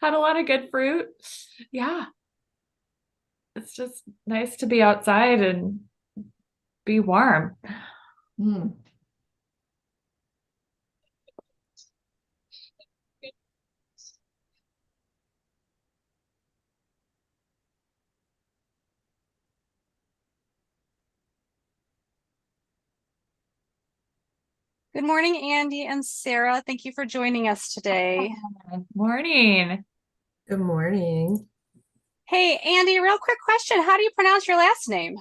Had a lot of good fruit. Yeah. It's just nice to be outside and be warm. Mm. Good morning, Andy and Sarah. Thank you for joining us today. Morning. Good morning. Hey, Andy, real quick question. How do you pronounce your last name?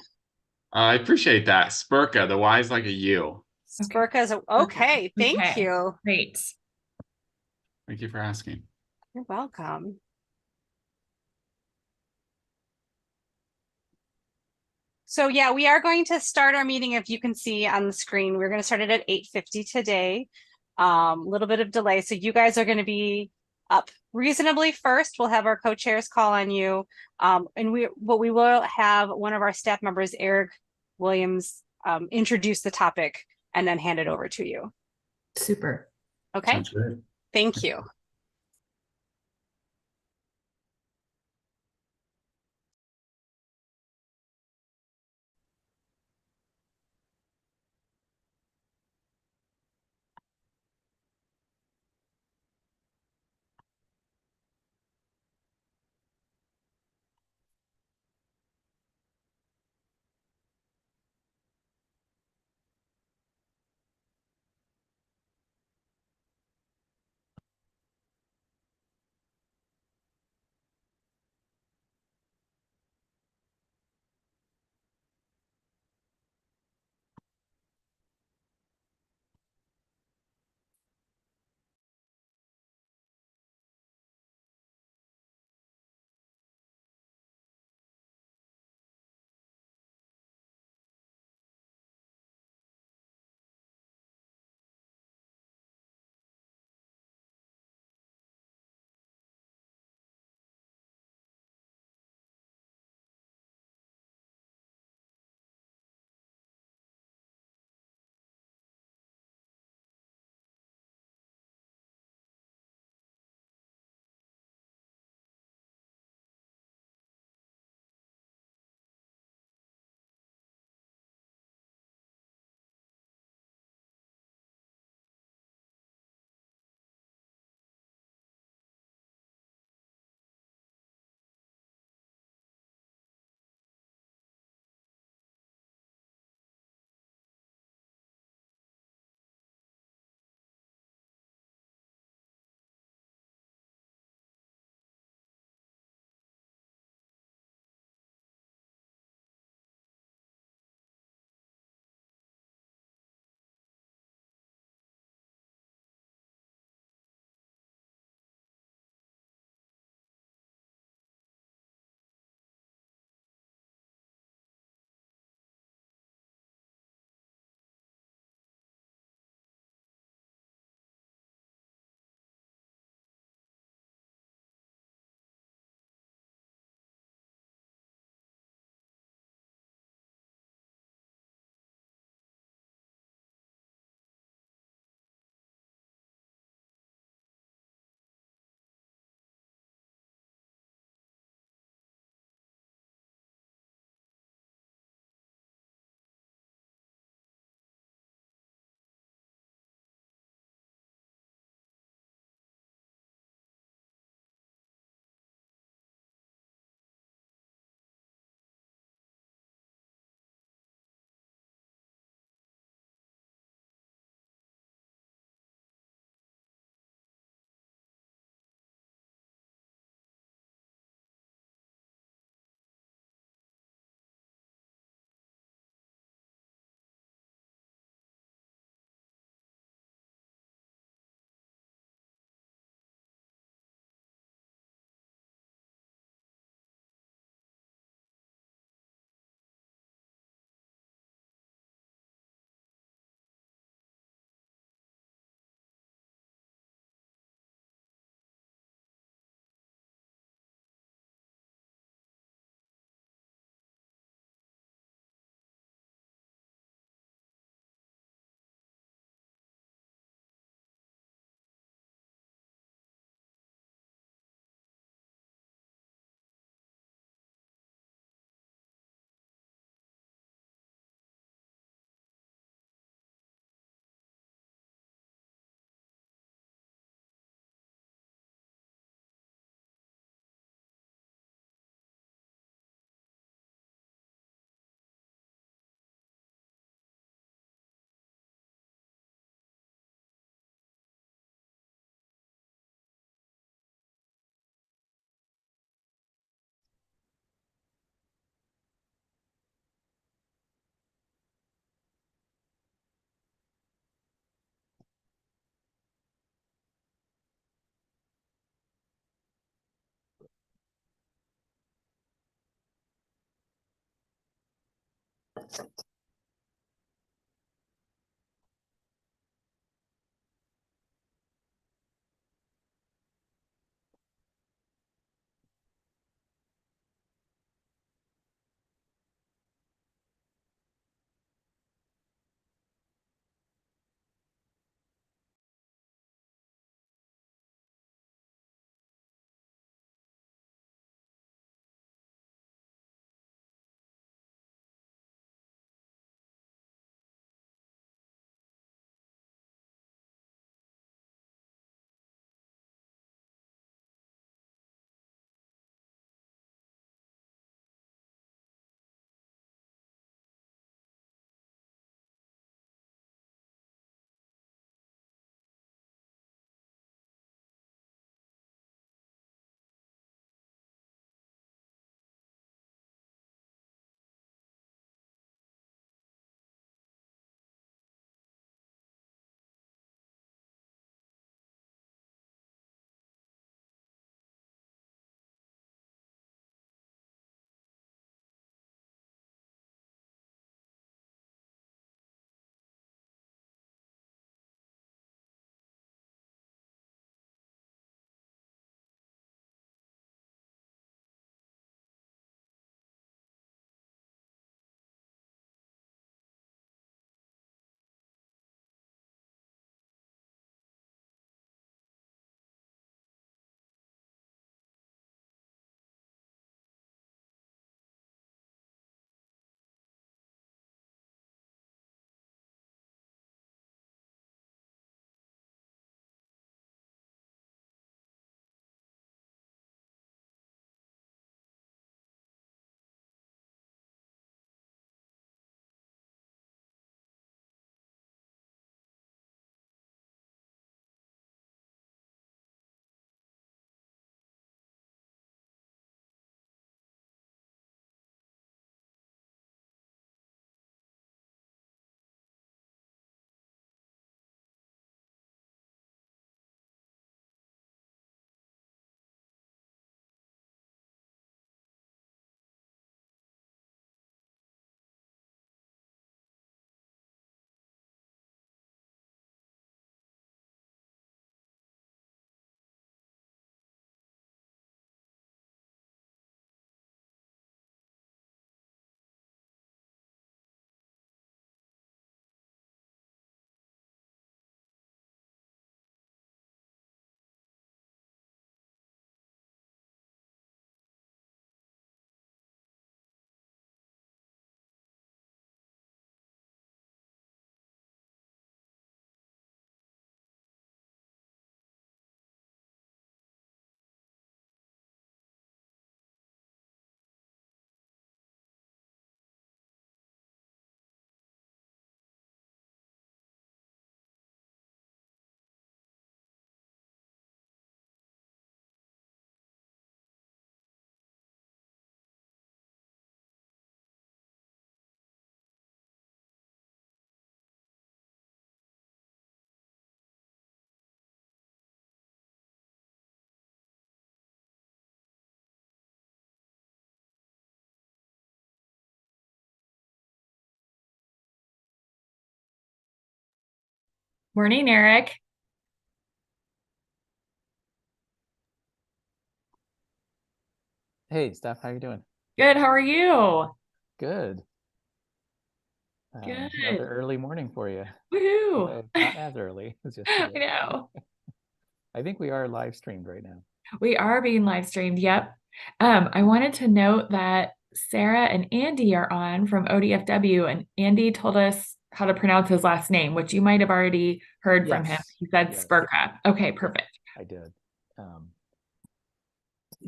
I appreciate that. Spurka, the Y is like a U. Okay. Spurka is okay. Thank Okay. you. Great. Thank you for asking. You're welcome. So yeah, we are going to start our meeting. If you can see on the screen, we're going to start it at 8:50 today. A little bit of delay. So you guys are going to be up reasonably first. We'll have our co-chairs call on you. And we will have one of our staff members, Eric Williams, introduce the topic and then hand it over to you. Super. Okay. Sounds good. Thank you. Morning, Eric. Hey, Steph, how you doing? Good. How are you? Good. Another Good. early morning for you. Woohoo. Although not as early as I yesterday. know. I think we are live streamed right now. We are being live streamed. Yep. I wanted to note that Sarah and Andy are on from ODFW, and Andy told us how to pronounce his last name, which you might have already heard from him. Yes. He said Yes. Spurka. Okay, Yeah, perfect. I did.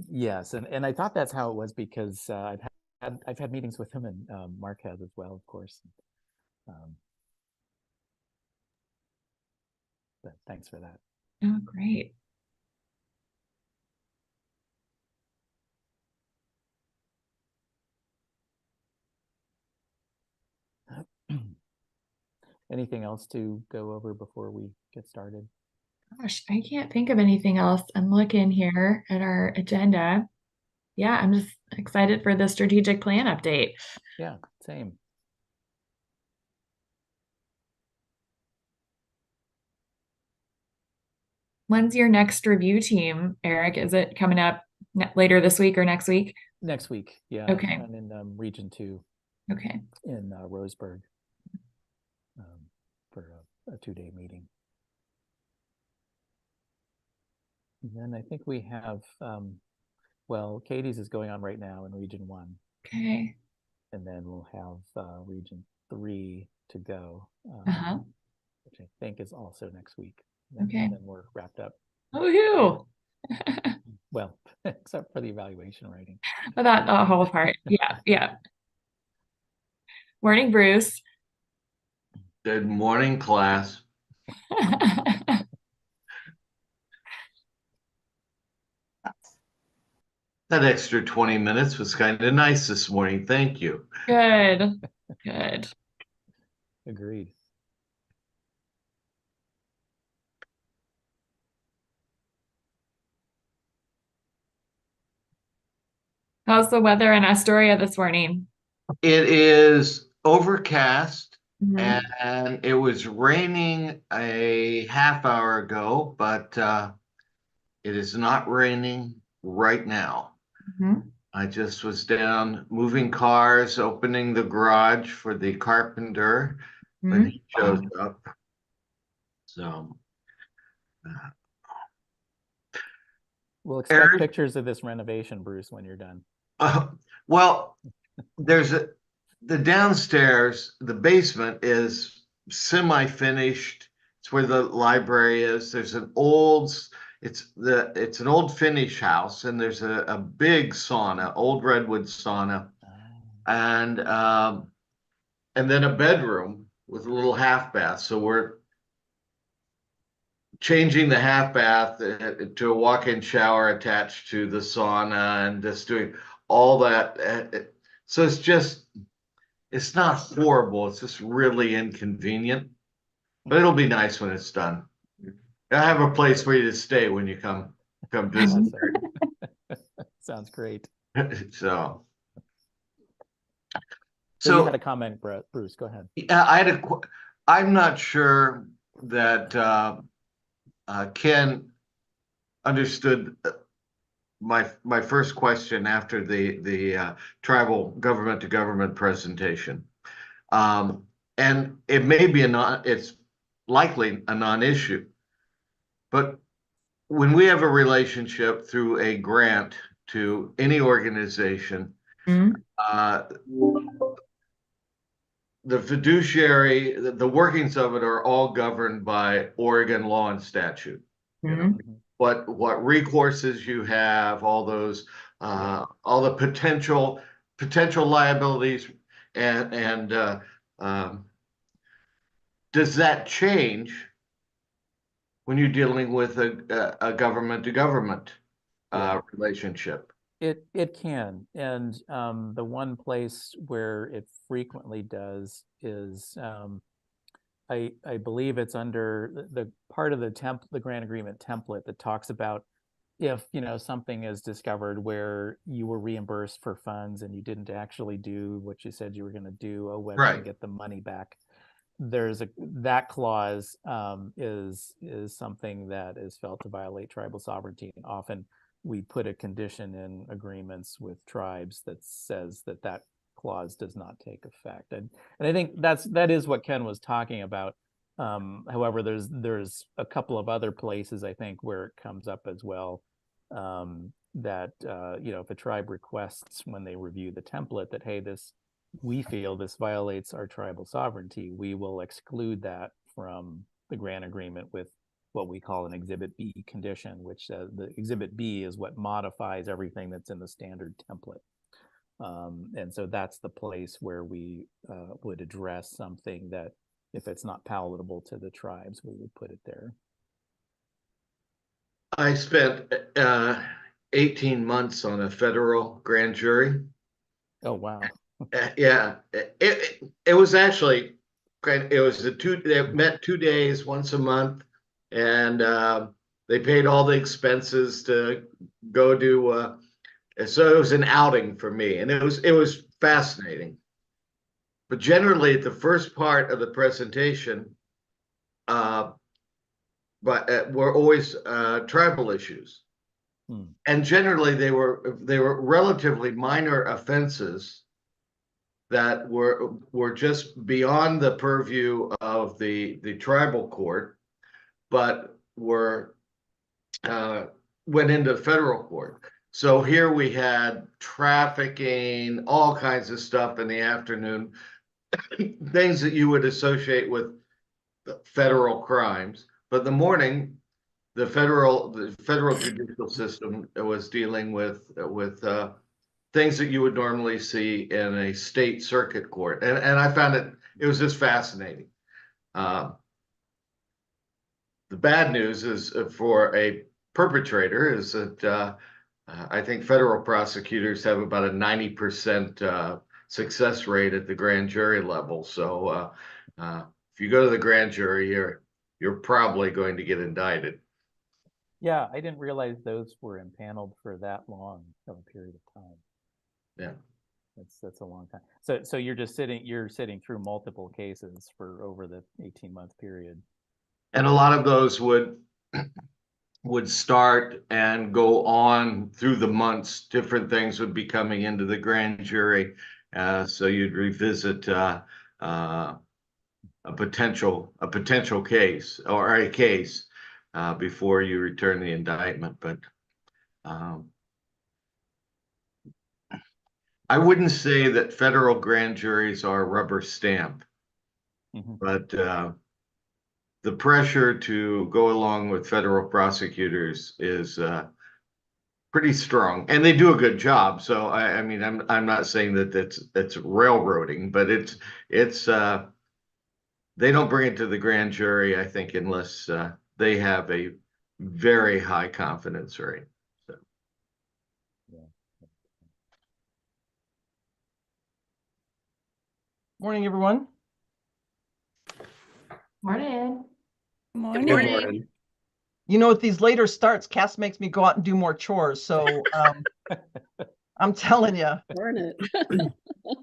Yes, and I thought that's how it was because I've had meetings with him and Mark has as well, of course. Um, but thanks for that. Oh, great. Anything else to go over before we get started? Gosh, I can't think of anything else. I'm looking here at our agenda. Yeah, I'm just excited for the strategic plan update. Yeah, same. When's your next review team, Eric? Is it coming up later this week or next week? Next week, yeah. Okay. I'm in Region 2 Okay. in Roseburg for a 2-day meeting. And then I think we have, well, Katie's is going on right now in Region 1. Okay. And then we'll have Region 3 to go, Uh-huh. which I think is also next week. Okay. And then we're wrapped up. Woohoo! Well, except for the evaluation writing. But that whole part. Yeah, yeah. Morning, Bruce. Good morning, class. That extra 20 minutes was kind of nice this morning. Thank you. Good. Good. Agreed. How's the weather in Astoria this morning? It is overcast Mhm. and it was raining a half hour ago, but it is not raining right now. Mhm. I just was down moving cars, opening the garage for the carpenter when he shows up. So, We'll expect Eric, pictures of this renovation, Bruce, when you're done. well, there's the downstairs, the basement is semi-finished. It's where the library is. There's an old, it's an old Finnish house, and there's a big sauna, old redwood sauna, and then a bedroom with a little half bath. So we're changing the half bath to a walk-in shower attached to the sauna, and just doing all that. So it's not horrible. It's just really inconvenient, but it'll be nice when it's done. I have a place for you to stay when you come visit. Sounds great. So you had a comment, Bruce. Go ahead. I'm not sure that Ken understood my first question after the tribal government to government presentation, and it may be it's likely a non-issue, but when we have a relationship through a grant to any organization, Mhm. The fiduciary, the workings of it are all governed by Oregon law and statute. You know, what recourses you have, all those, all the potential liabilities, and does that change when you're dealing with a government to government relationship? It can, and the one place where it frequently does is I believe it's under the part of the grant agreement template that talks about if something is discovered where you were reimbursed for funds and you didn't actually do what you said you were going to do, OWEB Right. can get the money back. That clause is something that is felt to violate tribal sovereignty. And often we put a condition in agreements with tribes that says that clause does not take effect. And I think that is what Ken was talking about. However, there's a couple of other places I think where it comes up as well, that if a tribe requests when they review the template that, hey, we feel this violates our tribal sovereignty, we will exclude that from the grant agreement with what we call an Exhibit B condition, which the Exhibit B is what modifies everything that's in the standard template. And so that's the place where we would address something that if it's not palatable to the tribes, we would put it there. I spent 18 months on a federal grand jury. Oh, wow. Yeah, it was actually great. It was they met 2 days, once a month, and they paid all the expenses to go do. So it was an outing for me, and it was fascinating. But generally, the first part of the presentation, but were always tribal issues. And generally they were relatively minor offenses that were just beyond the purview of the tribal court, but went into federal court. So here we had trafficking, all kinds of stuff in the afternoon, things that you would associate with federal crimes. But in the morning, the federal judicial system was dealing with things that you would normally see in a state circuit court, and I found it was just fascinating. The bad news is for a perpetrator is that I think federal prosecutors have about a 90% success rate at the grand jury level. So if you go to the grand jury, you're probably going to get indicted. Yeah, I didn't realize those were impaneled for that long of a period of time. Yeah, that's a long time. So you're sitting through multiple cases for over the 18-month period. and a lot of those would start and go on through the months. Different things would be coming into the grand jury, so you'd revisit a potential case or a case before you return the indictment. But I wouldn't say that federal grand juries are rubber stamp, but the pressure to go along with federal prosecutors is pretty strong, and they do a good job. So I mean, I'm not saying that that's railroading, but it's they don't bring it to the grand jury, I think, unless they have a very high confidence rate. So. Yeah. Morning, everyone. Morning. Morning. Good morning. You know, with these later starts, Cass makes me go out and do more chores. So I'm telling you,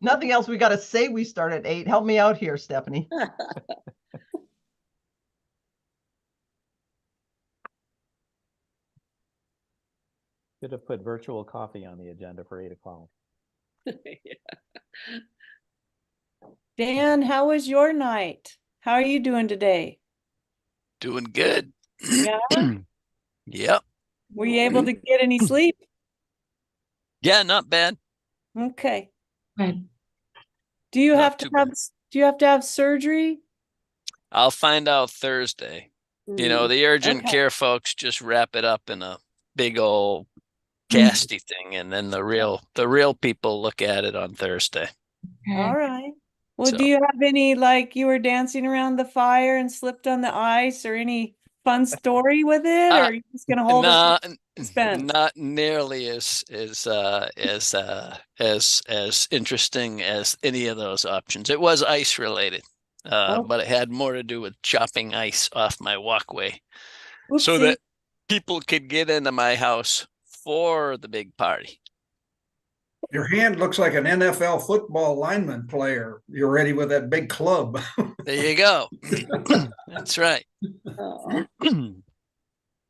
nothing else. We got to say we start at 8. Help me out here, Stephanie. Should have put virtual coffee on the agenda for 8 o'clock. Dan, how was your night? How are you doing today? Doing good. Yeah. Yep. Were you able to get any sleep? Yeah, not bad. Okay. Good. Do you Not have to too have bad. do you have to have surgery? I'll find out Thursday. You know, the urgent Okay. care folks just wrap it up in a big old casty thing, and then the real people look at it on Thursday. Okay. All right. Well, So- do you have any, like you were dancing around the fire and slipped on the ice, or any fun story with it, or are you just gonna hold us in suspense? Not nearly as interesting as any of those options. It was ice related, but it had more to do with chopping ice off my walkway, so Oopsie. that people could get into my house for the big party. Your hand looks like an NFL football lineman player. You're ready with that big club. There you go. That's right.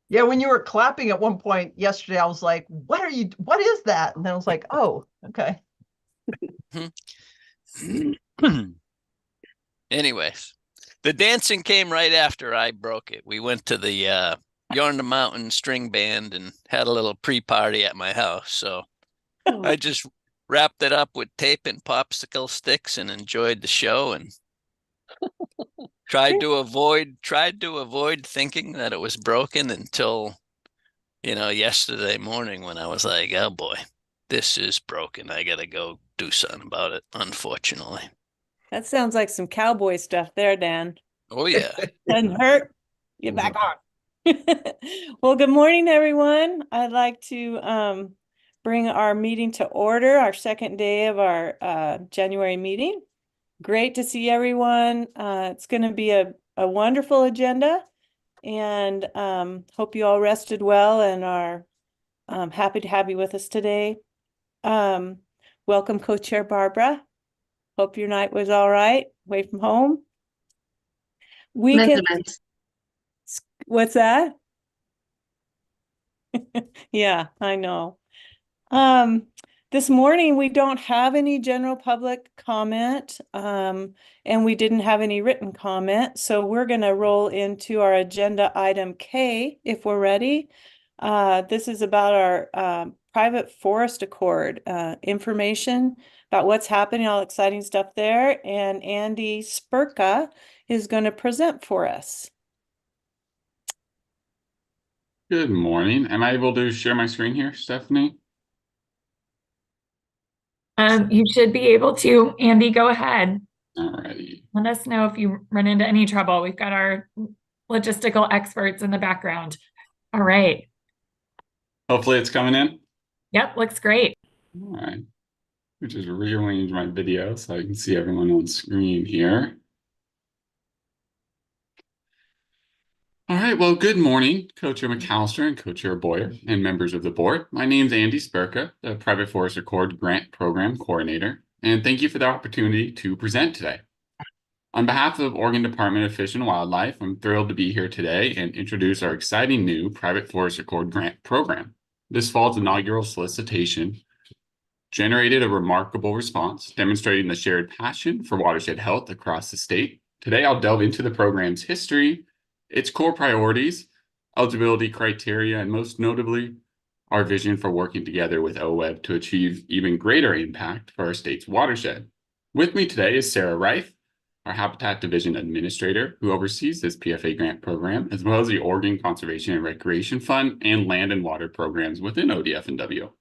Yeah, when you were clapping at one point yesterday, I was like, what is that? And then I was like, oh, okay. Anyways, the dancing came right after I broke it. We went to the Yarn the Mountain string band and had a little pre-party at my house. So I just wrapped it up with tape and popsicle sticks and enjoyed the show, and tried to avoid thinking that it was broken until, yesterday morning, when I was like, oh boy, this is broken. I gotta go do something about it, unfortunately. That sounds like some cowboy stuff there, Dan. Oh yeah. Doesn't hurt. Get back on. Well, good morning, everyone. I'd like to bring our meeting to order, our second day of our January meeting. Great to see everyone. It's going to be a wonderful agenda, and hope you all rested well and are happy to have you with us today. Welcome, Co-Chair Barbara. Hope your night was all right, away from home. What's that? Yeah, I know. This morning we don't have any general public comment, and we didn't have any written comment, so we're going to roll into our agenda item K if we're ready. This is about our private forest accord, information about what's happening, all exciting stuff there, and Andy Spurka is going to present for us. Good morning. Am I able to share my screen here, Stephanie? You should be able to. Andy, go ahead. Alrighty. Let us know if you run into any trouble. We've got our logistical experts in the background. All right. Hopefully it's coming in. Yep, looks great. All right. We just rearrange my video so I can see everyone on screen here. All right, well, good morning, Co-Chair McAllister and Co-Chair Boyer and members of the board. My name is Andy Spurka, the Private Forest Accord Grant Program Coordinator, and thank you for the opportunity to present today. On behalf of Oregon Department of Fish and Wildlife, I'm thrilled to be here today and introduce our exciting new Private Forest Accord Grant Program. This fall's inaugural solicitation generated a remarkable response, demonstrating the shared passion for watershed health across the state. Today, I'll delve into the program's history, its core priorities, eligibility criteria, and most notably, our vision for working together with OWEB to achieve even greater impact for our state's watershed. With me today is Sarah Reif, our Habitat Division Administrator, who oversees this PFA grant program, as well as the Oregon Conservation and Recreation Fund and Land and Water programs within ODFW.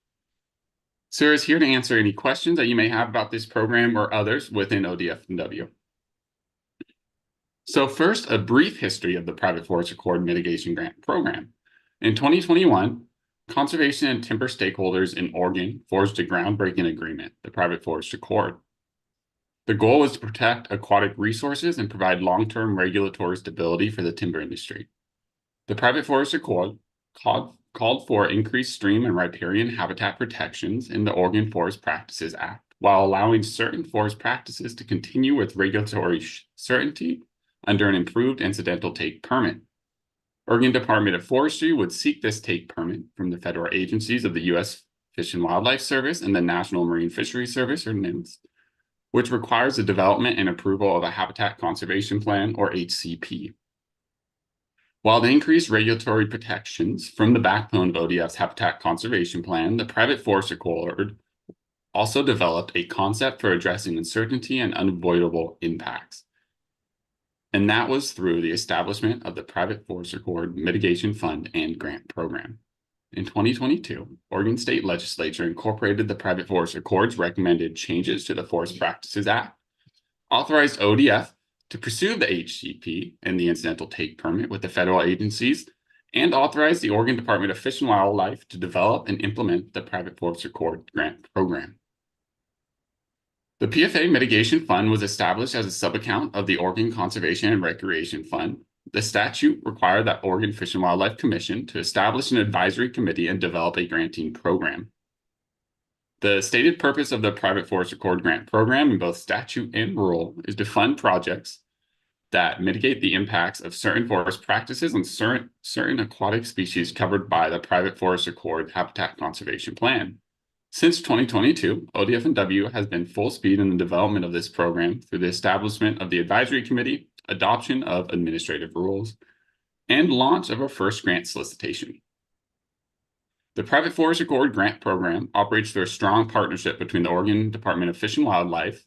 Sarah is here to answer any questions that you may have about this program or others within ODFW. So first, a brief history of the Private Forest Accord Mitigation Grant Program. In 2021, conservation and timber stakeholders in Oregon forged a groundbreaking agreement, the Private Forest Accord. The goal was to protect aquatic resources and provide long-term regulatory stability for the timber industry. The Private Forest Accord called for increased stream and riparian habitat protections in the Oregon Forest Practices Act, while allowing certain forest practices to continue with regulatory certainty under an improved incidental take permit. Oregon Department of Forestry would seek this take permit from the federal agencies of the U.S. Fish and Wildlife Service and the National Marine Fisheries Service, or NIMS, which requires the development and approval of a Habitat Conservation Plan, or HCP. While the increased regulatory protections from the backbone of ODF's Habitat Conservation Plan, the Private Forest Accord also developed a concept for addressing uncertainty and unavoidable impacts. And that was through the establishment of the Private Forest Accord Mitigation Fund and Grant Program. In 2022, Oregon State Legislature incorporated the Private Forest Accord's recommended changes to the Forest Practices Act, authorized ODF to pursue the HCP and the incidental take permit with the federal agencies, and authorized the Oregon Department of Fish and Wildlife to develop and implement the Private Forest Accord Grant Program. The PFA Mitigation Fund was established as a subaccount of the Oregon Conservation and Recreation Fund. The statute required that Oregon Fish and Wildlife Commission to establish an advisory committee and develop a granting program. The stated purpose of the Private Forest Accord Grant Program in both statute and rule is to fund projects that mitigate the impacts of certain forest practices on certain aquatic species covered by the Private Forest Accord Habitat Conservation Plan. Since 2022, ODFW has been full speed in the development of this program through the establishment of the advisory committee, adoption of administrative rules, and launch of our first grant solicitation. The Private Forest Accord Grant Program operates through a strong partnership between the Oregon Department of Fish and Wildlife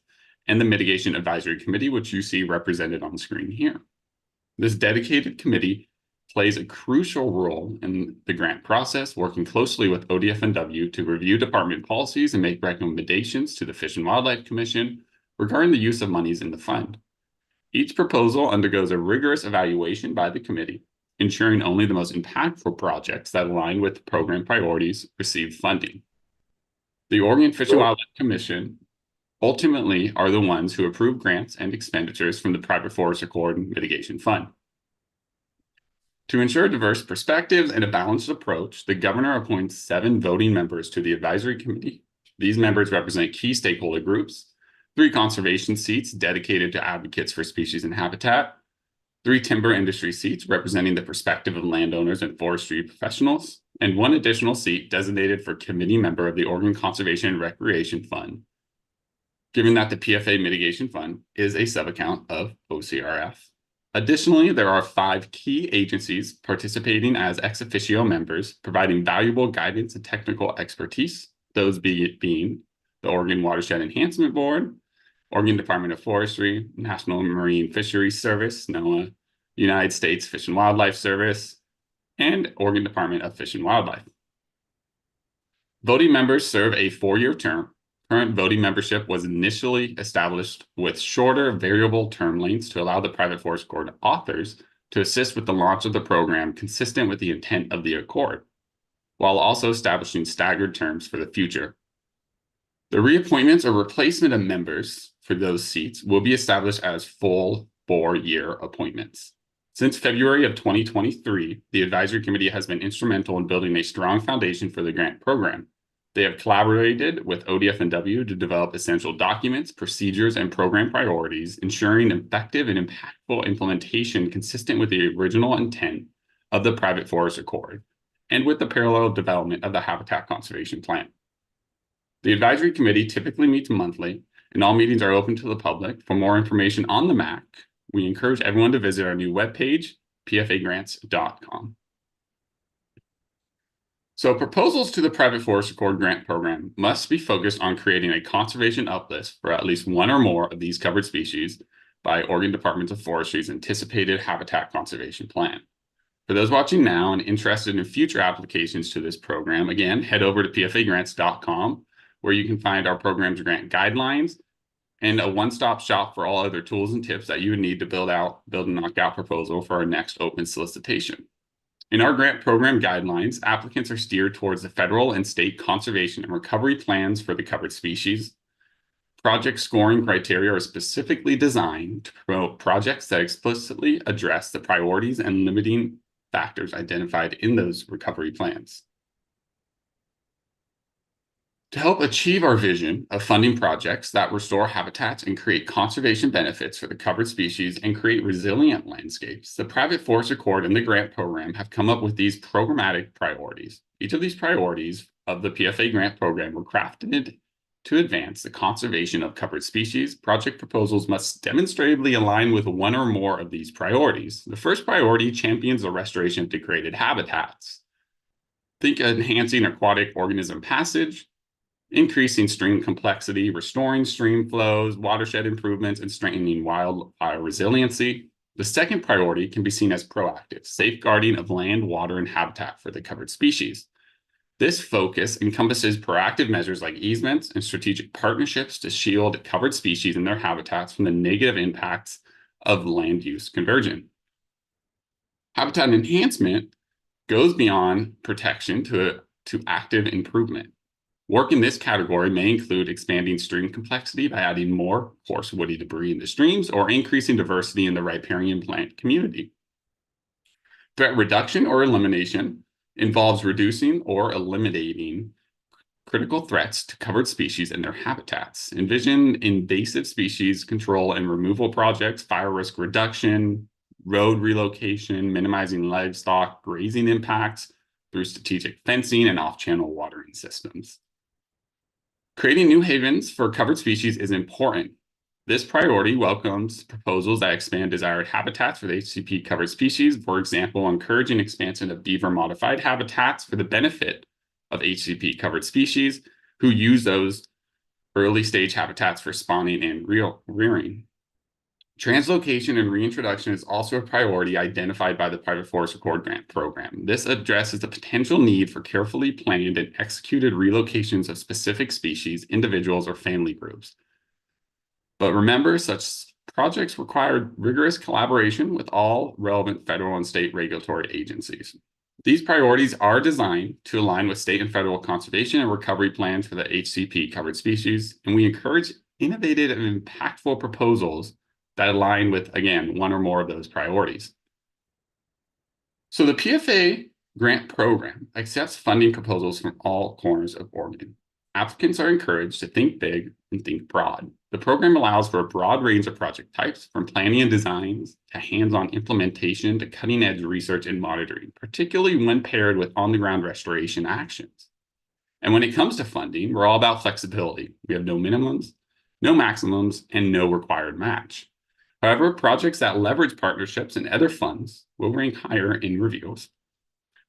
and the Mitigation Advisory Committee, which you see represented on screen here. This dedicated committee plays a crucial role in the grant process, working closely with ODFW to review department policies and make recommendations to the Fish and Wildlife Commission regarding the use of monies in the fund. Each proposal undergoes a rigorous evaluation by the committee, ensuring only the most impactful projects that align with the program priorities receive funding. The Oregon Fish and Wildlife Commission ultimately are the ones who approve grants and expenditures from the Private Forest Accord Mitigation Fund. To ensure diverse perspectives and a balanced approach, the governor appoints 7 voting members to the advisory committee. These members represent key stakeholder groups, 3 conservation seats dedicated to advocates for species and habitat, 3 timber industry seats representing the perspective of landowners and forestry professionals, and 1 additional seat designated for committee member of the Oregon Conservation and Recreation Fund, given that the PFA Mitigation Fund is a subaccount of OCRF. Additionally, there are 5 key agencies participating as ex officio members, providing valuable guidance and technical expertise, those being the Oregon Watershed Enhancement Board, Oregon Department of Forestry, National Marine Fisheries Service, NOAA, United States Fish and Wildlife Service, and Oregon Department of Fish and Wildlife. Voting members serve a 4-year term. Current voting membership was initially established with shorter variable term lengths to allow the Private Forest Accord authors to assist with the launch of the program consistent with the intent of the Accord, while also establishing staggered terms for the future. The reappointments or replacement of members for those seats will be established as full 4-year appointments. Since February of 2023, the advisory committee has been instrumental in building a strong foundation for the grant program. They have collaborated with ODFW to develop essential documents, procedures, and program priorities, ensuring effective and impactful implementation consistent with the original intent of the Private Forest Accord and with the parallel development of the Habitat Conservation Plan. The advisory committee typically meets monthly, and all meetings are open to the public. For more information on the MAC, we encourage everyone to visit our new webpage, pfagrants.com. So proposals to the Private Forest Accord grant program must be focused on creating a conservation uplift for at least 1 or more of these covered species by Oregon Department of Forestry's anticipated habitat conservation plan. For those watching now and interested in future applications to this program, again, head over to pfagrants.com, where you can find our program's grant guidelines and a one-stop shop for all other tools and tips that you would need to build a knockout proposal for our next open solicitation. In our grant program guidelines, applicants are steered towards the federal and state conservation and recovery plans for the covered species. Project scoring criteria are specifically designed to promote projects that explicitly address the priorities and limiting factors identified in those recovery plans. To help achieve our vision of funding projects that restore habitats and create conservation benefits for the covered species and create resilient landscapes, the Private Forest Accord and the grant program have come up with these programmatic priorities. Each of these priorities of the PFA grant program were crafted to advance the conservation of covered species. Project proposals must demonstrably align with 1 or more of these priorities. The first priority champions the restoration of degraded habitats. Think enhancing aquatic organism passage, increasing stream complexity, restoring stream flows, watershed improvements, and strengthening wildfire resiliency. The second priority can be seen as proactive, safeguarding of land, water, and habitat for the covered species. This focus encompasses proactive measures like easements and strategic partnerships to shield covered species and their habitats from the negative impacts of land use conversion. Habitat enhancement goes beyond protection to active improvement. Work in this category may include expanding stream complexity by adding more coarse woody debris into streams or increasing diversity in the riparian plant community. Threat reduction or elimination involves reducing or eliminating critical threats to covered species and their habitats. Envision invasive species control and removal projects, fire risk reduction, road relocation, minimizing livestock grazing impacts through strategic fencing and off-channel watering systems. Creating new havens for covered species is important. This priority welcomes proposals that expand desired habitats for the HCP covered species, for example, encouraging expansion of beaver-modified habitats for the benefit of HCP covered species who use those early-stage habitats for spawning and rearing. Translocation and reintroduction is also a priority identified by the Private Forest Accord grant program. This addresses the potential need for carefully planned and executed relocations of specific species, individuals, or family groups. But remember, such projects require rigorous collaboration with all relevant federal and state regulatory agencies. These priorities are designed to align with state and federal conservation and recovery plans for the HCP covered species, and we encourage innovative and impactful proposals that align with, again, 1 or more of those priorities. So the PFA grant program accepts funding proposals from all corners of Oregon. applicants are encouraged to think big and think broad. The program allows for a broad range of project types, from planning and designs to hands-on implementation to cutting-edge research and monitoring, particularly when paired with on-the-ground restoration actions. And when it comes to funding, we're all about flexibility. We have no minimums, no maximums, and no required match. However, projects that leverage partnerships and other funds will rank higher in reviews.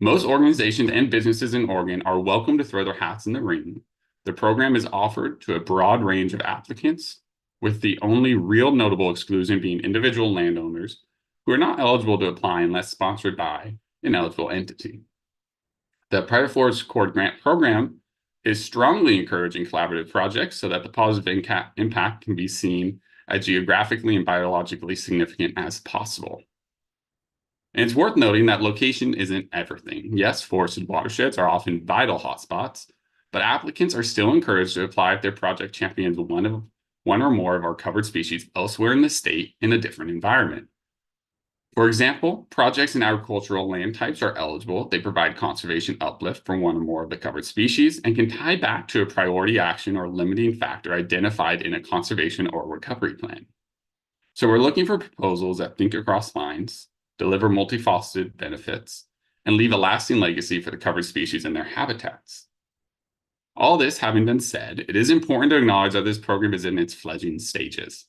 Most organizations and businesses in Oregon are welcome to throw their hats in the ring. The program is offered to a broad range of applicants, with the only real notable exclusion being individual landowners who are not eligible to apply unless sponsored by an eligible entity. The Private Forest Accord Grant Program is strongly encouraging collaborative projects so that the positive impact can be seen as geographically and biologically significant as possible. And it's worth noting that location isn't everything. Yes, forested watersheds are often vital hotspots, but applicants are still encouraged to apply if their project champions one or more of our covered species elsewhere in the state in a different environment. For example, projects in agricultural land types are eligible. They provide conservation uplift for one or more of the covered species and can tie back to a priority action or limiting factor identified in a conservation or recovery plan. So we're looking for proposals that think across lines, deliver multifaceted benefits, and leave a lasting legacy for the covered species and their habitats. All this having been said, it is important to acknowledge that this program is in its fledgling stages.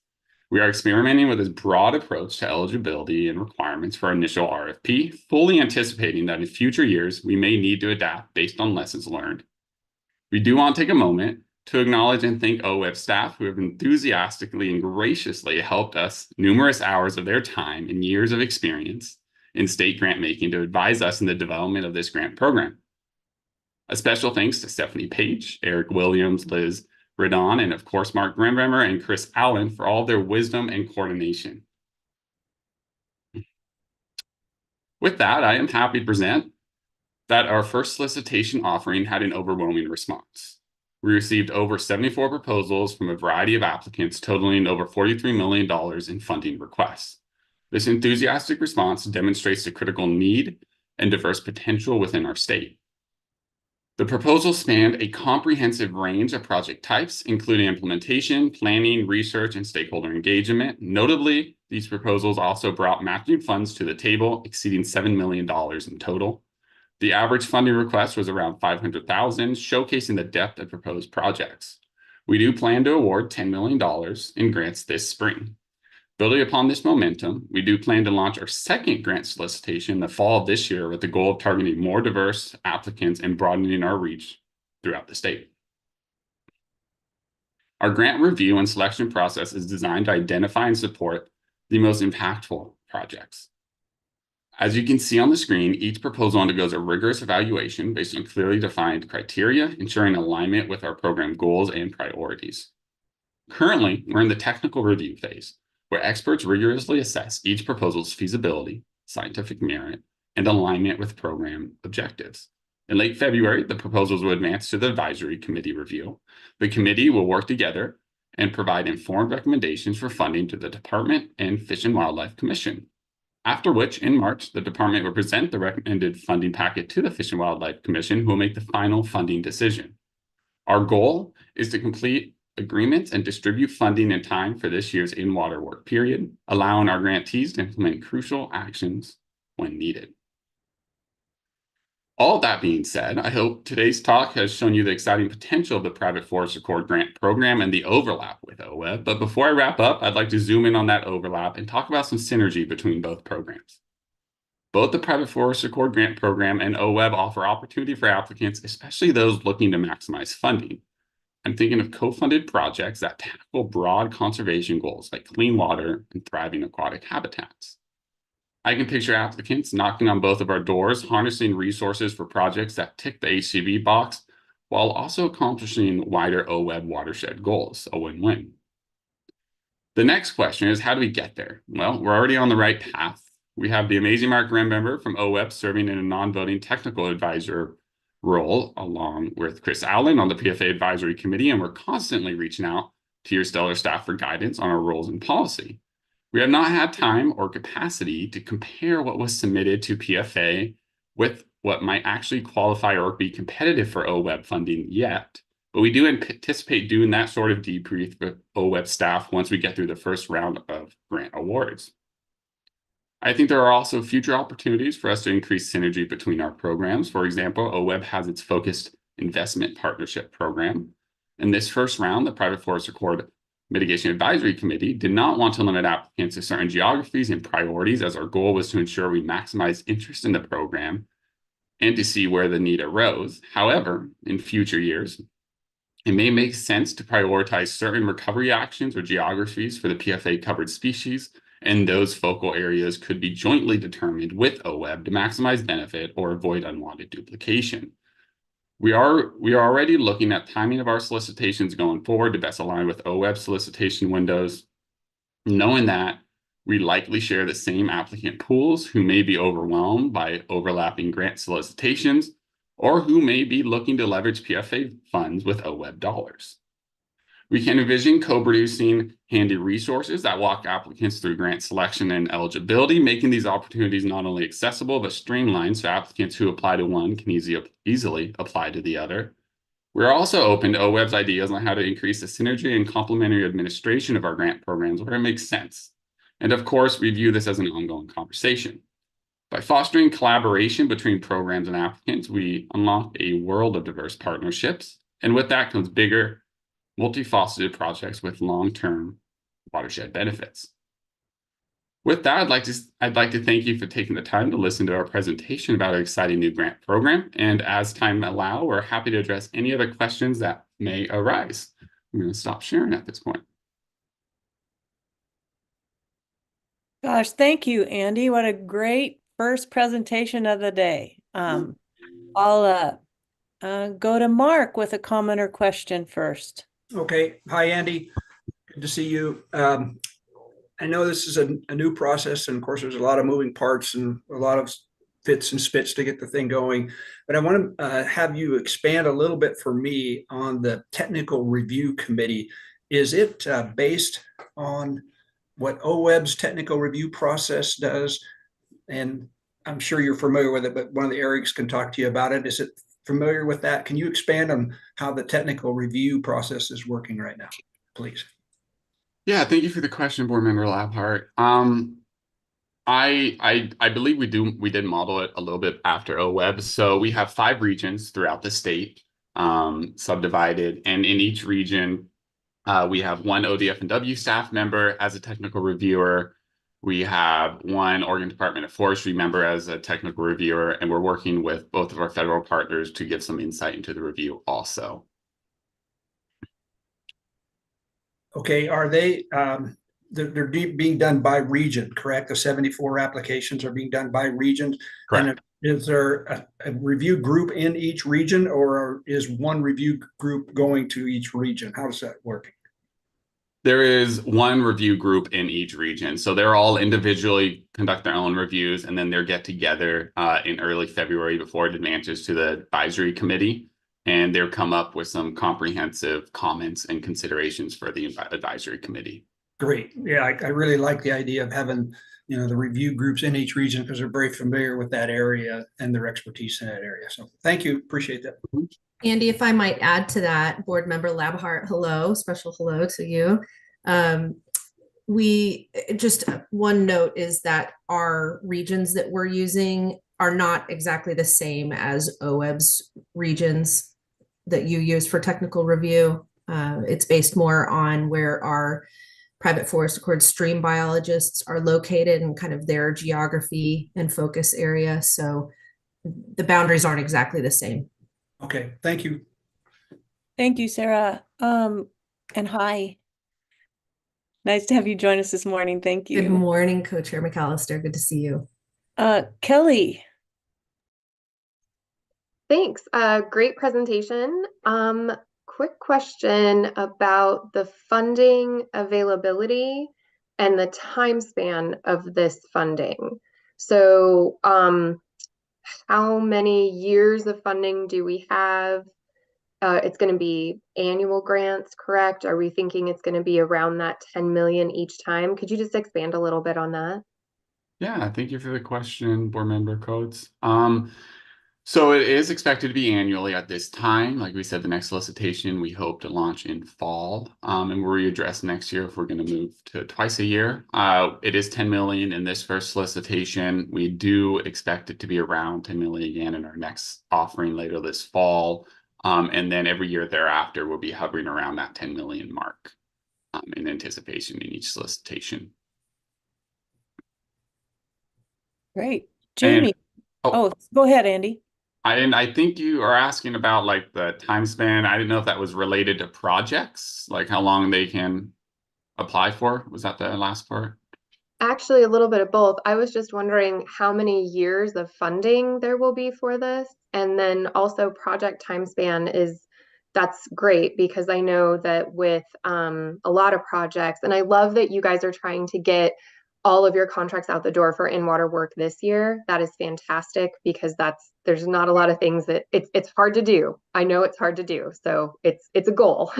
We are experimenting with this broad approach to eligibility and requirements for our initial RFP, fully anticipating that in future years, we may need to adapt based on lessons learned. We do want to take a moment to acknowledge and thank OWEB staff who have enthusiastically and graciously helped us numerous hours of their time and years of experience in state grant making to advise us in the development of this grant program. A special thanks to Stephanie Page, Eric Williams, Liz Redon, and of course, Mark Grimbremmer and Chris Allen for all their wisdom and coordination. With that, I am happy to present that our first solicitation offering had an overwhelming response. We received over 74 proposals from a variety of applicants, totaling over $43 million in funding requests. This enthusiastic response demonstrates the critical need and diverse potential within our state. The proposal spanned a comprehensive range of project types, including implementation, planning, research, and stakeholder engagement. Notably, these proposals also brought matching funds to the table, exceeding $7 million in total. The average funding request was around $500,000, showcasing the depth of proposed projects. We do plan to award $10 million in grants this spring. Building upon this momentum, we do plan to launch our second grant solicitation in the fall of this year with the goal of targeting more diverse applicants and broadening our reach throughout the state. Our grant review and selection process is designed to identify and support the most impactful projects. As you can see on the screen, each proposal undergoes a rigorous evaluation based on clearly defined criteria, ensuring alignment with our program goals and priorities. Currently, we're in the technical review phase, where experts rigorously assess each proposal's feasibility, scientific merit, and alignment with program objectives. In late February, the proposals will advance to the advisory committee review. The committee will work together and provide informed recommendations for funding to the Department and Fish and Wildlife Commission. After which, in March, the department will present the recommended funding packet to the Fish and Wildlife Commission, who will make the final funding decision. Our goal is to complete agreements and distribute funding in time for this year's in-water work period, allowing our grantees to implement crucial actions when needed. All that being said, I hope today's talk has shown you the exciting potential of the Private Forest Accord Grant Program and the overlap with OWEB. But before I wrap up, I'd like to zoom in on that overlap and talk about some synergy between both programs. Both the Private Forest Accord Grant Program and OWEB offer opportunity for applicants, especially those looking to maximize funding. I'm thinking of co-funded projects that tackle broad conservation goals like clean water and thriving aquatic habitats. I can picture applicants knocking on both of our doors, harnessing resources for projects that tick the HCV box, while also accomplishing wider OWEB watershed goals, a win-win. The next question is, how do we get there? Well, we're already on the right path. We have the amazing Mark Grimbremmer from OWEB serving in a non-voting technical advisor role, along with Chris Allen on the PFA Advisory Committee, and we're constantly reaching out to your stellar staff for guidance on our roles and policy. We have not had time or capacity to compare what was submitted to PFA with what might actually qualify or be competitive for OWEB funding yet, but we do anticipate doing that sort of debrief with OWEB staff once we get through the first round of grant awards. I think there are also future opportunities for us to increase synergy between our programs. For example, OWEB has its focused investment partnership program. In this first round, the Private Forest Accord Mitigation Advisory Committee did not want to limit applicants to certain geographies and priorities, as our goal was to ensure we maximize interest in the program and to see where the need arose. However, in future years, it may make sense to prioritize certain recovery actions or geographies for the PFA covered species, and those focal areas could be jointly determined with OWEB to maximize benefit or avoid unwanted duplication. We are already looking at timing of our solicitations going forward to best align with OWEB solicitation windows, knowing that we likely share the same applicant pools who may be overwhelmed by overlapping grant solicitations or who may be looking to leverage PFA funds with OWEB dollars. We can envision co-producing handy resources that walk applicants through grant selection and eligibility, making these opportunities not only accessible, but streamlined so applicants who apply to one can easily apply to the other. We're also open to OWEB's ideas on how to increase the synergy and complementary administration of our grant programs where it makes sense. And of course, we view this as an ongoing conversation. By fostering collaboration between programs and applicants, we unlock a world of diverse partnerships. And with that comes bigger, multifaceted projects with long-term watershed benefits. With that, I'd like to thank you for taking the time to listen to our presentation about our exciting new grant program. And as time allows, we're happy to address any other questions that may arise. I'm going to stop sharing at this point. Gosh, thank you, Andy. What a great first presentation of the day. I'll go to Mark with a comment or question first. Okay. Hi, Andy. Good to see you. I know this is a new process, and of course, there's a lot of moving parts and a lot of fits and spits to get the thing going. But I want to have you expand a little bit for me on the technical review committee. Is it based on what OWEB's technical review process does? And I'm sure you're familiar with it, but one of the Erics can talk to you about it. Is it familiar with that? Can you expand on how the technical review process is working right now, please? Yeah, thank you for the question, Board Member Labhart. I believe we did model it a little bit after OWEB. So we have 5 regions throughout the state, subdivided, and in each region, we have one ODFW staff member as a technical reviewer. We have one Oregon Department of Forestry member as a technical reviewer, and we're working with both of our federal partners to give some insight into the review also. Okay, are they, they're being done by region, correct? The 74 applications are being done by region. Correct. And is there a review group in each region, or is one review group going to each region? How does that work? There is one review group in each region. So they're all individually conduct their own reviews, and then they'll get together in early February before it advances to the advisory committee. And they'll come up with some comprehensive comments and considerations for the advisory committee. Great. Yeah, I really like the idea of having, the review groups in each region because they're very familiar with that area and their expertise in that area. So thank you. Appreciate that. Andy, if I might add to that, Board Member Labhart, hello, special hello to you. We just one note is that our regions that we're using are not exactly the same as OWEB's regions that you use for technical review. It's based more on where our private forest accord stream biologists are located and kind of their geography and focus area. So the boundaries aren't exactly the same. Okay, thank you. Thank you, Sarah. And hi. Nice to have you join us this morning. Thank you. Good morning, Co-Chair McAllister. Good to see you. Kelly. Thanks. Great presentation. Quick question about the funding availability and the time span of this funding. So how many years of funding do we have? It's going to be annual grants, correct? Are we thinking it's going to be around that 10 million each time? Could you just expand a little bit on that? Yeah, thank you for the question, Board Member Coates. So it is expected to be annually at this time. Like we said, the next solicitation we hope to launch in fall, and we'll readdress next year if we're going to move to twice a year. It is 10 million in this first solicitation. We do expect it to be around 10 million again in our next offering later this fall, and then every year thereafter we'll be hovering around that 10 million mark in anticipation in each solicitation. Great, Jamie. And, go ahead, Andy. I think you are asking about like the time span. I didn't know if that was related to projects, like how long they can apply for. Was that the last part? Actually, a little bit of both. I was just wondering how many years of funding there will be for this. And then also project time span that's great because I know that with a lot of projects, and I love that you guys are trying to get all of your contracts out the door for in-water work this year. That is fantastic because there's not a lot of things that it's hard to do. I know it's hard to do. So it's a goal.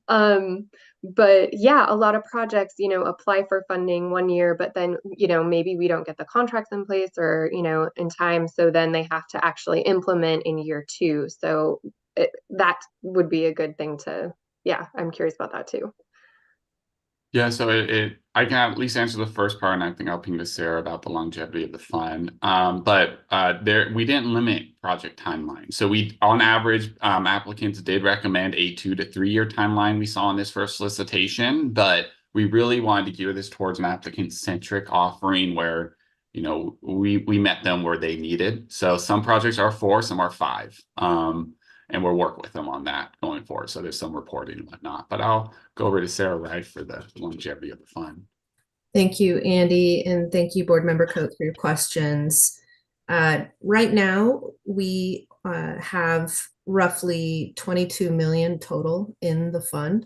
But yeah, a lot of projects, apply for funding 1 year, but then, maybe we don't get the contracts in place or, in time. So then they have to actually implement in year 2. So that would be a good thing I'm curious about that too. Yeah, so I can at least answer the first part, and I think I'll ping to Sarah about the longevity of the fund. But we didn't limit project timeline. So we, on average, applicants did recommend a 2 to 3 year timeline we saw in this first solicitation, but we really wanted to gear this towards an applicant-centric offering where, we met them where they needed. So some projects are 4, some are 5. And we'll work with them on that going forward. So there's some reporting and whatnot. But I'll go over to Sarah Wright for the longevity of the fund. Thank you, Andy, and thank you, Board Member Coates, for your questions. Right now, we have roughly 22 million total in the fund,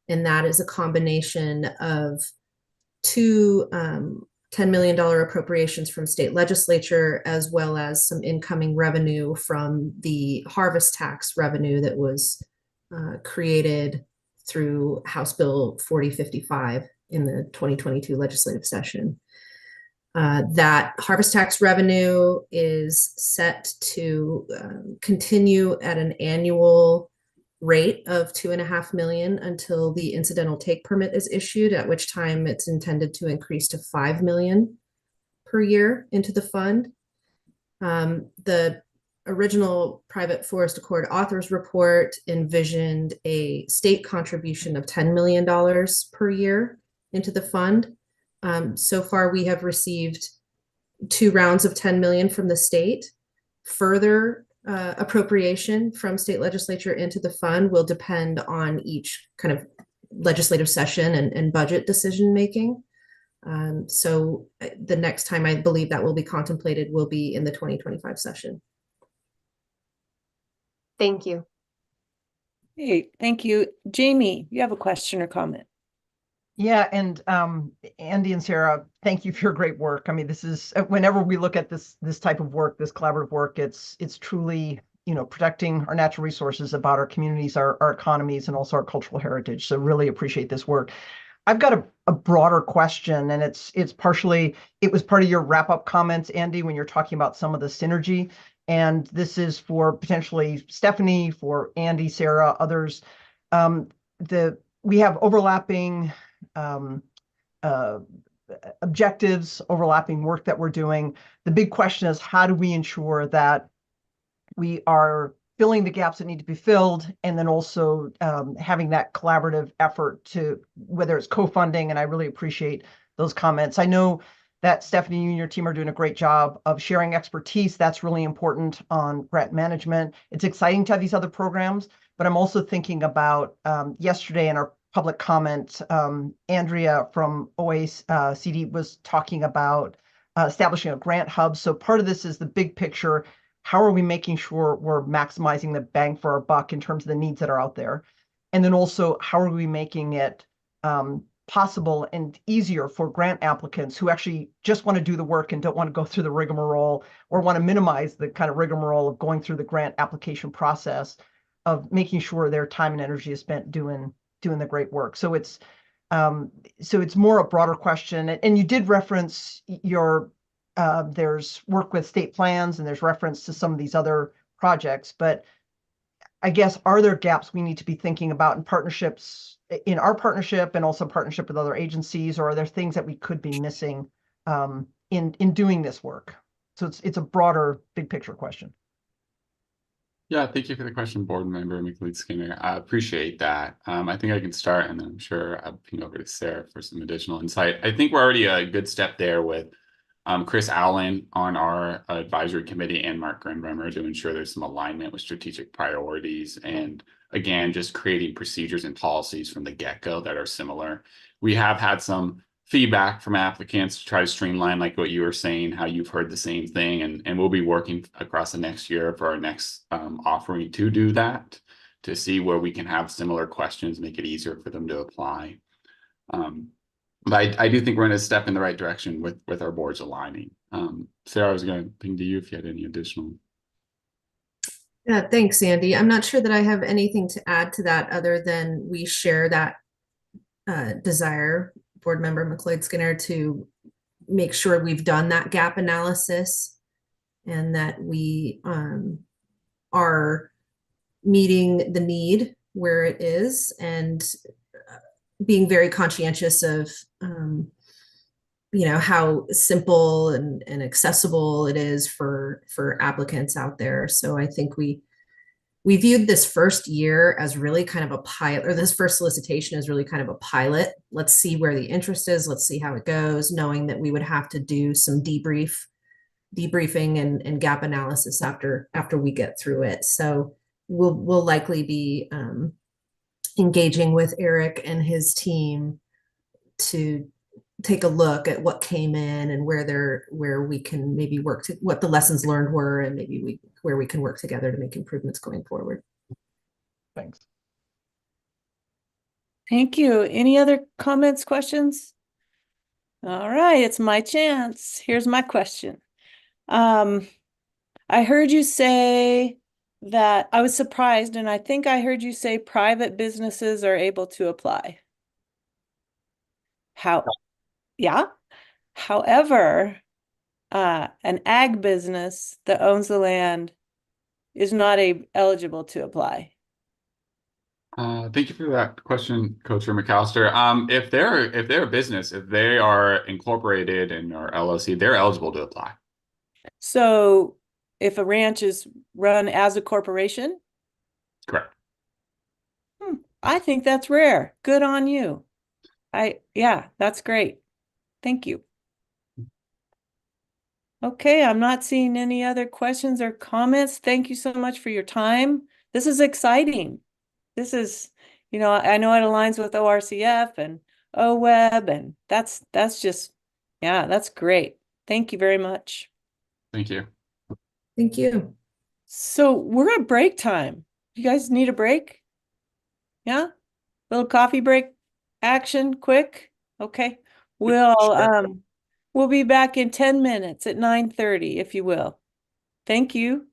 and that is a combination of 2 $10 million appropriations from state legislature, as well as some incoming revenue from the harvest tax revenue that was created through House Bill 4055 in the 2022 legislative session. That harvest tax revenue is set to continue at an annual rate of $2.5 million until the incidental take permit is issued, at which time it's intended to increase to $5 million per year into the fund. The original private forest accord authors report envisioned a state contribution of $10 million per year into the fund. So far, we have received 2 rounds of $10 million from the state. Further appropriation from state legislature into the fund will depend on each kind of legislative session and budget decision making. So the next time I believe that will be contemplated will be in the 2025 session. Thank you. Hey, thank you. Jamie, you have a question or comment? Yeah, and Andy and Sarah, thank you for your great work. I mean, this is whenever we look at this type of work, this collaborative work, it's truly, protecting our natural resources, about our communities, our economies, and also our cultural heritage. So really appreciate this work. I've got a broader question, and it was part of your wrap-up comments, Andy, when you're talking about some of the synergy. And this is for potentially Stephanie, for Andy, Sarah, others. We have overlapping objectives, overlapping work that we're doing. The big question is, how do we ensure that we are filling the gaps that need to be filled, and then also having that collaborative effort to, whether it's co-funding, and I really appreciate those comments. I know that Stephanie, you and your team are doing a great job of sharing expertise. That's really important on grant management. It's exciting to have these other programs, but I'm also thinking about yesterday in our public comment, Andrea from OAHC was talking about establishing a grant hub. So part of this is the big picture. How are we making sure we're maximizing the bang for our buck in terms of the needs that are out there? And then also, how are we making it possible and easier for grant applicants who actually just want to do the work and don't want to go through the rigmarole, or want to minimize the kind of rigmarole of going through the grant application process, of making sure their time and energy is spent doing the great work. So it's more a broader question. And you did reference your there's work with state plans, and there's reference to some of these other projects. But I guess, are there gaps we need to be thinking about in partnerships, in our partnership and also partnership with other agencies, or are there things that we could be missing in doing this work? So it's a broader, big picture question. Yeah, thank you for the question, Board Member McLeod-Skinner. I appreciate that. I think I can start, and then I'm sure I'll ping over to Sarah for some additional insight. I think we're already a good step there with Chris Allen on our advisory committee and Mark Grenbremer to ensure there's some alignment with strategic priorities, and again, just creating procedures and policies from the get-go that are similar. We have had some feedback from applicants to try to streamline, like what you were saying, how you've heard the same thing, and we'll be working across the next year for our next offering to do that, to see where we can have similar questions, make it easier for them to apply. But I do think we're going to step in the right direction with our boards aligning. Sarah, I was going to ping to you if you had any additional. Yeah, thanks, Andy. I'm not sure that I have anything to add to that other than we share that desire, Board Member McLeod-Skinner, to make sure we've done that gap analysis and that we are meeting the need where it is, and being very conscientious of how simple and accessible it is for applicants out there. So I think we viewed this first year as really kind of a pilot, or this first solicitation as really kind of a pilot. Let's see where the interest is. Let's see how it goes, knowing that we would have to do some debriefing and gap analysis after we get through it. So we'll likely be engaging with Eric and his team to take a look at what came in and where we can maybe work to what the lessons learned were, and maybe where we can work together to make improvements going forward. Thanks. Thank you. Any other comments, questions? All right, it's my chance. Here's my question. I heard you say that I was surprised, and I think I heard you say private businesses are able to apply. Yeah. However, an ag business that owns the land is not eligible to apply. Thank you for that question, Coach McAllister. If they're a business, if they are incorporated in our LLC, they're eligible to apply. So if a ranch is run as a corporation? Correct. I think that's rare. Good on you. Yeah, that's great. Thank you. Okay, I'm not seeing any other questions or comments. Thank you so much for your time. This is exciting. This is, I know it aligns with ORCF and OWEB, and that's just, yeah, that's great. Thank you very much. Thank you. Thank you. So we're at break time. You guys need a break? Yeah? Little coffee break action, quick? Okay. We'll be back in 10 minutes at 9:30, if you will. Thank you.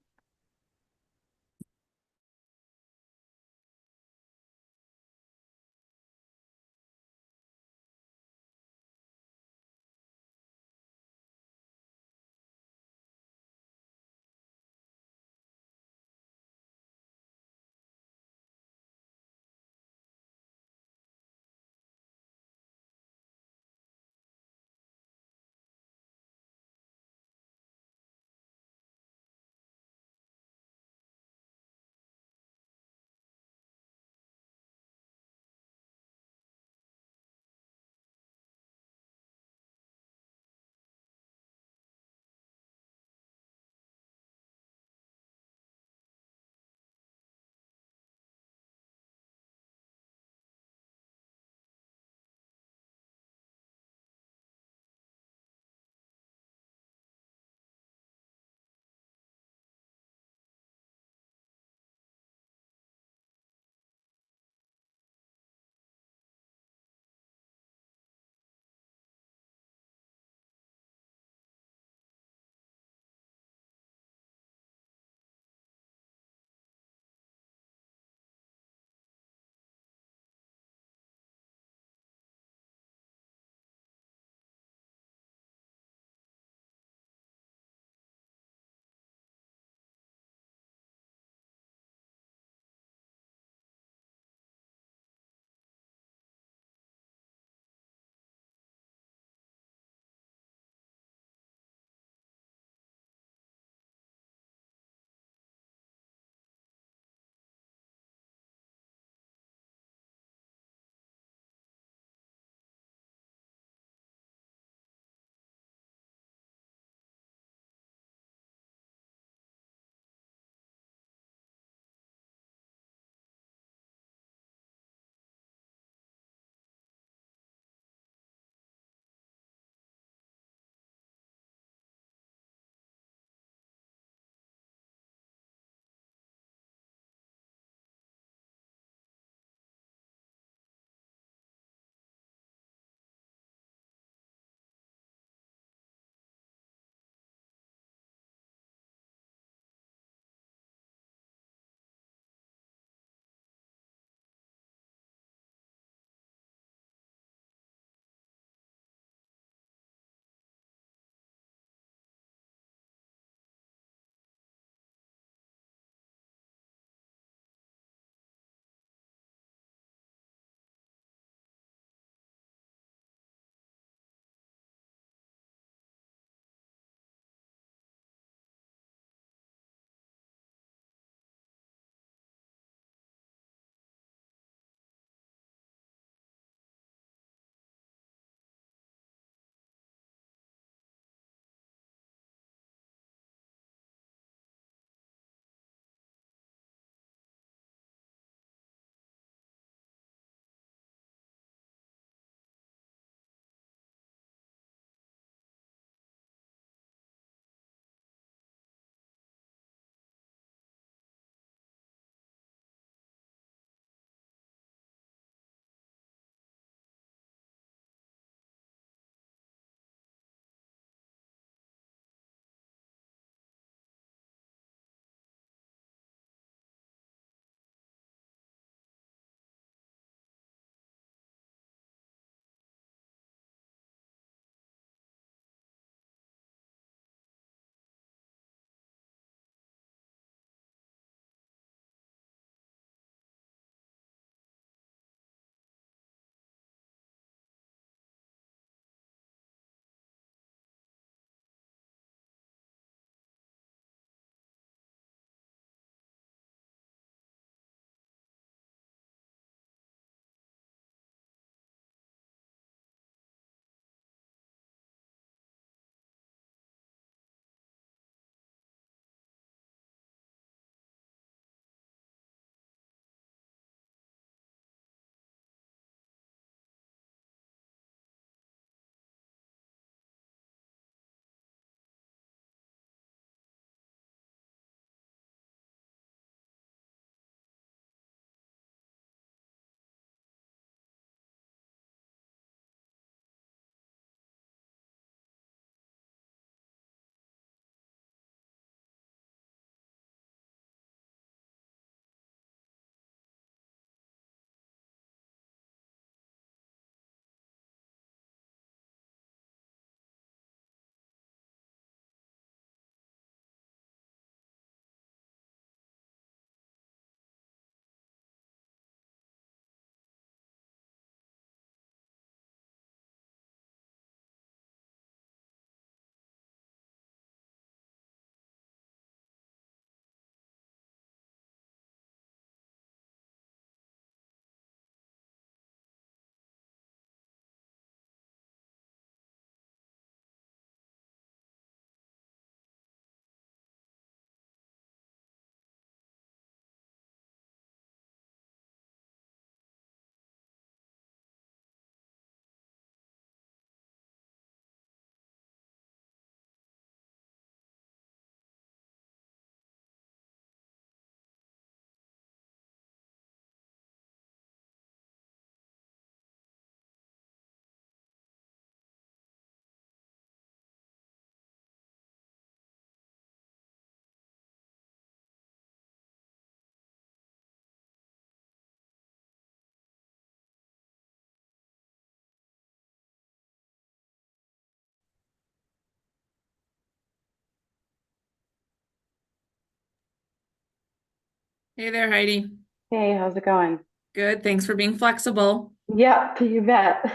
Hey there, Heidi. Hey, how's it going? Good. Thanks for being flexible. Yep, you bet.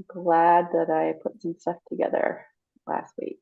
Glad that I put some stuff together last week.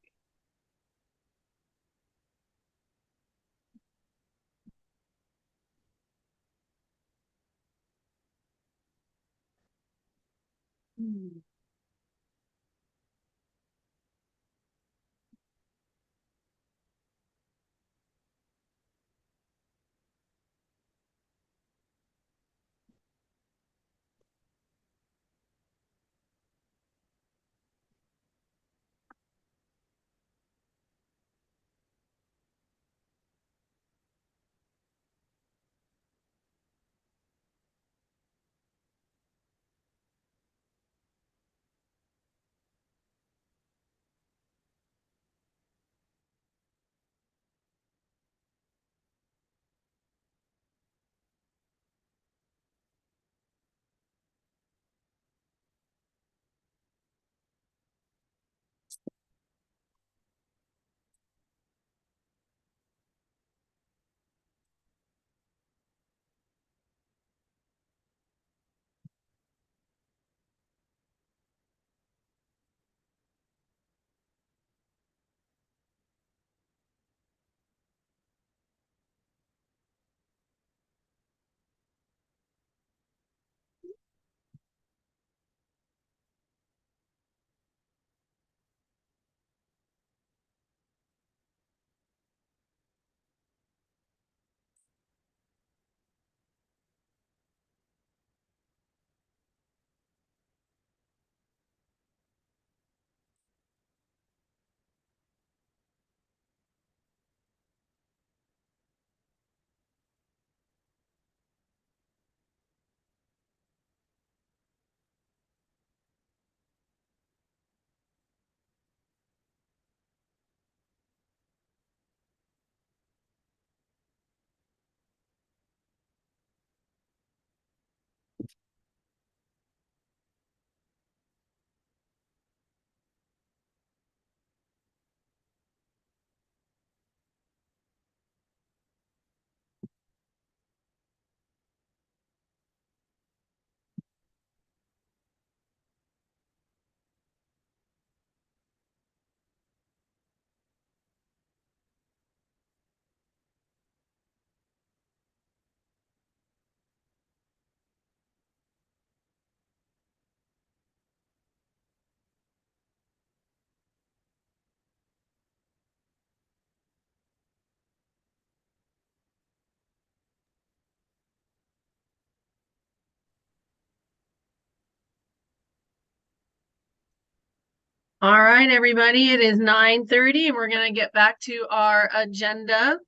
All right, everybody, it is 9:30 and we're going to get back to our agenda.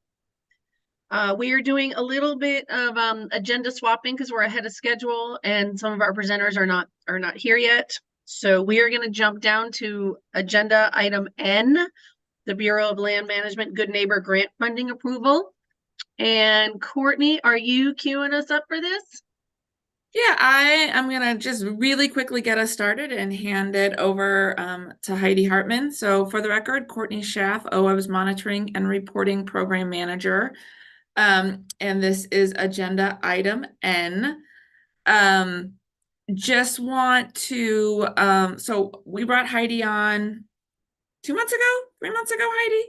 We are doing a little bit of agenda swapping because we're ahead of schedule and some of our presenters are not here yet. So we are going to jump down to agenda item N, the Bureau of Land Management Good Neighbor Grant Funding Approval. And Courtney, are you queuing us up for this? Yeah, I am going to just really quickly get us started and hand it over to Heidi Hartman. So for the record, Courtney Schaff, OWEB's Monitoring and Reporting Program Manager. And this is agenda item N. Just want to, so we brought Heidi on 3 months ago, Heidi.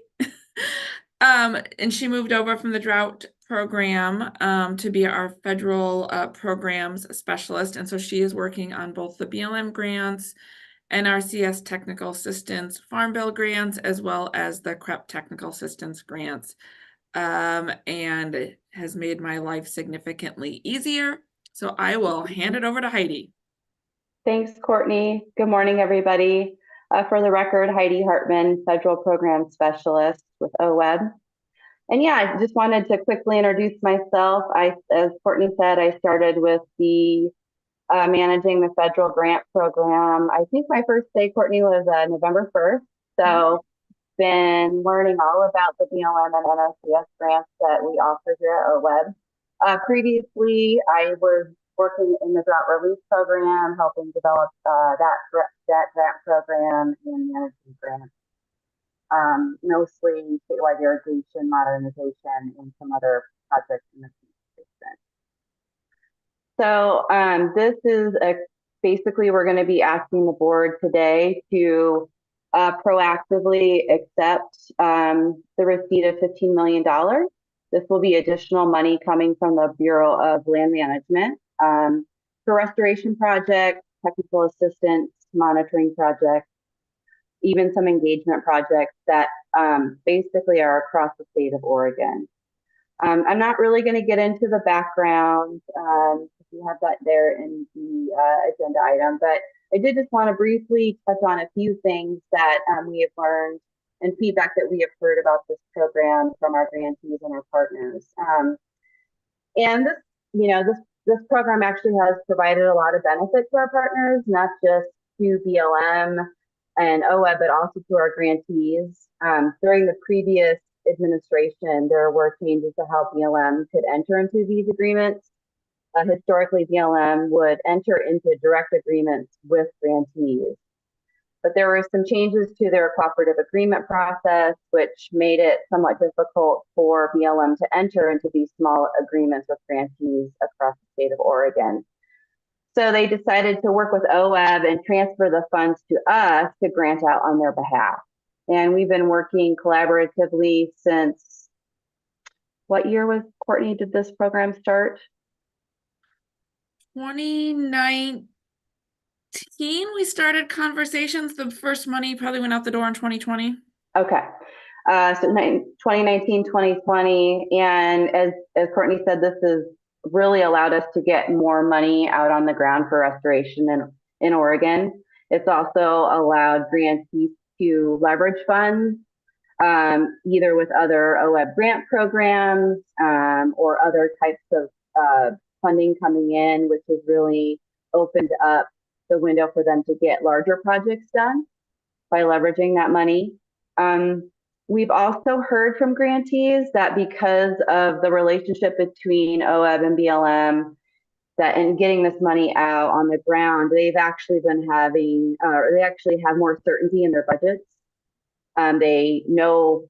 And she moved over from the drought program to be our federal programs specialist. And so she is working on both the BLM grants, NRCS technical assistance, Farm Bill grants, as well as the CREP technical assistance grants. And it has made my life significantly easier. So I will hand it over to Heidi. Thanks, Courtney. Good morning, everybody. For the record, Heidi Hartman, Federal Program Specialist with OWEB. And yeah, I just wanted to quickly introduce myself. As Courtney said, I started with the managing the federal grant program. I think my first day, Courtney, was November 1st. So been learning all about the BLM and NRCS grants that we offer here at OWEB. Previously, I was working in the drought relief program, helping develop that grant program and managing grants. mostly statewide irrigation modernization and some other projects in the basin. So this is basically we're going to be asking the board today to proactively accept the receipt of $15 million. This will be additional money coming from the Bureau of Land Management for restoration projects, technical assistance, monitoring projects, even some engagement projects that basically are across the state of Oregon. I'm not really going to get into the background. You have that there in the agenda item, but I did just want to briefly touch on a few things that we have learned and feedback that we have heard about this program from our grantees and our partners. And this program actually has provided a lot of benefit to our partners, not just to BLM and OWEB, but also to our grantees. During the previous administration, there were changes to how BLM could enter into these agreements. Historically, BLM would enter into direct agreements with grantees. But there were some changes to their cooperative agreement process, which made it somewhat difficult for BLM to enter into these small agreements with grantees across the state of Oregon. So they decided to work with OWEB and transfer the funds to us to grant out on their behalf. And we've been working collaboratively since, what year was, Courtney, did this program start? 2019, we started conversations. The first money probably went out the door in 2020. Okay. So 2019, 2020. And as Courtney said, this has really allowed us to get more money out on the ground for restoration in Oregon. It's also allowed grantees to leverage funds, either with other OWEB grant programs or other types of funding coming in, which has really opened up the window for them to get larger projects done by leveraging that money. We've also heard from grantees that because of the relationship between OWEB and BLM, that in getting this money out on the ground, they've actually been having, they actually have more certainty in their budgets. They know,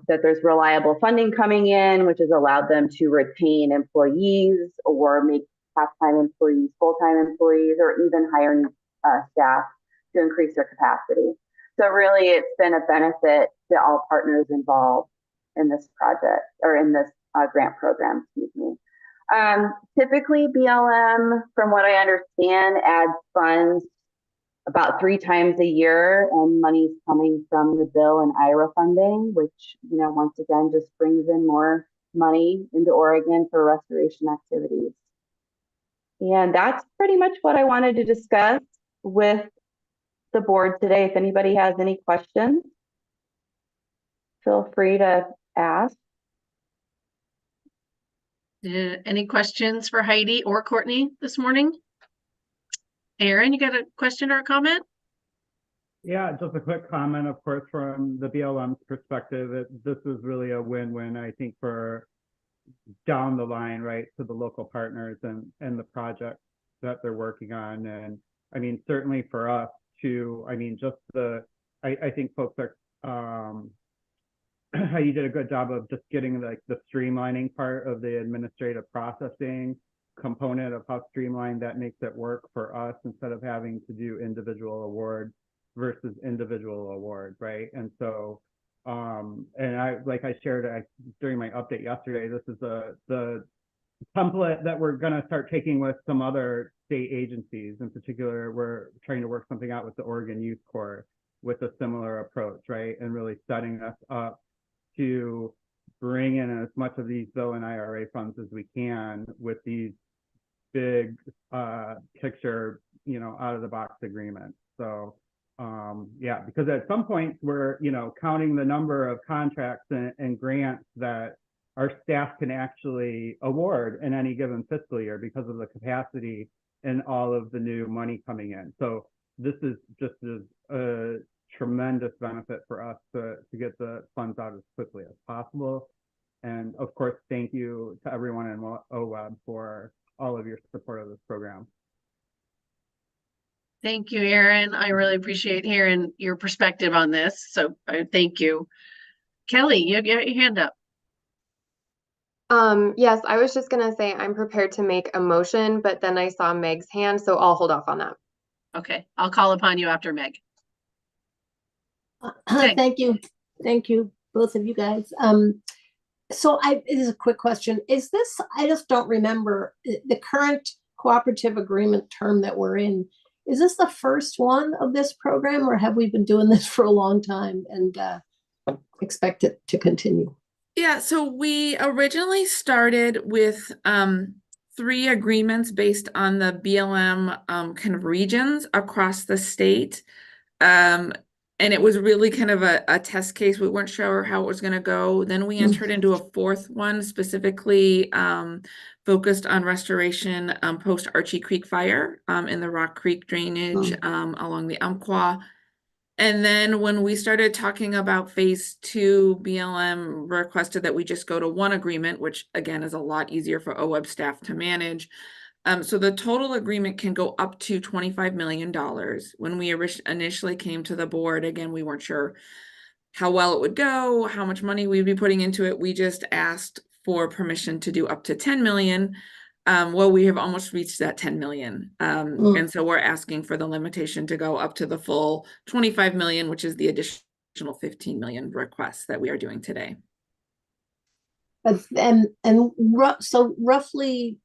that there's reliable funding coming in, which has allowed them to retain employees or make half-time employees full-time employees, or even hiring staff to increase their capacity. So really, it's been a benefit to all partners involved in this project, or in this grant program, excuse me. Typically, BLM, from what I understand, adds funds about 3 times a year, and money's coming from the bill and IRA funding, which, once again, just brings in more money into Oregon for restoration activities. And that's pretty much what I wanted to discuss with the board today. If anybody has any questions, feel free to ask. Any questions for Heidi or Courtney this morning? Aaron, you got a question or a comment? Yeah, just a quick comment, of course, from the BLM's perspective. This is really a win-win, I think, for down the line, right, to the local partners and the projects that they're working on. And I mean, certainly for us too, I mean, just I think folks are, how you did a good job of just getting like the streamlining part of the administrative processing component of how streamlined that makes it work for us, instead of having to do individual awards versus individual award, right? And so and I, like I shared during my update yesterday, this is the template that we're going to start taking with some other state agencies. In particular, we're trying to work something out with the Oregon Youth Corps with a similar approach, right? And really setting us up to bring in as much of these bill and IRA funds as we can with these big picture, out of the box agreements. So yeah, because at some point we're, counting the number of contracts and grants that our staff can actually award in any given fiscal year because of the capacity and all of the new money coming in. So this is just a tremendous benefit for us to get the funds out as quickly as possible. And of course, thank you to everyone in OWEB for all of your support of this program. Thank you, Erin. I really appreciate hearing your perspective on this. So thank you. Kelly, you have your hand up. Yes, I was just gonna say I'm prepared to make a motion, but then I saw Meg's hand, so I'll hold off on that. Okay, I'll call upon you after Meg. Thank you. Thank you, both of you guys. So it is a quick question. Is this, I just don't remember the current cooperative agreement term that we're in. Is this the first one of this program, or have we been doing this for a long time and expect it to continue? Yeah, so we originally started with 3 agreements based on the BLM kind of regions across the state. And it was really kind of a test case. We weren't sure how it was going to go. Then we entered into a 4th one, specifically focused on restoration post Archie Creek fire in the Rock Creek drainage along the Umpqua. And then when we started talking about phase 2, BLM requested that we just go to 1 agreement, which again is a lot easier for OWEB staff to manage. So the total agreement can go up to $25 million. When we initially came to the board, again, we weren't sure how well it would go, how much money we'd be putting into it. We just asked for permission to do up to 10 million. Well, we have almost reached that 10 million. And so we're asking for the limitation to go up to the full 25 million, which is the additional 15 million requests that we are doing today. So roughly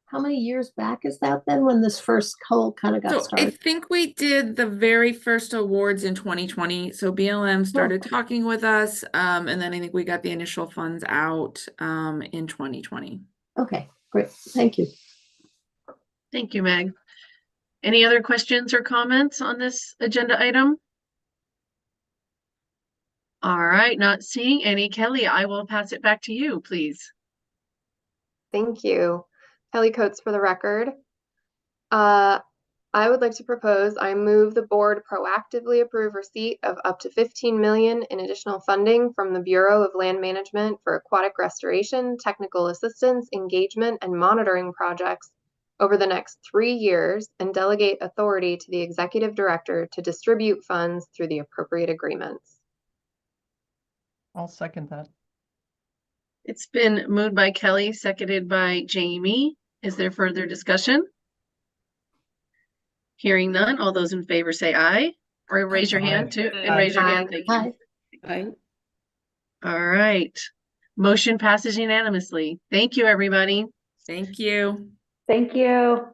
how many years back is that then when this first whole kind of got started? I think we did the very first awards in 2020. So BLM started talking with us, and then I think we got the initial funds out in 2020. Okay, great. Thank you. Thank you, Meg. Any other questions or comments on this agenda item? All right, not seeing any. Kelly, I will pass it back to you, please. Thank you. Kelly Coates for the record. I would like to propose, I move the board proactively approve receipt of up to 15 million in additional funding from the Bureau of Land Management for aquatic restoration, technical assistance, engagement, and monitoring projects over the next 3 years, and delegate authority to the executive director to distribute funds through the appropriate agreements. I'll second that. It's been moved by Kelly, seconded by Jamie. Is there further discussion? Hearing none, all those in favor say aye, or raise your hand too, and raise your hand. Thank you. Aye. All right. Motion passes unanimously. Thank you, everybody. Thank you. Thank you.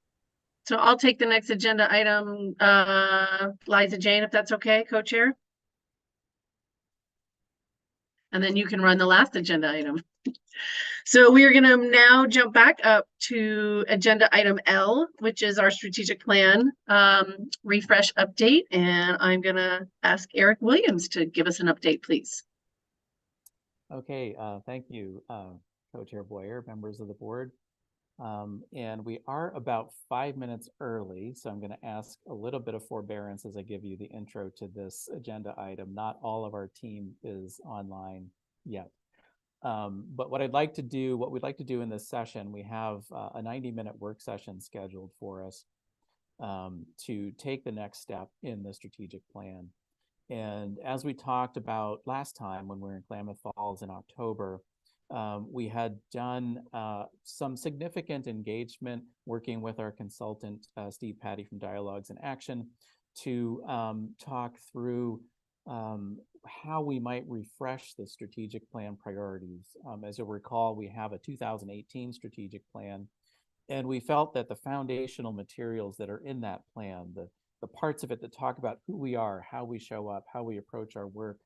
So I'll take the next agenda item, Liza Jane, if that's okay, co-chair. And then you can run the last agenda item. So we are going to now jump back up to agenda item L, which is our strategic plan refresh update. And I'm going to ask Eric Williams to give us an update, please. Okay, thank you, Co-Chair Boyer, members of the board. And we are about 5 minutes early, so I'm going to ask a little bit of forbearance as I give you the intro to this agenda item. Not all of our team is online yet. But what we'd like to do in this session, we have a 90-minute work session scheduled for us to take the next step in the strategic plan. And as we talked about last time when we were in Klamath Falls in October, we had done some significant engagement working with our consultant, Steve Patty from Dialogues in Action, to talk through how we might refresh the strategic plan priorities. As you'll recall, we have a 2018 strategic plan, and we felt that the foundational materials that are in that plan, the parts of it that talk about who we are, how we show up, how we approach our work,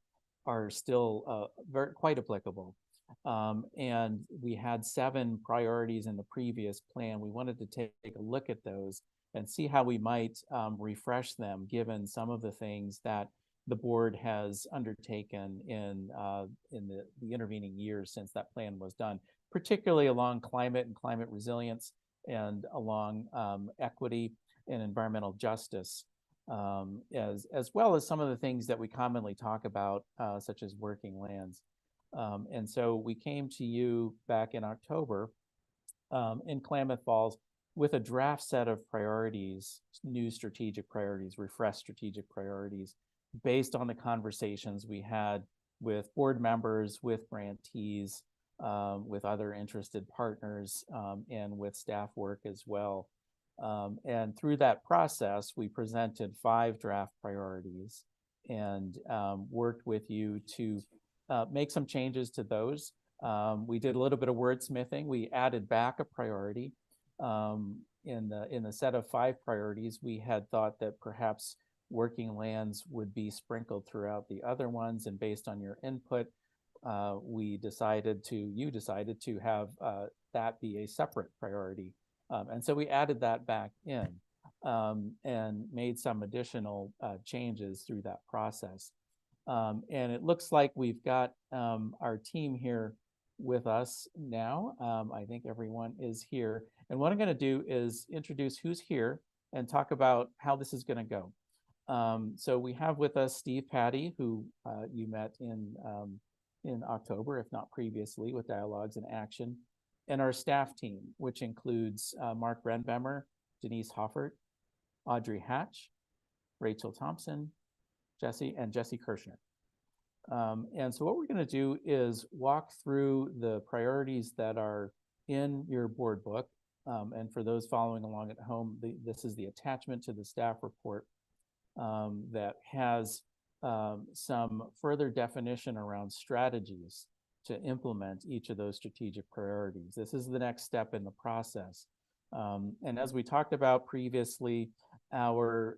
are still quite applicable. And we had 7 priorities in the previous plan. We wanted to take a look at those and see how we might refresh them, given some of the things that the board has undertaken in the intervening years since that plan was done, particularly along climate and climate resilience, and along equity and environmental justice, as well as some of the things that we commonly talk about, such as working lands. And so we came to you back in October in Klamath Falls with a draft set of priorities, new strategic priorities, refreshed strategic priorities, based on the conversations we had with board members, with grantees, with other interested partners, and with staff work as well. And through that process, we presented 5 draft priorities and worked with you to make some changes to those. We did a little bit of wordsmithing. We added back a priority. In the set of 5 priorities, we had thought that perhaps working lands would be sprinkled throughout the other ones, and based on your input, you decided to have that be a separate priority. And so we added that back in and made some additional changes through that process. And it looks like we've got our team here with us now. I think everyone is here. And what I'm going to do is introduce who's here and talk about how this is going to go. So we have with us Steve Patty, who you met in October, if not previously, with Dialogues in Action, and our staff team, which includes Mark Renbemmer, Denise Hoffert, Audrey Hatch, Rachel Thompson, Jesse Kirshner. And so what we're going to do is walk through the priorities that are in your board book. And for those following along at home, this is the attachment to the staff report that has some further definition around strategies to implement each of those strategic priorities. This is the next step in the process. And as we talked about previously, our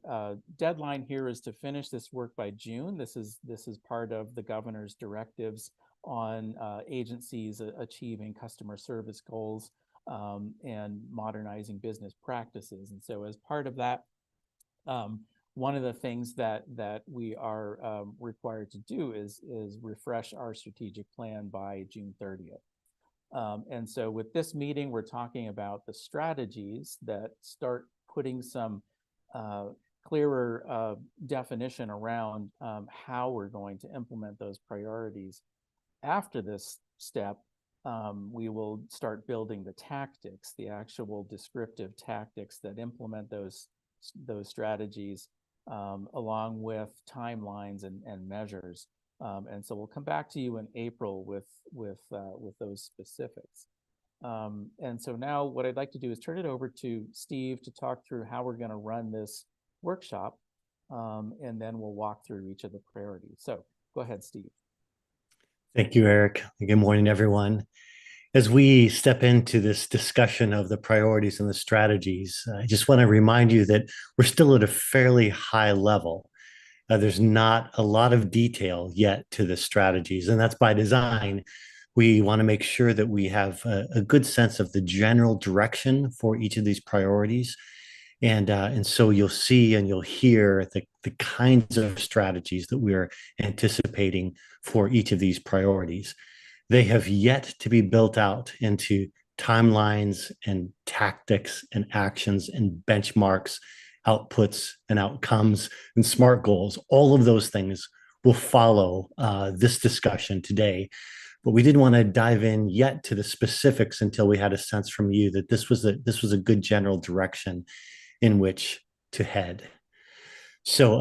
deadline here is to finish this work by June. This is part of the governor's directives on agencies achieving customer service goals and modernizing business practices. And so as part of that, one of the things that we are required to do is refresh our strategic plan by June 30th. And so with this meeting, we're talking about the strategies that start putting some clearer definition around how we're going to implement those priorities. After this step, we will start building the tactics, the actual descriptive tactics that implement those strategies, along with timelines and measures. And so we'll come back to you in April with those specifics. And so now what I'd like to do is turn it over to Steve to talk through how we're going to run this workshop, and then we'll walk through each of the priorities. So go ahead, Steve. Thank you, Eric. Good morning, everyone. As we step into this discussion of the priorities and the strategies, I just want to remind you that we're still at a fairly high level. There's not a lot of detail yet to the strategies, and that's by design. We want to make sure that we have a good sense of the general direction for each of these priorities. And so you'll see and you'll hear the kinds of strategies that we're anticipating for each of these priorities. They have yet to be built out into timelines and tactics and actions and benchmarks, outputs and outcomes and SMART goals. All of those things will follow this discussion today. But we didn't want to dive in yet to the specifics until we had a sense from you that this was a good general direction in which to head. So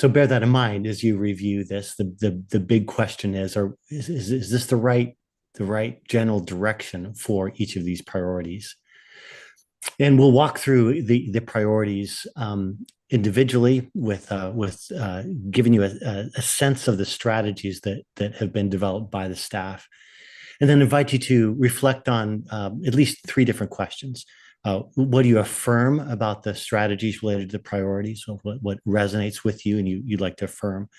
bear that in mind as you review this. The big question is this the right general direction for each of these priorities? And we'll walk through the priorities individually with giving you a sense of the strategies that have been developed by the staff, and then invite you to reflect on at least 3 different questions. What do you affirm about the strategies related to the priorities? What resonates with you and you'd like to affirm?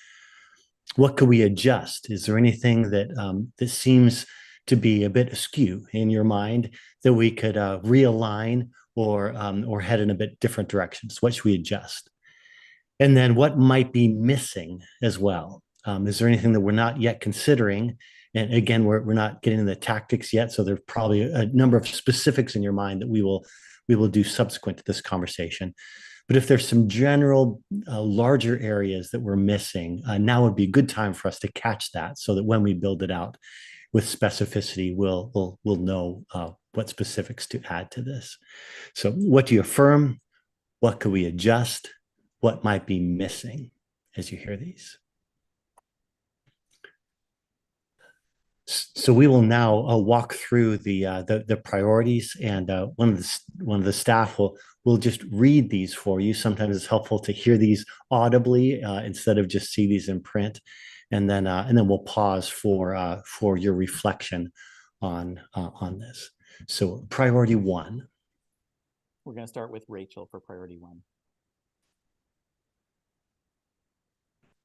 What could we adjust? Is there anything that seems to be a bit askew in your mind that we could realign or head in a bit different directions? What should we adjust? And then what might be missing as well? Is there anything that we're not yet considering? And again, we're not getting into the tactics yet, so there's probably a number of specifics in your mind that we will do subsequent to this conversation. But if there's some general larger areas that we're missing, now would be a good time for us to catch that, so that when we build it out, with specificity, we'll know what specifics to add to this. So what do you affirm? What could we adjust? What might be missing as you hear these? So we will now walk through the priorities, and one of the staff will just read these for you. Sometimes it's helpful to hear these audibly instead of just see these in print, and then we'll pause for your reflection on this. So priority 1. We're going to start with Rachel for priority 1.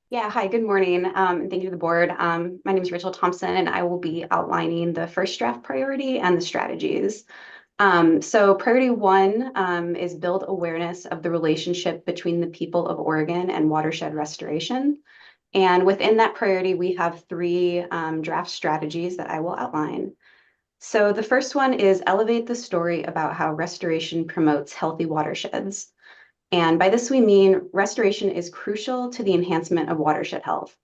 Yeah, hi, good morning. Thank you to the board. My name is Rachel Thompson, and I will be outlining the first draft priority and the strategies. So priority 1 is build awareness of the relationship between the people of Oregon and watershed restoration. And within that priority, we have 3 draft strategies that I will outline. So the first one is elevate the story about how restoration promotes healthy watersheds. And by this, we mean restoration is crucial to the enhancement of watershed health.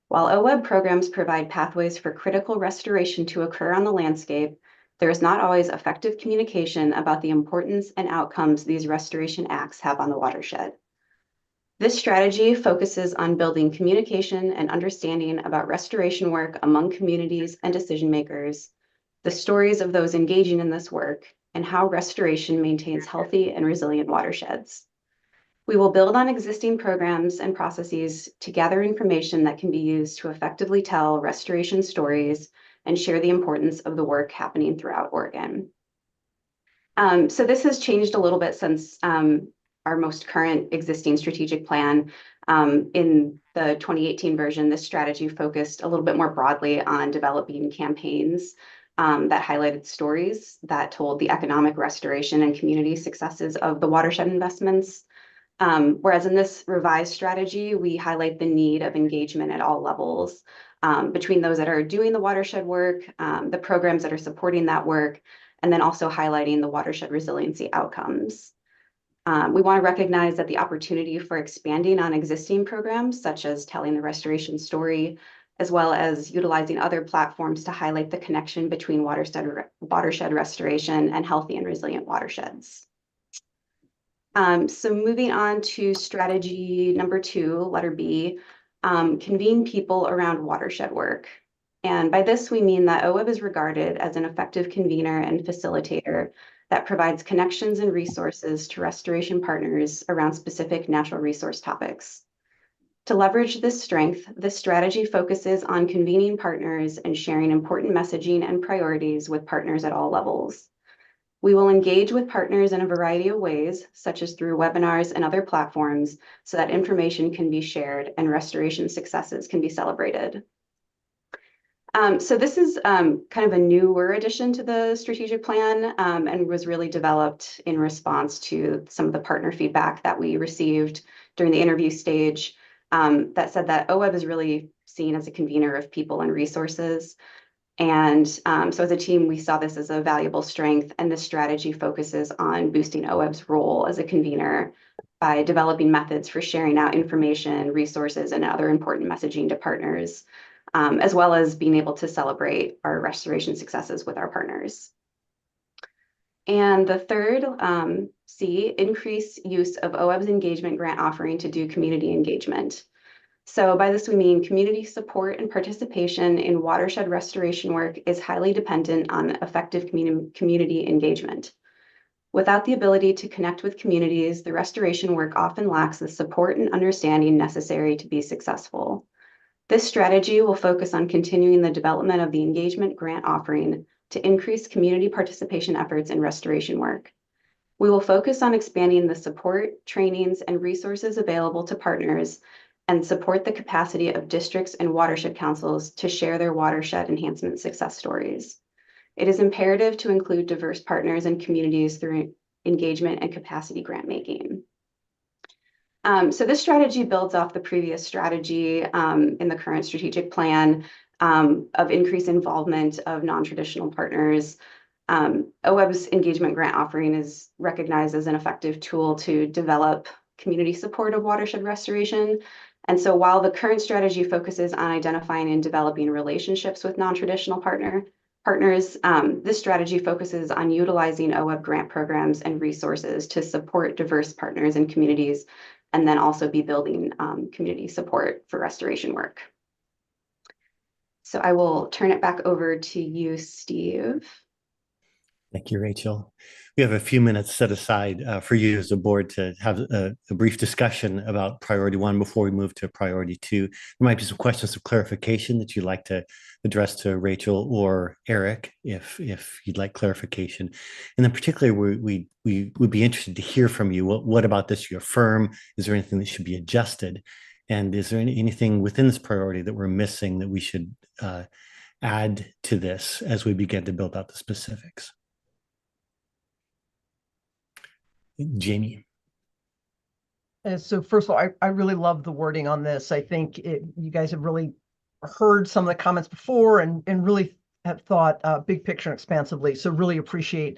While OWEB programs provide pathways for critical restoration to occur on the landscape, there is not always effective communication about the importance and outcomes these restoration acts have on the watershed. This strategy focuses on building communication and understanding about restoration work among communities and decision makers, the stories of those engaging in this work, and how restoration maintains healthy and resilient watersheds. We will build on existing programs and processes to gather information that can be used to effectively tell restoration stories and share the importance of the work happening throughout Oregon. So this has changed a little bit since our most current existing strategic plan. In the 2018 version, this strategy focused a little bit more broadly on developing campaigns that highlighted stories that told the economic restoration and community successes of the watershed investments. Whereas in this revised strategy, we highlight the need of engagement at all levels between those that are doing the watershed work, the programs that are supporting that work, and then also highlighting the watershed resiliency outcomes. We want to recognize that the opportunity for expanding on existing programs, such as telling the restoration story, as well as utilizing other platforms to highlight the connection between watershed restoration and healthy and resilient watersheds. So moving on to strategy number 2, letter B, convene people around watershed work. And by this, we mean that OWEB is regarded as an effective convener and facilitator that provides connections and resources to restoration partners around specific natural resource topics. To leverage this strength, this strategy focuses on convening partners and sharing important messaging and priorities with partners at all levels. We will engage with partners in a variety of ways, such as through webinars and other platforms, so that information can be shared and restoration successes can be celebrated. So this is kind of a newer addition to the strategic plan and was really developed in response to some of the partner feedback that we received during the interview stage that said that OWEB is really seen as a convener of people and resources. And so as a team, we saw this as a valuable strength, and this strategy focuses on boosting OWEB's role as a convener by developing methods for sharing out information, resources, and other important messaging to partners, as well as being able to celebrate our restoration successes with our partners. And the third, C, increase use of OWEB's engagement grant offering to do community engagement. So by this, we mean community support and participation in watershed restoration work is highly dependent on effective community engagement. Without the ability to connect with communities, the restoration work often lacks the support and understanding necessary to be successful. This strategy will focus on continuing the development of the engagement grant offering to increase community participation efforts in restoration work. We will focus on expanding the support, trainings, and resources available to partners and support the capacity of districts and watershed councils to share their watershed enhancement success stories. It is imperative to include diverse partners and communities through engagement and capacity grant making. So this strategy builds off the previous strategy in the current strategic plan of increased involvement of non-traditional partners. OWEB's engagement grant offering is recognized as an effective tool to develop community support of watershed restoration, And so while the current strategy focuses on identifying and developing relationships with non-traditional partners, this strategy focuses on utilizing OWEB grant programs and resources to support diverse partners and communities, and then also be building community support for restoration work. So I will turn it back over to you, Steve. Thank you, Rachel. We have a few minutes set aside for you as a board to have a brief discussion about priority 1 before we move to priority 2. There might be some questions of clarification that you'd like to address to Rachel or Eric if you'd like clarification. And then particularly, we would be interested to hear from you. What about this you affirm? Is there anything that should be adjusted? And is there anything within this priority that we're missing that we should add to this as we begin to build out the specifics? Jamie. So first of all, I really love the wording on this. I think you guys have really heard some of the comments before and really have thought big picture and expansively. So really appreciate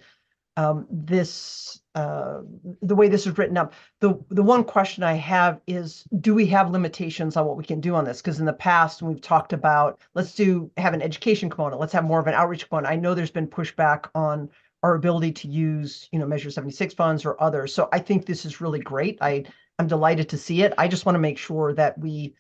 this, the way this is written up. The one question I have is, do we have limitations on what we can do on this? Because in the past, we've talked about, let's have an education component. Let's have more of an outreach component. I know there's been pushback on our ability to use, Measure 76 funds or others. So I think this is really great. I'm delighted to see it. I just want to make sure that we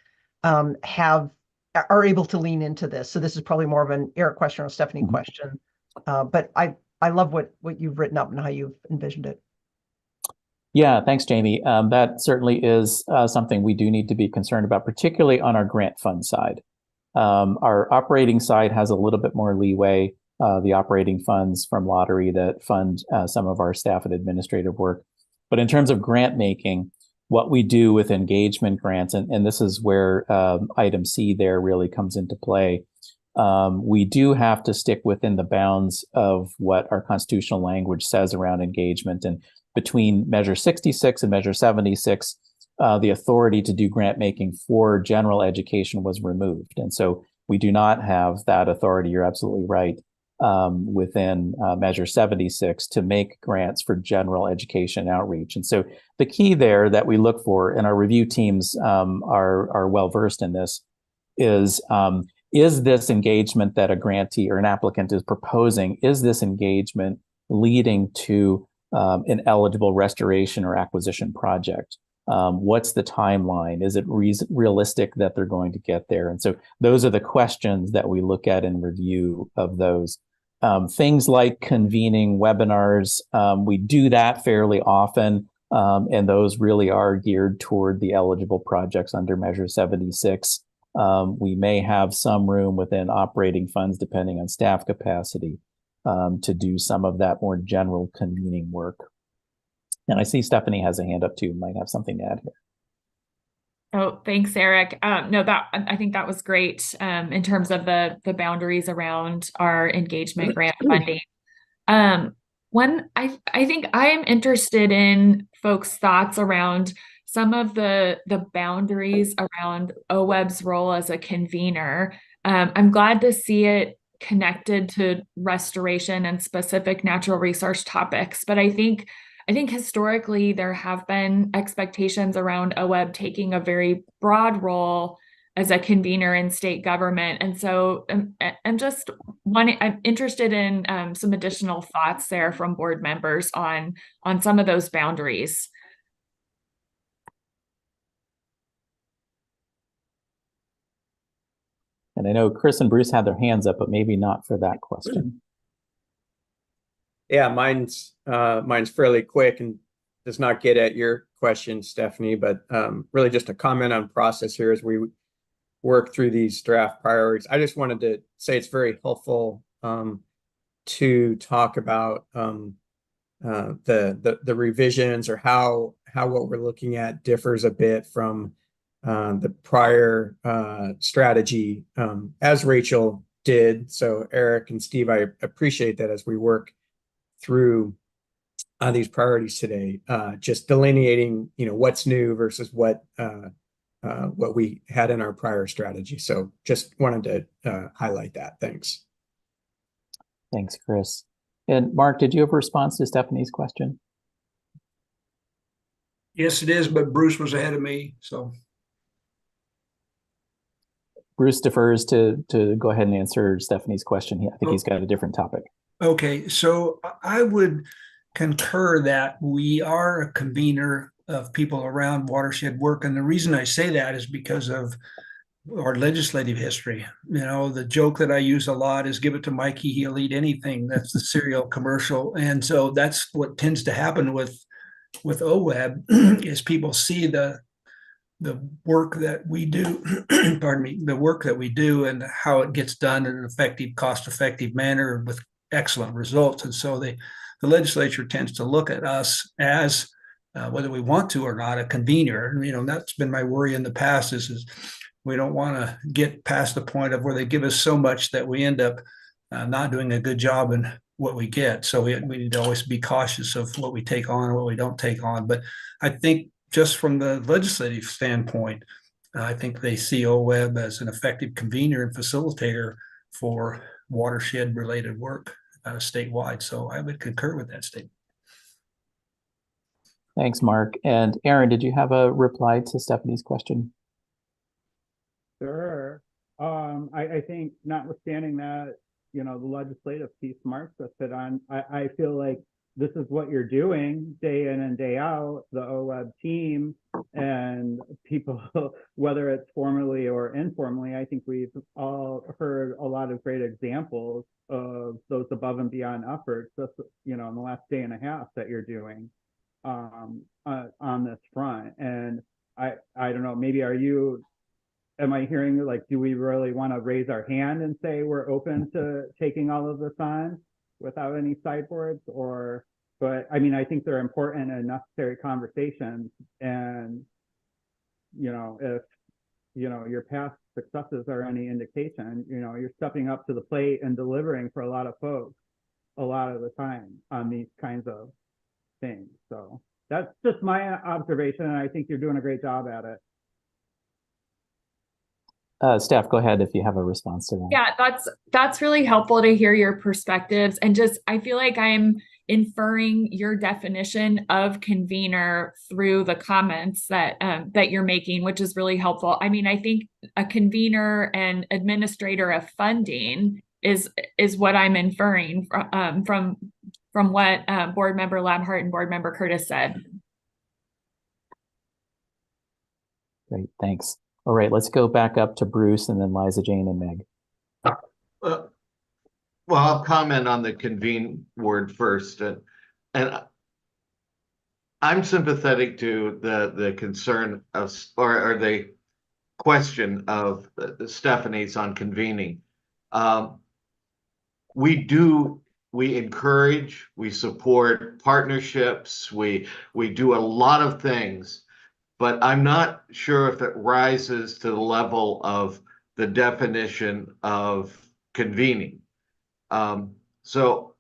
are able to lean into this. So this is probably more of an Eric question or a Stephanie question. But I love what you've written up and how you've envisioned it. Yeah, thanks, Jamie. That certainly is something we do need to be concerned about, particularly on our grant fund side. Our operating side has a little bit more leeway. The operating funds from lottery that fund some of our staff and administrative work. But in terms of grant making, what we do with engagement grants, and this is where item C there really comes into play, we do have to stick within the bounds of what our constitutional language says around engagement. And between Measure 66 and Measure 76, the authority to do grant making for general education was removed. And so we do not have that authority, you're absolutely right, within Measure 76 to make grants for general education outreach. And so the key there that we look for, and our review teams are well-versed in this, is this engagement that a grantee or an applicant is proposing, is this engagement leading to an eligible restoration or acquisition project? What's the timeline? Is it realistic that they're going to get there? And so those are the questions that we look at in review of those. Things like convening webinars, we do that fairly often, and those really are geared toward the eligible projects under Measure 76. We may have some room within operating funds, depending on staff capacity, to do some of that more general convening work. And I see Stephanie has a hand up too, might have something to add here. Oh, thanks, Eric. No, I think that was great in terms of the boundaries around our engagement grant funding. I think I am interested in folks' thoughts around some of the boundaries around OWEB's role as a convener. I'm glad to see it connected to restoration and specific natural resource topics, but I think historically there have been expectations around OWEB taking a very broad role as a convener in state government. And so I'm interested in some additional thoughts there from board members on some of those boundaries. And I know Chris and Bruce had their hands up, but maybe not for that question. Yeah, mine's fairly quick and does not get at your question, Stephanie, but really just a comment on process here as we work through these draft priorities. I just wanted to say it's very helpful to talk about the revisions or how what we're looking at differs a bit from the prior strategy, as Rachel did. So Eric and Steve, I appreciate that as we work through these priorities today, just delineating, what's new versus what we had in our prior strategy. So just wanted to highlight that. Thanks. Thanks, Chris. And Mark, did you have a response to Stephanie's question? Yes, it is, but Bruce was ahead of me, so. Bruce defers to go ahead and answer Stephanie's question. I think he's got a different topic. Okay, so I would concur that we are a convener of people around watershed work. And the reason I say that is because of our legislative history. You know, the joke that I use a lot is give it to Mikey, he'll eat anything. That's the cereal commercial. And so that's what tends to happen with OWEB is people see the work that we do, pardon me, the work that we do and how it gets done in an effective, cost-effective manner with excellent results. And so the legislature tends to look at us as, whether we want to or not, a convener. You know, that's been my worry in the past is we don't want to get past the point of where they give us so much that we end up not doing a good job in what we get. So we need to always be cautious of what we take on and what we don't take on. But I think just from the legislative standpoint, I think they see OWEB as an effective convener and facilitator for watershed related work statewide. So I would concur with that statement. Thanks, Mark. And Aaron, did you have a reply to Stephanie's question? Sure. I think notwithstanding that, you know, the legislative piece Mark just hit on, I feel like this is what you're doing day in and day out, the OWEB team and people, whether it's formally or informally. I think we've all heard a lot of great examples of those above and beyond efforts, just, you know, in the last day and a half that you're doing on this front. And I don't know, maybe am I hearing like, do we really want to raise our hand and say we're open to taking all of this on without any sideboards? But I mean, I think they're important and necessary conversations. And, you know, if, you know, your past successes are any indication, you know, you're stepping up to the plate and delivering for a lot of folks a lot of the time on these kinds of things. So that's just my observation. And I think you're doing a great job at it. Steph, go ahead if you have a response to that. Yeah, that's really helpful to hear your perspectives. And just, I feel like I'm inferring your definition of convener through the comments that that you're making, which is really helpful. I mean, I think a convener and administrator of funding is what I'm inferring from what Board Member Labhart and Board Member Curtis said. Great, thanks. All right, let's go back up to Bruce and then Liza Jane and Meg. Well, I'll comment on the convene word first. And I'm sympathetic to the concern of, or the question of Stephanie's on convening. We encourage, we support partnerships, we do a lot of things. But I'm not sure if it rises to the level of the definition of convening. So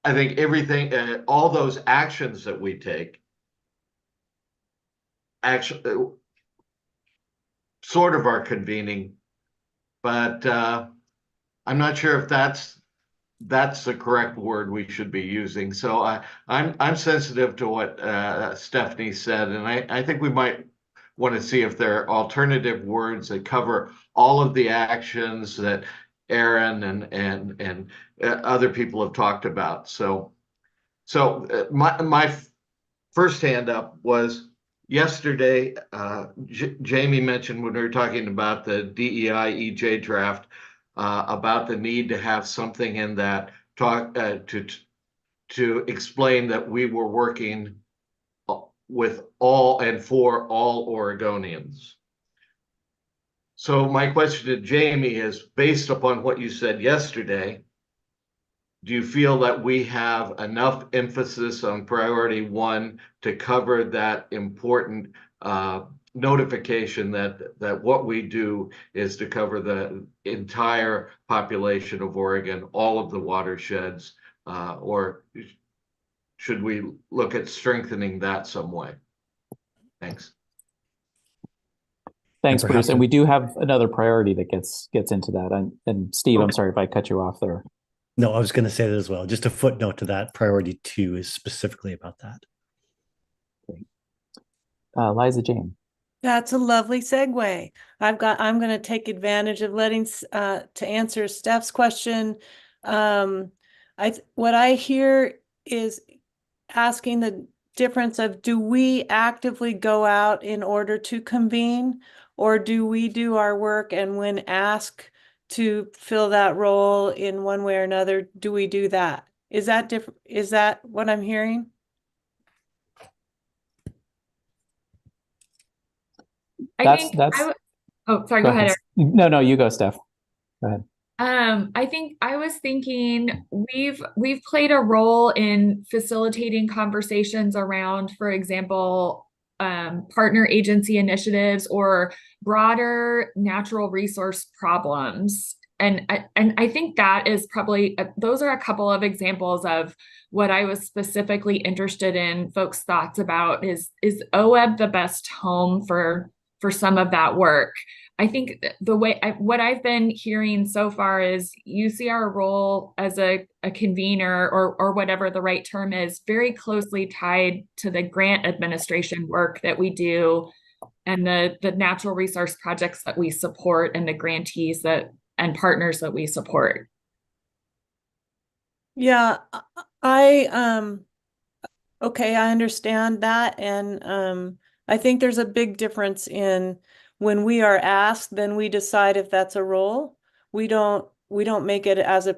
I think everything, all those actions that we take, actually sort of are convening, but I'm not sure if that's the correct word we should be using. So I'm sensitive to what Stephanie said, and I think we might want to see if there are alternative words that cover all of the actions that Aaron and other people have talked about. So my first hand up was yesterday. Jamie mentioned when we were talking about the DEI EJ draft, about the need to have something in that talk to explain that we were working with all and for all Oregonians. So my question to Jamie is, based upon what you said yesterday, do you feel that we have enough emphasis on priority one to cover that important notification that what we do is to cover the entire population of Oregon, all of the watersheds, or should we look at strengthening that some way? Thanks. Thanks, Bruce. And we do have another priority that gets into that. And Steve, okay. I'm sorry if I cut you off there. No, I was going to say that as well. Just a footnote to that. Priority 2 is specifically about that. Great. Liza Jane. That's a lovely segue. I'm going to take advantage of letting to answer Steph's question. What I hear is asking the difference of, do we actively go out in order to convene, or do we do our work and when asked to fill that role in one way or another, do we do that? Is that different? Is that what I'm hearing? Oh, sorry, go ahead. No, you go, Steph. Go ahead. I was thinking we've played a role in facilitating conversations around, for example, partner agency initiatives or broader natural resource problems. And I think that is probably, those are a couple of examples of what I was specifically interested in folks' thoughts about is OWEB the best home for some of that work? I think what I've been hearing so far is you see our role as a convener or whatever the right term is, very closely tied to the grant administration work that we do and the natural resource projects that we support and the grantees and partners that we support. Yeah, okay, I understand that. And I think there's a big difference in when we are asked, then we decide if that's a role. We don't make it as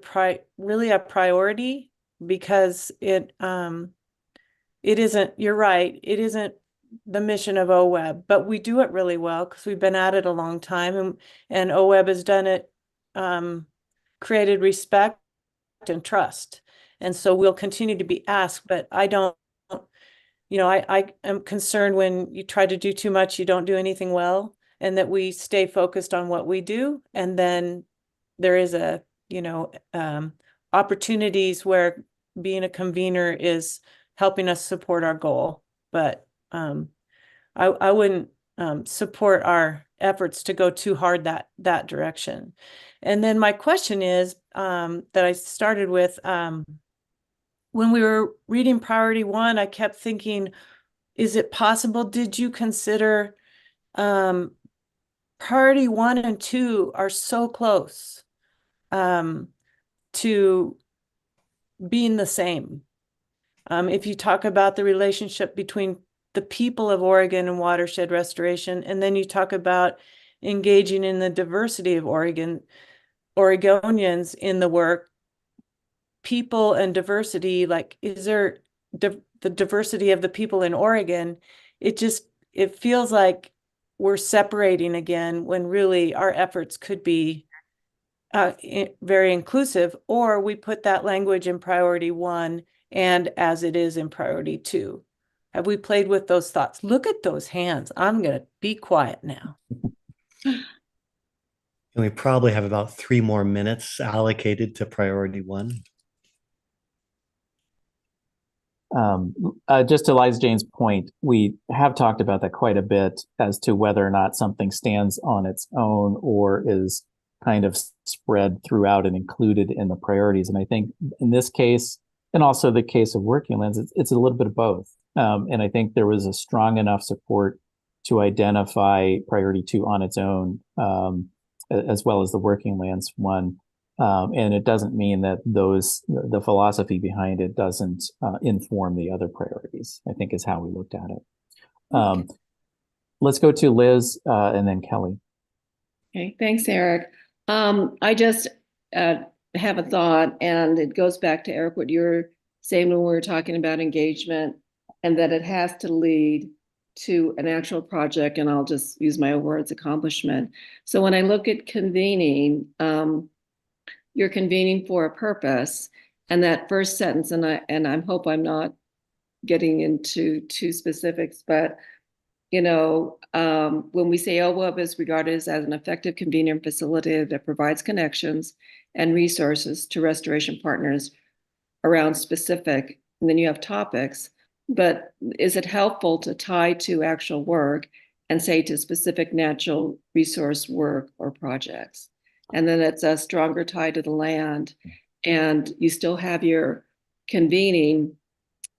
really a priority, because it isn't, you're right, it isn't the mission of OWEB, but we do it really well because we've been at it a long time, and OWEB has done it, created respect and trust. And so we'll continue to be asked, but I don't, I am concerned when you try to do too much, you don't do anything well, and that we stay focused on what we do. And then there is opportunities where being a convener is helping us support our goal. But I wouldn't support our efforts to go too hard that direction. And then my question is, that I started with, when we were reading priority 1, I kept thinking, is it possible, did you consider priority 1 and 2 are so close to being the same? If you talk about the relationship between the people of Oregon and watershed restoration, and then you talk about engaging in the diversity of Oregonians in the work, people and diversity, like, is there the diversity of the people in Oregon? It feels like we're separating again, when really our efforts could be very inclusive, or we put that language in priority 1 and as it is in priority 2. Have we played with those thoughts? Look at those hands. I'm going to be quiet now. And we probably have about 3 more minutes allocated to priority 1. Just to Liza Jane's point, we have talked about that quite a bit as to whether or not something stands on its own or is kind of spread throughout and included in the priorities. And I think in this case, and also the case of Working Lands, it's a little bit of both. And I think there was a strong enough support to identify priority 2 on its own, as well as the Working Lands 1. And it doesn't mean that the philosophy behind it doesn't inform the other priorities, I think is how we looked at it. Let's go to Liz and then Kelly. Okay, thanks, Eric. I just have a thought, and it goes back to, Eric, what you were saying when we were talking about engagement, and that it has to lead to an actual project, and I'll just use my own words, accomplishment. So when I look at convening, you're convening for a purpose, and that first sentence, and I hope I'm not getting into too specifics, but when we say OWEB is regarded as an effective convener and facilitator that provides connections and resources to restoration partners around specific, and then you have topics, but is it helpful to tie to actual work and say to specific natural resource work or projects? And then it's a stronger tie to the land, and you still have your convening,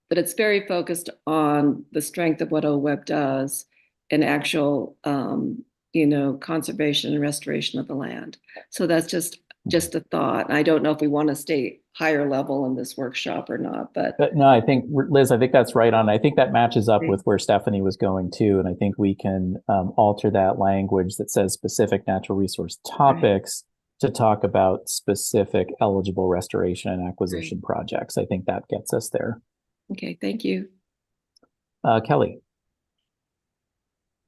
but it's very focused on the strength of what OWEB does. an actual, conservation and restoration of the land. So that's just a thought. I don't know if we want to stay higher level in this workshop or not, but no, I think, Liz, I think that's right on. I think that matches up with where Stephanie was going too. And I think we can alter that language that says specific natural resource topics to talk about specific eligible restoration and acquisition projects. I think that gets us there. Okay, thank you. Kelly.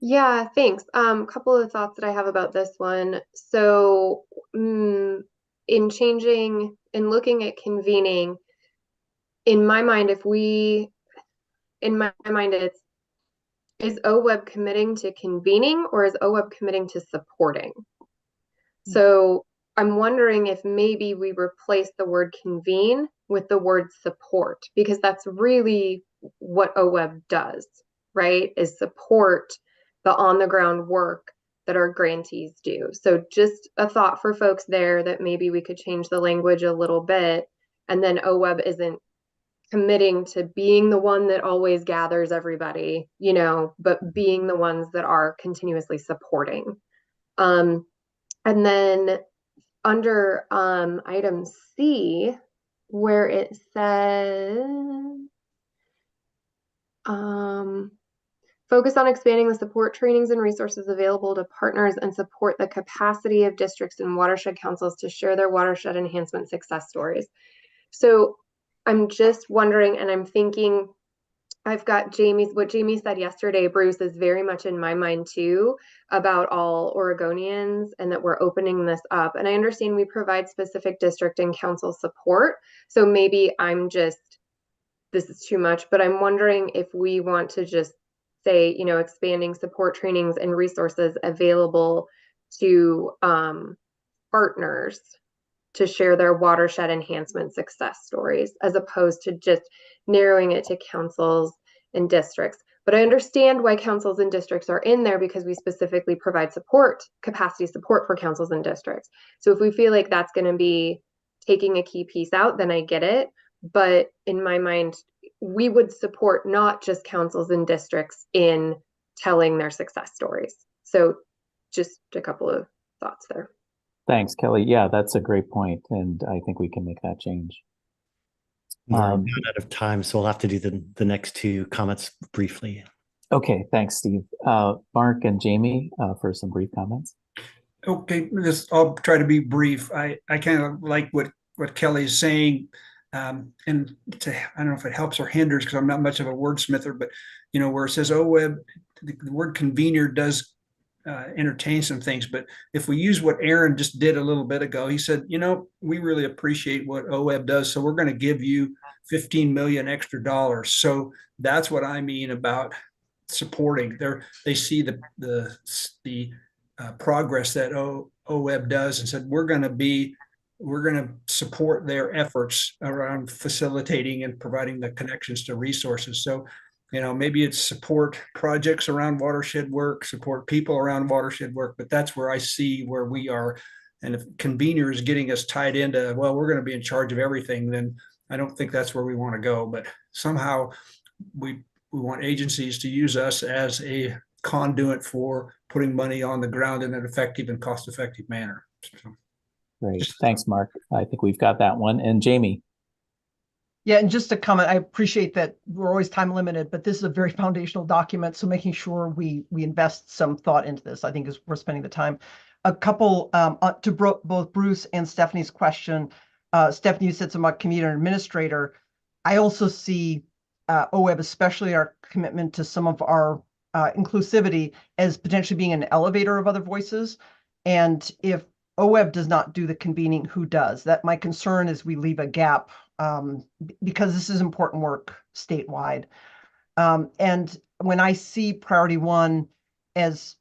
Yeah, thanks. Couple of thoughts that I have about this one. So, in looking at convening, in my mind, it's, is OWEB committing to convening or is OWEB committing to supporting? So I'm wondering if maybe we replace the word convene with the word support, because that's really what OWEB does, right? Is support the on-the-ground work that our grantees do. So just a thought for folks there that maybe we could change the language a little bit, and then OWEB isn't committing to being the one that always gathers everybody, but being the ones that are continuously supporting. And then under item C, where it says, focus on expanding the support trainings and resources available to partners and support the capacity of districts and watershed councils to share their watershed enhancement success stories. So I'm just wondering, and I'm thinking, I've got what Jamie said yesterday, Bruce, is very much in my mind too, about all Oregonians and that we're opening this up. And I understand we provide specific district and council support. So maybe this is too much, but I'm wondering if we want to just say, expanding support trainings and resources available to partners to share their watershed enhancement success stories, as opposed to just narrowing it to councils and districts. But I understand why councils and districts are in there, because we specifically provide capacity support for councils and districts. So if we feel like that's going to be taking a key piece out, then I get it. But in my mind, we would support not just councils and districts in telling their success stories. So just a couple of thoughts there. Thanks, Kelly. Yeah, that's a great point, and I think we can make that change. We're out of time, so we'll have to do the next two comments briefly. Okay, thanks, Steve. Mark and Jamie for some brief comments. Okay, I'll try to be brief. I kind of like what Kelly's saying. I don't know if it helps or hinders, because I'm not much of a wordsmither, but where it says OWEB, the word convener does entertain some things. But if we use what Aaron just did a little bit ago, he said, we really appreciate what OWEB does, so we're going to give you $15 million extra dollars. So that's what I mean about supporting. They see the progress that OWEB does, and said we're going to support their efforts around facilitating and providing the connections to resources. So, maybe it's support projects around watershed work, support people around watershed work, but that's where I see where we are. And if convener is getting us tied into, well, we're going to be in charge of everything, then I don't think that's where we want to go. But somehow we want agencies to use us as a conduit for putting money on the ground in an effective and cost-effective manner. So. Great. Thanks, Mark. I think we've got that one. And Jamie. Yeah, and just to comment, I appreciate that we're always time limited, but this is a very foundational document. So making sure we invest some thought into this, I think, is worth spending the time. A couple to both Bruce and Stephanie's question. Stephanie, you said something about community administrator. I also see OWEB, especially our commitment to some of our inclusivity, as potentially being an elevator of other voices. And if OWEB does not do the convening, who does? That my concern is we leave a gap, because this is important work statewide. And when I see priority one as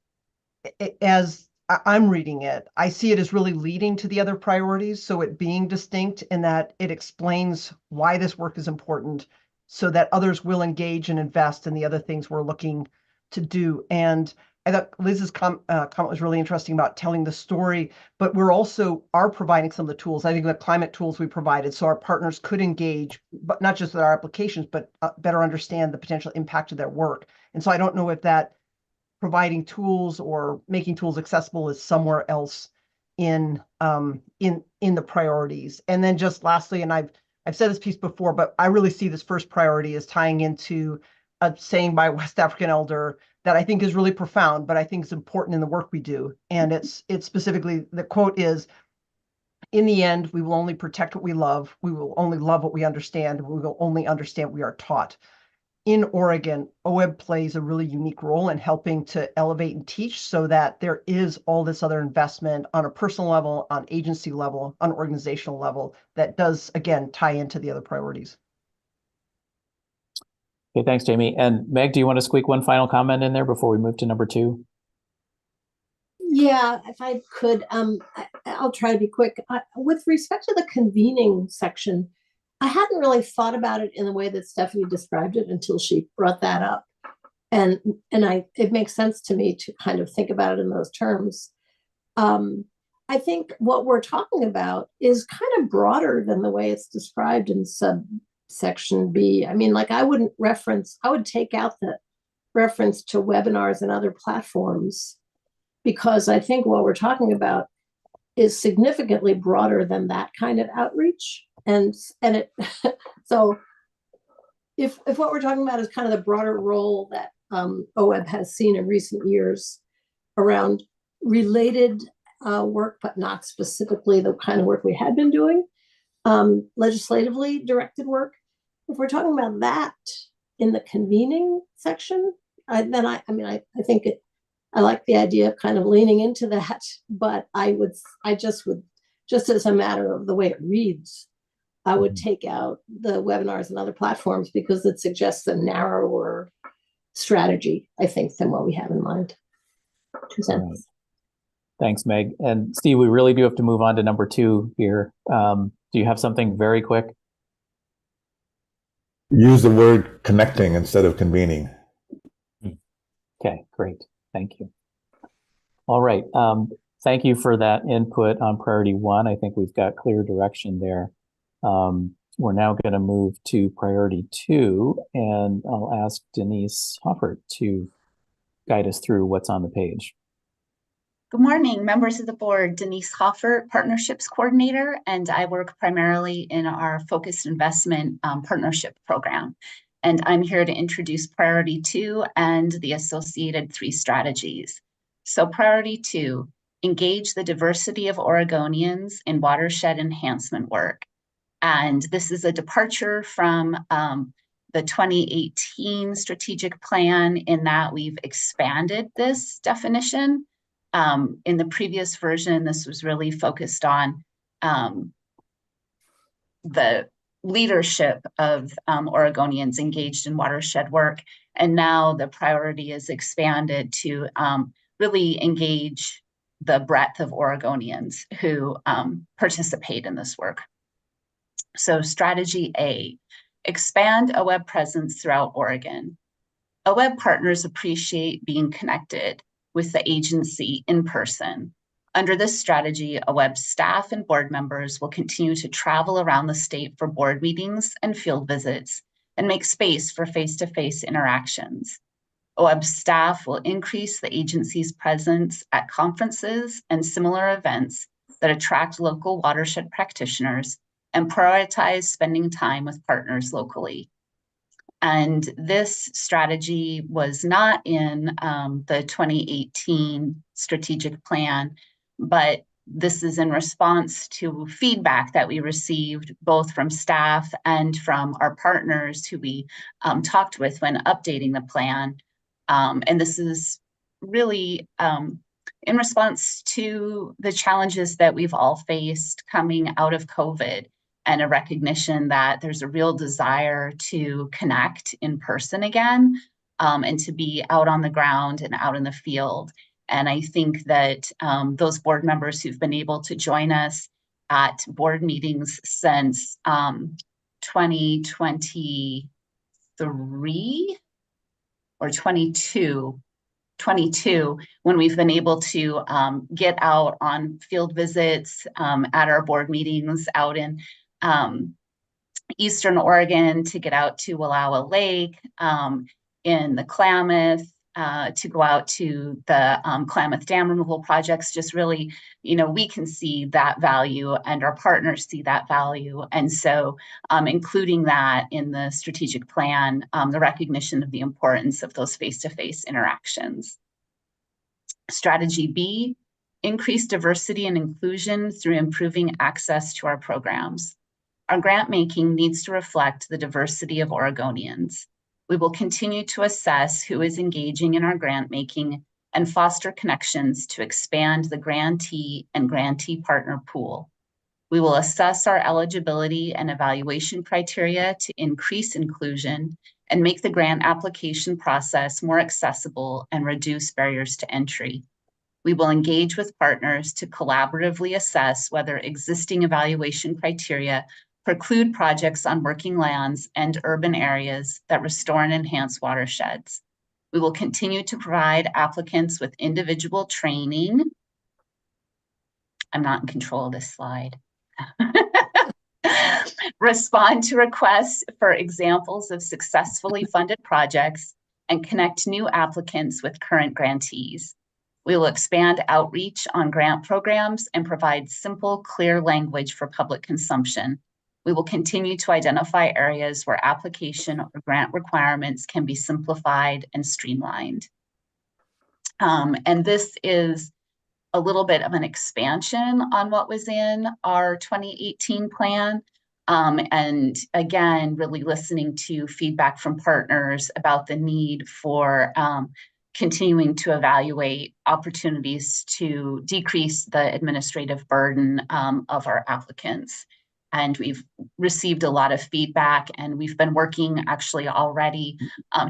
I'm reading it, I see it as really leading to the other priorities. So it being distinct in that it explains why this work is important, so that others will engage and invest in the other things we're looking to do. And I thought Liz's comment was really interesting about telling the story, but we're also providing some of the tools. I think the climate tools we provided, so our partners could engage, but not just with our applications, but better understand the potential impact of their work. And so I don't know if that providing tools or making tools accessible is somewhere else in the priorities. And then just lastly, and I've said this piece before, but I really see this first priority as tying into a saying by a West African elder that I think is really profound, but I think is important in the work we do. And it's specifically, the quote is, "In the end, we will only protect what we love. We will only love what we understand. We will only understand what we are taught." In Oregon, OWEB plays a really unique role in helping to elevate and teach so that there is all this other investment on a personal level, on agency level, on organizational level that does, again, tie into the other priorities. Okay, thanks, Jamie. And Meg, do you want to squeak one final comment in there before we move to number 2? Yeah, if I could, I'll try to be quick. With respect to the convening section, I hadn't really thought about it in the way that Stephanie described it until she brought that up. And it makes sense to me to kind of think about it in those terms. I think what we're talking about is kind of broader than the way it's described in subsection B. I mean, like I would take out the reference to webinars and other platforms, because I think what we're talking about is significantly broader than that kind of outreach. And it so if what we're talking about is kind of the broader role that OWEB has seen in recent years around related work, but not specifically the kind of work we had been doing, legislatively directed work. If we're talking about that in the convening section, I think I like the idea of kind of leaning into that, but just as a matter of the way it reads, I would take out the webinars and other platforms because it suggests a narrower strategy, I think, than what we have in mind. 2 cents. Right. Thanks, Meg. And Steve, we really do have to move on to number 2 here. Do you have something very quick? Use the word connecting instead of convening. Okay, great. Thank you. All right. Thank you for that input on priority 1. I think we've got clear direction there. We're now going to move to priority 2, and I'll ask Denise Hoffert to guide us through what's on the page. Good morning, members of the board. Denise Hoffert, Partnerships Coordinator, and I work primarily in our Focused Investment Partnership Program. And I'm here to introduce Priority 2 and the associated 3 strategies. So Priority 2, engage the diversity of Oregonians in watershed enhancement work. And this is a departure from the 2018 strategic plan in that we've expanded this definition. In the previous version, this was really focused on the leadership of Oregonians engaged in watershed work. And now the priority is expanded to really engage the breadth of Oregonians who participate in this work. So strategy A, expand OWEB presence throughout Oregon. OWEB partners appreciate being connected with the agency in person. Under this strategy, OWEB staff and board members will continue to travel around the state for board meetings and field visits and make space for face-to-face interactions. OWEB staff will increase the agency's presence at conferences and similar events that attract local watershed practitioners and prioritize spending time with partners locally. And this strategy was not in the 2018 strategic plan, but this is in response to feedback that we received both from staff and from our partners who we talked with when updating the plan. And this is really in response to the challenges that we've all faced coming out of COVID, and a recognition that there's a real desire to connect in person again, and to be out on the ground and out in the field. And I think that those board members who've been able to join us at board meetings since 2023 or 22, when we've been able to get out on field visits at our board meetings out in Eastern Oregon, to get out to Wallowa Lake, in the Klamath, to go out to the Klamath Dam removal projects. Just really, we can see that value and our partners see that value. And so including that in the strategic plan, the recognition of the importance of those face-to-face interactions. Strategy B, increase diversity and inclusion through improving access to our programs. Our grant making needs to reflect the diversity of Oregonians. We will continue to assess who is engaging in our grant making and foster connections to expand the grantee and grantee partner pool. We will assess our eligibility and evaluation criteria to increase inclusion and make the grant application process more accessible and reduce barriers to entry. We will engage with partners to collaboratively assess whether existing evaluation criteria preclude projects on working lands and urban areas that restore and enhance watersheds. We will continue to provide applicants with individual training. I'm not in control of this slide. Respond to requests for examples of successfully funded projects and connect new applicants with current grantees. We will expand outreach on grant programs and provide simple, clear language for public consumption. We will continue to identify areas where application or grant requirements can be simplified and streamlined. And this is a little bit of an expansion on what was in our 2018 plan. And again, really listening to feedback from partners about the need for continuing to evaluate opportunities to decrease the administrative burden of our applicants. And we've received a lot of feedback, and we've been working actually already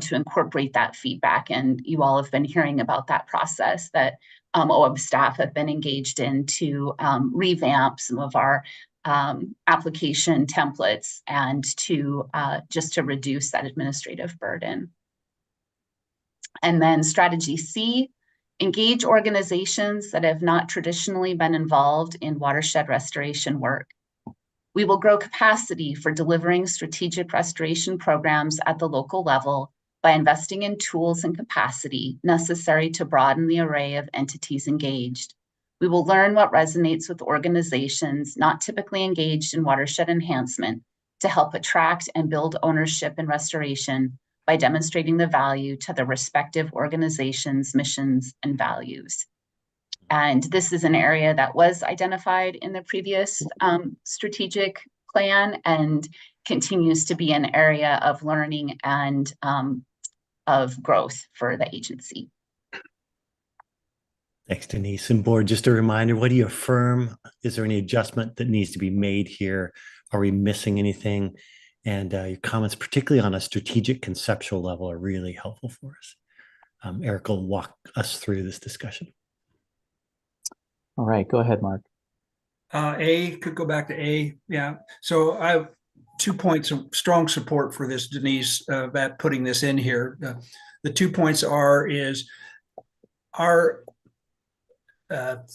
to incorporate that feedback. And you all have been hearing about that process that OWEB staff have been engaged in to revamp some of our application templates and to just to reduce that administrative burden. And then strategy C, engage organizations that have not traditionally been involved in watershed restoration work. We will grow capacity for delivering strategic restoration programs at the local level by investing in tools and capacity necessary to broaden the array of entities engaged. We will learn what resonates with organizations not typically engaged in watershed enhancement to help attract and build ownership in restoration by demonstrating the value to the respective organizations' missions and values. And this is an area that was identified in the previous strategic plan and continues to be an area of learning and of growth for the agency. Thanks, Denise. And board, just a reminder, what do you affirm? Is there any adjustment that needs to be made here? Are we missing anything? And your comments, particularly on a strategic conceptual level, are really helpful for us. Eric will walk us through this discussion. All right, go ahead, Mark. A, could go back to A. Yeah. So I have 2 points of strong support for this, Denise, about putting this in here. The 2 points is our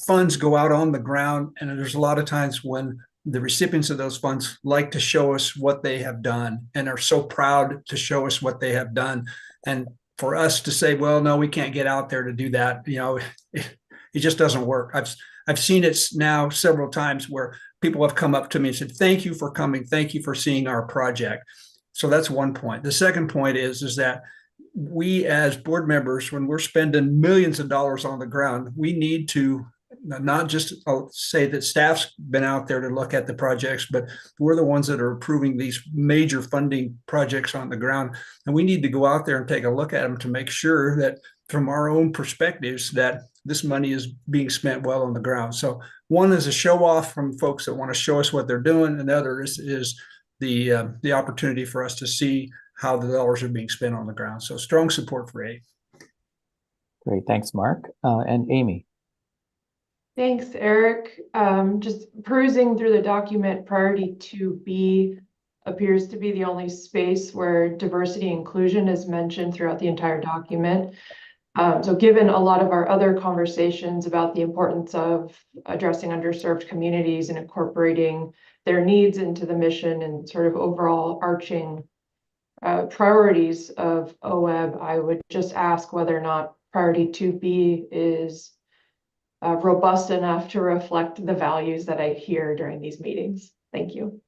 funds go out on the ground, and there's a lot of times when the recipients of those funds like to show us what they have done and are so proud to show us what they have done. And for us to say, well, no, we can't get out there to do that, it just doesn't work. I've seen it now several times where people have come up to me and said, thank you for coming. Thank you for seeing our project. So that's one point. The second point is that we as board members, when we're spending millions of dollars on the ground, we need to not just say that staff's been out there to look at the projects, but we're the ones that are approving these major funding projects on the ground. And we need to go out there and take a look at them to make sure that from our own perspectives that this money is being spent well on the ground. So one is a show off from folks that want to show us what they're doing. And the other is the opportunity for us to see how the dollars are being spent on the ground. So strong support for A. Great, thanks, Mark. And Amy. Thanks, Eric. Just perusing through the document, priority 2B appears to be the only space where diversity inclusion is mentioned throughout the entire document. So given a lot of our other conversations about the importance of addressing underserved communities and incorporating their needs into the mission and sort of overall arching priorities of OWEB, I would just ask whether or not priority 2B is robust enough to reflect the values that I hear during these meetings. Thank you.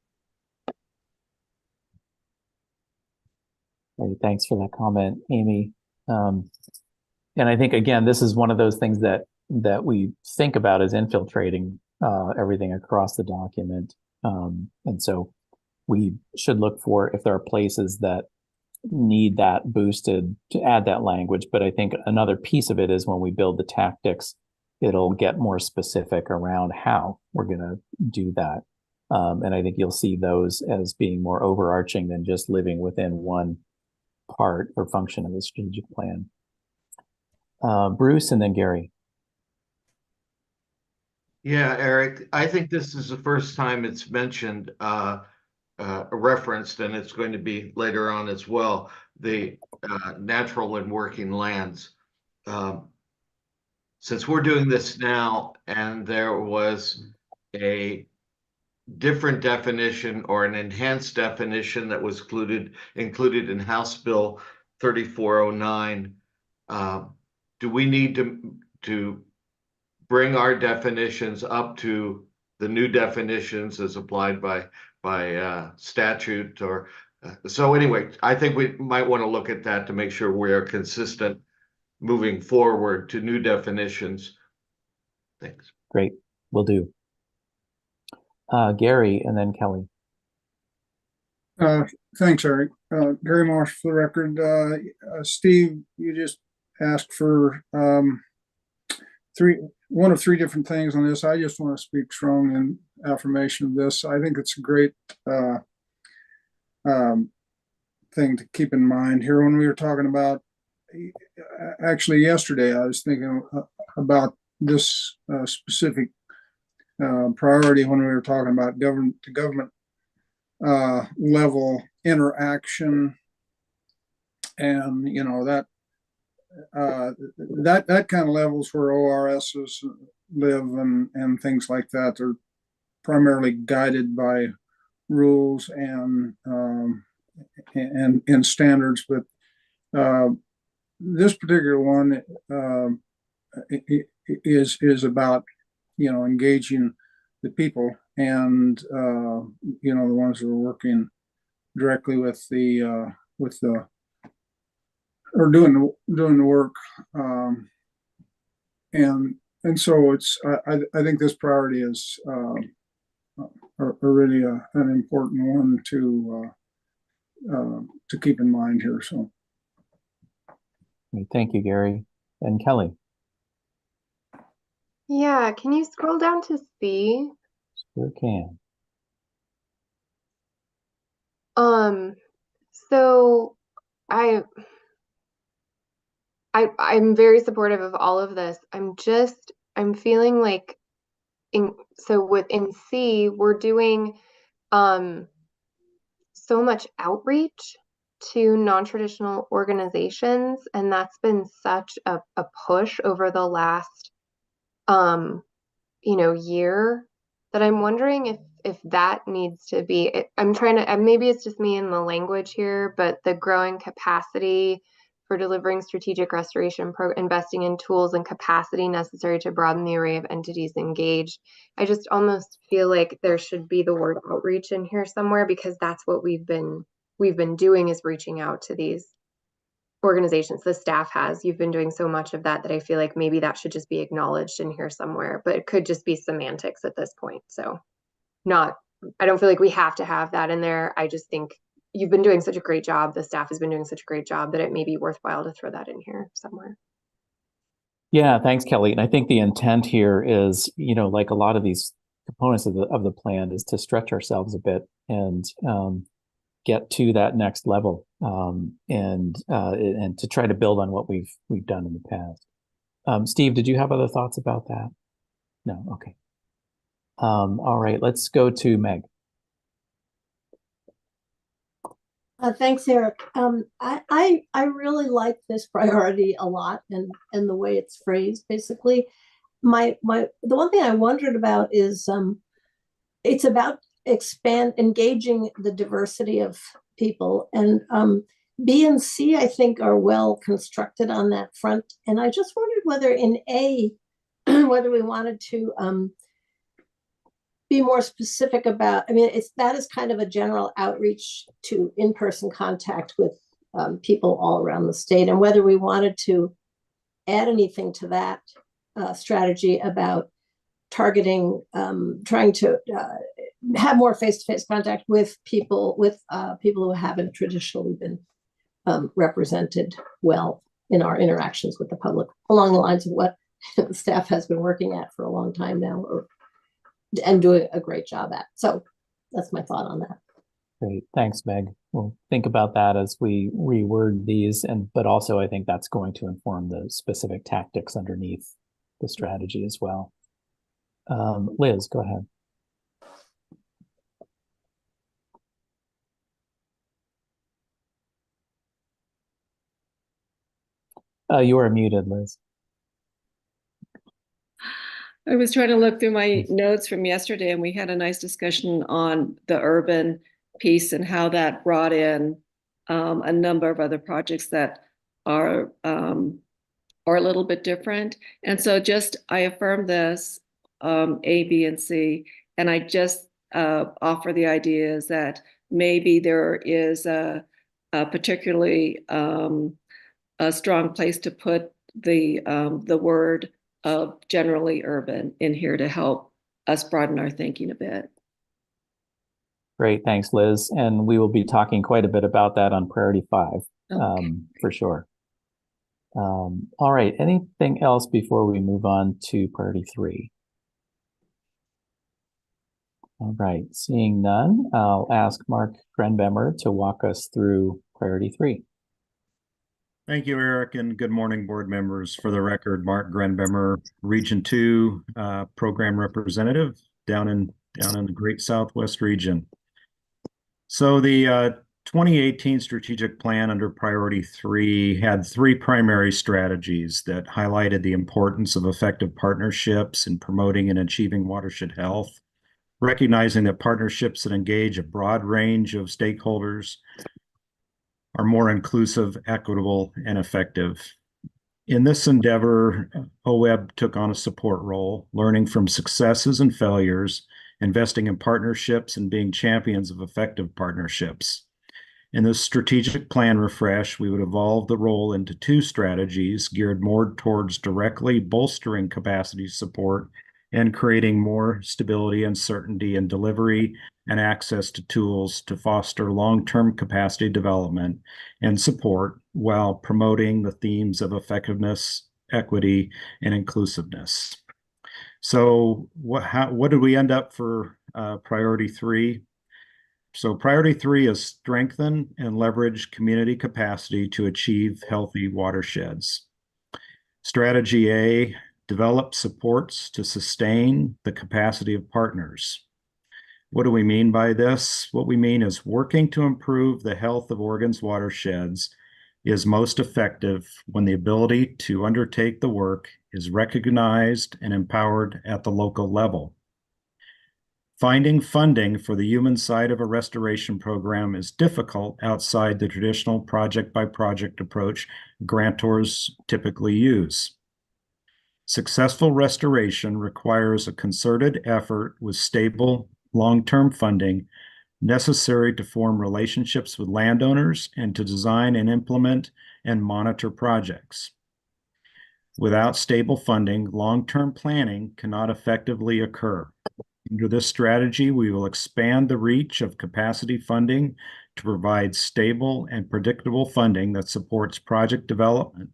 Great, thanks for that comment, Amy. And I think, again, this is one of those things that we think about as infiltrating everything across the document. And so we should look for if there are places that need that boosted to add that language. But I think another piece of it is when we build the tactics, it'll get more specific around how we're going to do that. And I think you'll see those as being more overarching than just living within one part or function of the strategic plan. Bruce and then Gary. Yeah, Eric, I think this is the first time it's mentioned, referenced, and it's going to be later on as well, the natural and working lands. Since we're doing this now, and there was a different definition or an enhanced definition that was included in House Bill 3409, do we need to bring our definitions up to the new definitions as applied by statute? Or so anyway, I think we might want to look at that to make sure we are consistent moving forward to new definitions. Thanks. Great, will do. Gary and then Kelly. Thanks, Eric. Gary Marsh for the record. Steve, you just asked for one of three different things on this. I just want to speak strong in affirmation of this. I think it's a great thing to keep in mind here when we were talking about, actually yesterday, I was thinking about this specific priority when we were talking about government to government level interaction, and you know that kind of levels where ORSs live and things like that. They're primarily guided by rules and standards, but this particular one is about, you know, engaging the people and you know, the ones who are working directly with the or doing the work, and so it's I think this priority is really an important one to keep in mind here. So thank you, Gary. And Kelly. Yeah, can you scroll down to C? Sure can. So I'm very supportive of all of this. I'm feeling like within C, we're doing so much outreach to non-traditional organizations, and that's been such a push over the last year, that I'm wondering if that needs to be, I'm trying to, maybe it's just me in the language here, but the growing capacity for delivering strategic restoration investing in tools and capacity necessary to broaden the array of entities engaged. I just almost feel like there should be the word outreach in here somewhere, because that's what we've been doing, is reaching out to these organizations. The staff has. You've been doing so much of that I feel like maybe that should just be acknowledged in here somewhere, but it could just be semantics at this point. So I don't feel like we have to have that in there. I just think you've been doing such a great job. The staff has been doing such a great job that it may be worthwhile to throw that in here somewhere. Yeah, thanks, Kelly. And I think the intent here is, you know, like a lot of these components of the plan, is to stretch ourselves a bit and get to that next level, and to try to build on what we've done in the past. Steve, did you have other thoughts about that? No. Okay. All right, let's go to Meg. Thanks, Eric. I really like this priority a lot, and the way it's phrased. Basically, the one thing I wondered about is it's about expand engaging the diversity of people. And B and C, I think, are well constructed on that front. And I just wondered whether in A, whether we wanted to be more specific about, I mean, that is kind of a general outreach to in-person contact with people all around the state, and whether we wanted to add anything to that strategy about targeting, trying to have more face-to-face contact with people who haven't traditionally been represented well in our interactions with the public, along the lines of what the staff has been working at for a long time now, and doing a great job at. So that's my thought on that. Great, thanks, Meg. We'll think about that as we reword these, but also I think that's going to inform the specific tactics underneath the strategy as well. Liz, go ahead. You are muted, Liz. I was trying to look through my notes from yesterday, and we had a nice discussion on the urban piece and how that brought in a number of other projects that are a little bit different. And so I affirm this, A, B, and C, and I just offer the ideas that maybe there is a particularly a strong place to put the word of generally urban in here to help us broaden our thinking a bit. Great, thanks, Liz. And we will be talking quite a bit about that on Priority 5, for sure. All right, anything else before we move on to Priority 3? All right, seeing none, I'll ask Mark Grenbemmer to walk us through Priority 3. Thank you, Eric, and good morning, board members. For the record, Mark Grenbemmer, Region 2 Program Representative down in the Great Southwest region. So the 2018 strategic plan under Priority 3 had 3 primary strategies that highlighted the importance of effective partnerships in promoting and achieving watershed health, recognizing that partnerships that engage a broad range of stakeholders are more inclusive, equitable, and effective. In this endeavor, OWEB took on a support role, learning from successes and failures, investing in partnerships, and being champions of effective partnerships. In this strategic plan refresh, we would evolve the role into 2 strategies geared more towards directly bolstering capacity support and creating more stability and certainty in delivery and access to tools to foster long-term capacity development and support while promoting the themes of effectiveness, equity, and inclusiveness. So what did we end up for Priority 3? So Priority 3 is strengthen and leverage community capacity to achieve healthy watersheds. Strategy A, develop supports to sustain the capacity of partners. What do we mean by this? What we mean is working to improve the health of Oregon's watersheds is most effective when the ability to undertake the work is recognized and empowered at the local level. Finding funding for the human side of a restoration program is difficult outside the traditional project-by-project approach grantors typically use. Successful restoration requires a concerted effort with stable, long-term funding necessary to form relationships with landowners and to design and implement and monitor projects. Without stable funding, long-term planning cannot effectively occur. Under this strategy, we will expand the reach of capacity funding to provide stable and predictable funding that supports project development.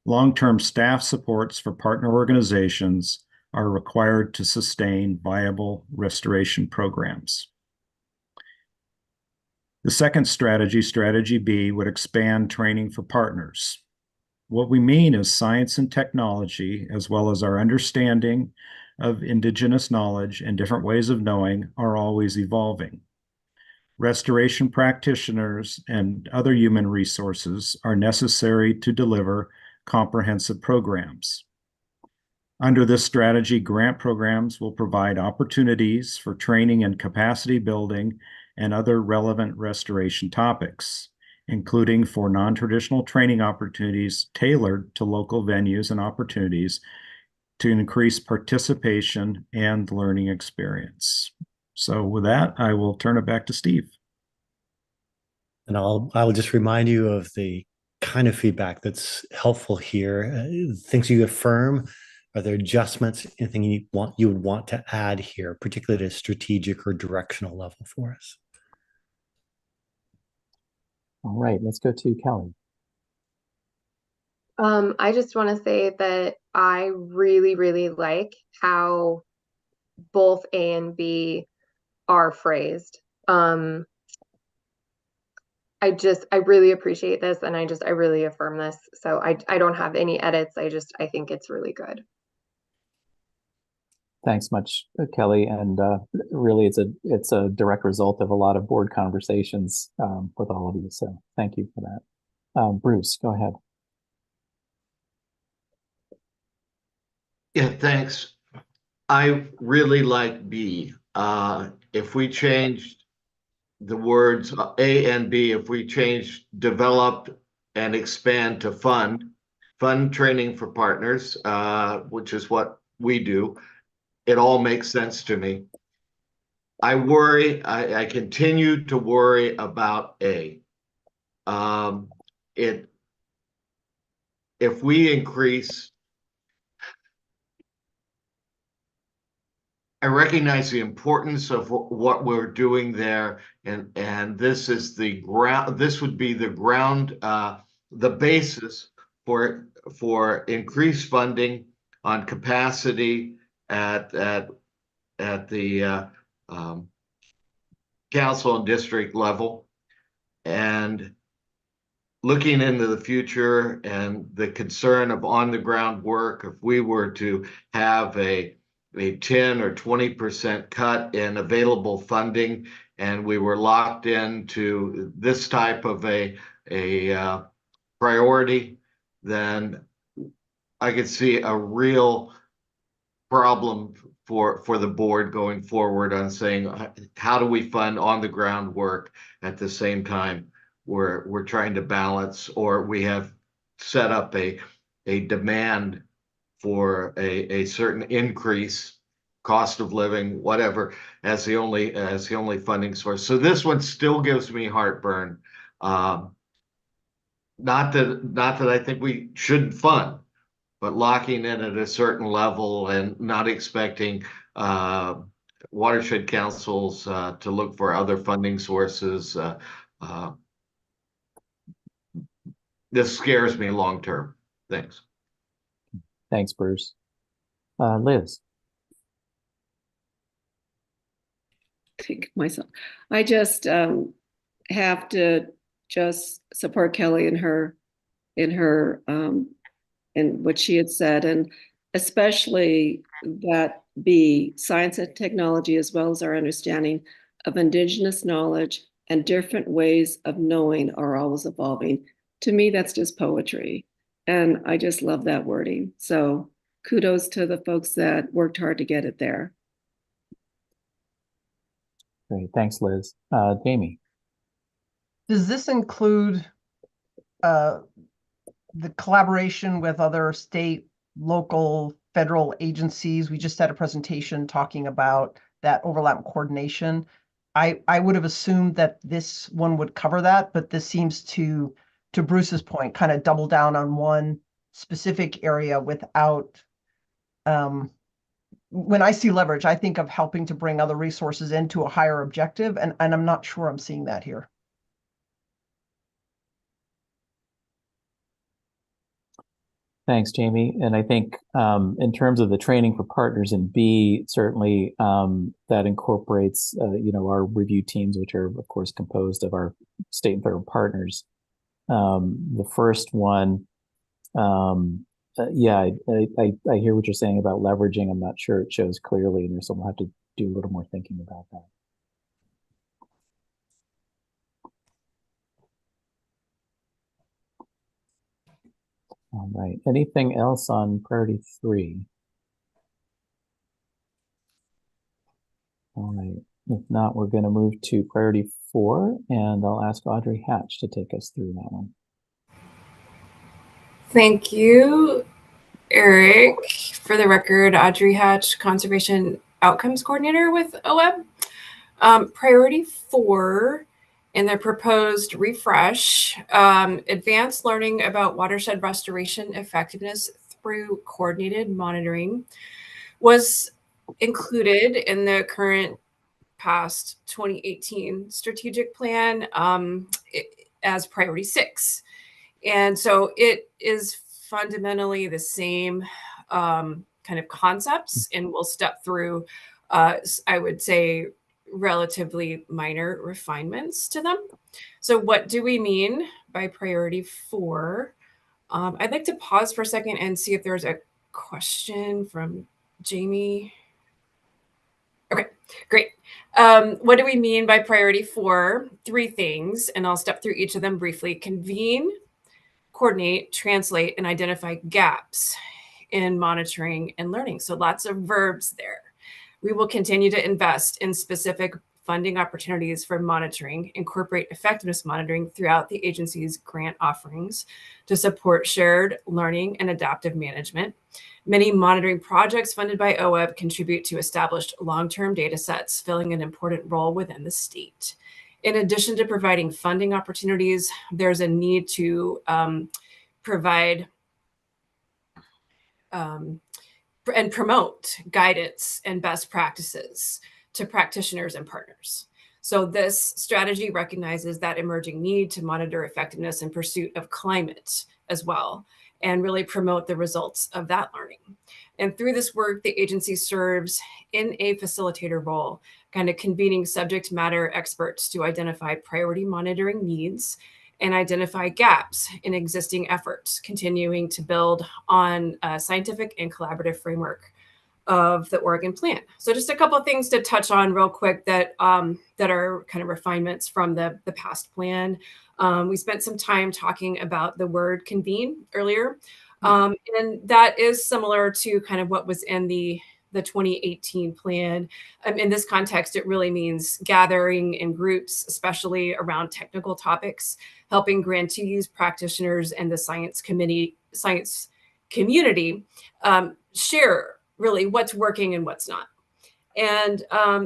Long-term staff supports for partner organizations are required to sustain viable restoration programs. The second strategy, Strategy B, would expand training for partners. What we mean is science and technology, as well as our understanding of indigenous knowledge and different ways of knowing, are always evolving. Restoration practitioners and other human resources are necessary to deliver comprehensive programs. Under this strategy, grant programs will provide opportunities for training and capacity building and other relevant restoration topics, including for non-traditional training opportunities tailored to local venues and opportunities to increase participation and learning experience. So with that, I will turn it back to Steve. And I will just remind you of the kind of feedback that's helpful here. Things you affirm, are there adjustments, anything you would want to add here, particularly at a strategic or directional level for us? All right, let's go to Kelly. I just want to say that I really, really like how both A and B are phrased. I really appreciate this, and I really affirm this. So I don't have any edits. I think it's really good. Thanks much, Kelly. And really, it's a direct result of a lot of board conversations with all of you. So thank you for that. Bruce, go ahead. Yeah, thanks. I really like B. If we changed the words A and B, if we changed develop and expand to fund training for partners, which is what we do, it all makes sense to me. I continue to worry about A. If we increase, I recognize the importance of what we're doing there, and this is the ground. This would be the ground, the basis for increased funding on capacity at the council and district level, and looking into the future and the concern of on-the-ground work. If we were to have a 10 or 20% cut in available funding, and we were locked into this type of a priority, then I could see a real problem for the board going forward on saying, how do we fund on the ground work at the same time we're trying to balance, or we have set up a demand for a certain increase, cost of living, whatever, as the only funding source. So this one still gives me heartburn. Not that I think we shouldn't fund, but locking in at a certain level and not expecting watershed councils to look for other funding sources. This scares me long term. Thanks. Thanks, Bruce. Liz. Think myself. I just have to just support Kelly in her in what she had said, and especially that B, science and technology, as well as our understanding of indigenous knowledge and different ways of knowing are always evolving. To me, that's just poetry. And I just love that wording. So kudos to the folks that worked hard to get it there. Great. Thanks, Liz. Jamie. Does this include the collaboration with other state, local, federal agencies? We just had a presentation talking about that overlap and coordination. I would have assumed that this one would cover that, but this seems to Bruce's point, kind of double down on one specific area without, when I see leverage, I think of helping to bring other resources into a higher objective, and I'm not sure I'm seeing that here. Thanks, Jamie. And I think in terms of the training for partners in B, certainly that incorporates, our review teams, which are, of course, composed of our state and federal partners. The first one, I hear what you're saying about leveraging. I'm not sure it shows clearly, and so we'll have to do a little more thinking about that. All right. Anything else on priority 3? All right. If not, we're going to move to priority 4, and I'll ask Audrey Hatch to take us through that one. Thank you, Eric. For the record, Audrey Hatch, Conservation Outcomes Coordinator with OWEB. Priority 4 in the proposed refresh, advanced learning about watershed restoration effectiveness through coordinated monitoring, was included in the current past 2018 strategic plan as priority 6. And so it is fundamentally the same kind of concepts, and we'll step through, I would say, relatively minor refinements to them. So what do we mean by priority 4? I'd like to pause for a second and see if there's a question from Jamie. Okay, great. What do we mean by priority 4? 3 things, and I'll step through each of them briefly. Convene, coordinate, translate, and identify gaps in monitoring and learning. So lots of verbs there. We will continue to invest in specific funding opportunities for monitoring, incorporate effectiveness monitoring throughout the agency's grant offerings to support shared learning and adaptive management. Many monitoring projects funded by OWEB contribute to established long-term data sets, filling an important role within the state. In addition to providing funding opportunities, there's a need to provide and promote guidance and best practices to practitioners and partners. So this strategy recognizes that emerging need to monitor effectiveness in pursuit of climate as well, and really promote the results of that learning. And through this work, the agency serves in a facilitator role, kind of convening subject matter experts to identify priority monitoring needs and identify gaps in existing efforts, continuing to build on a scientific and collaborative framework of the Oregon plan. So just a couple of things to touch on real quick that that are kind of refinements from the past plan. We spent some time talking about the word convene earlier, and that is similar to kind of what was in the 2018 plan. In this context, it really means gathering in groups, especially around technical topics, helping grantees, practitioners, and the science community share really what's working and what's not. And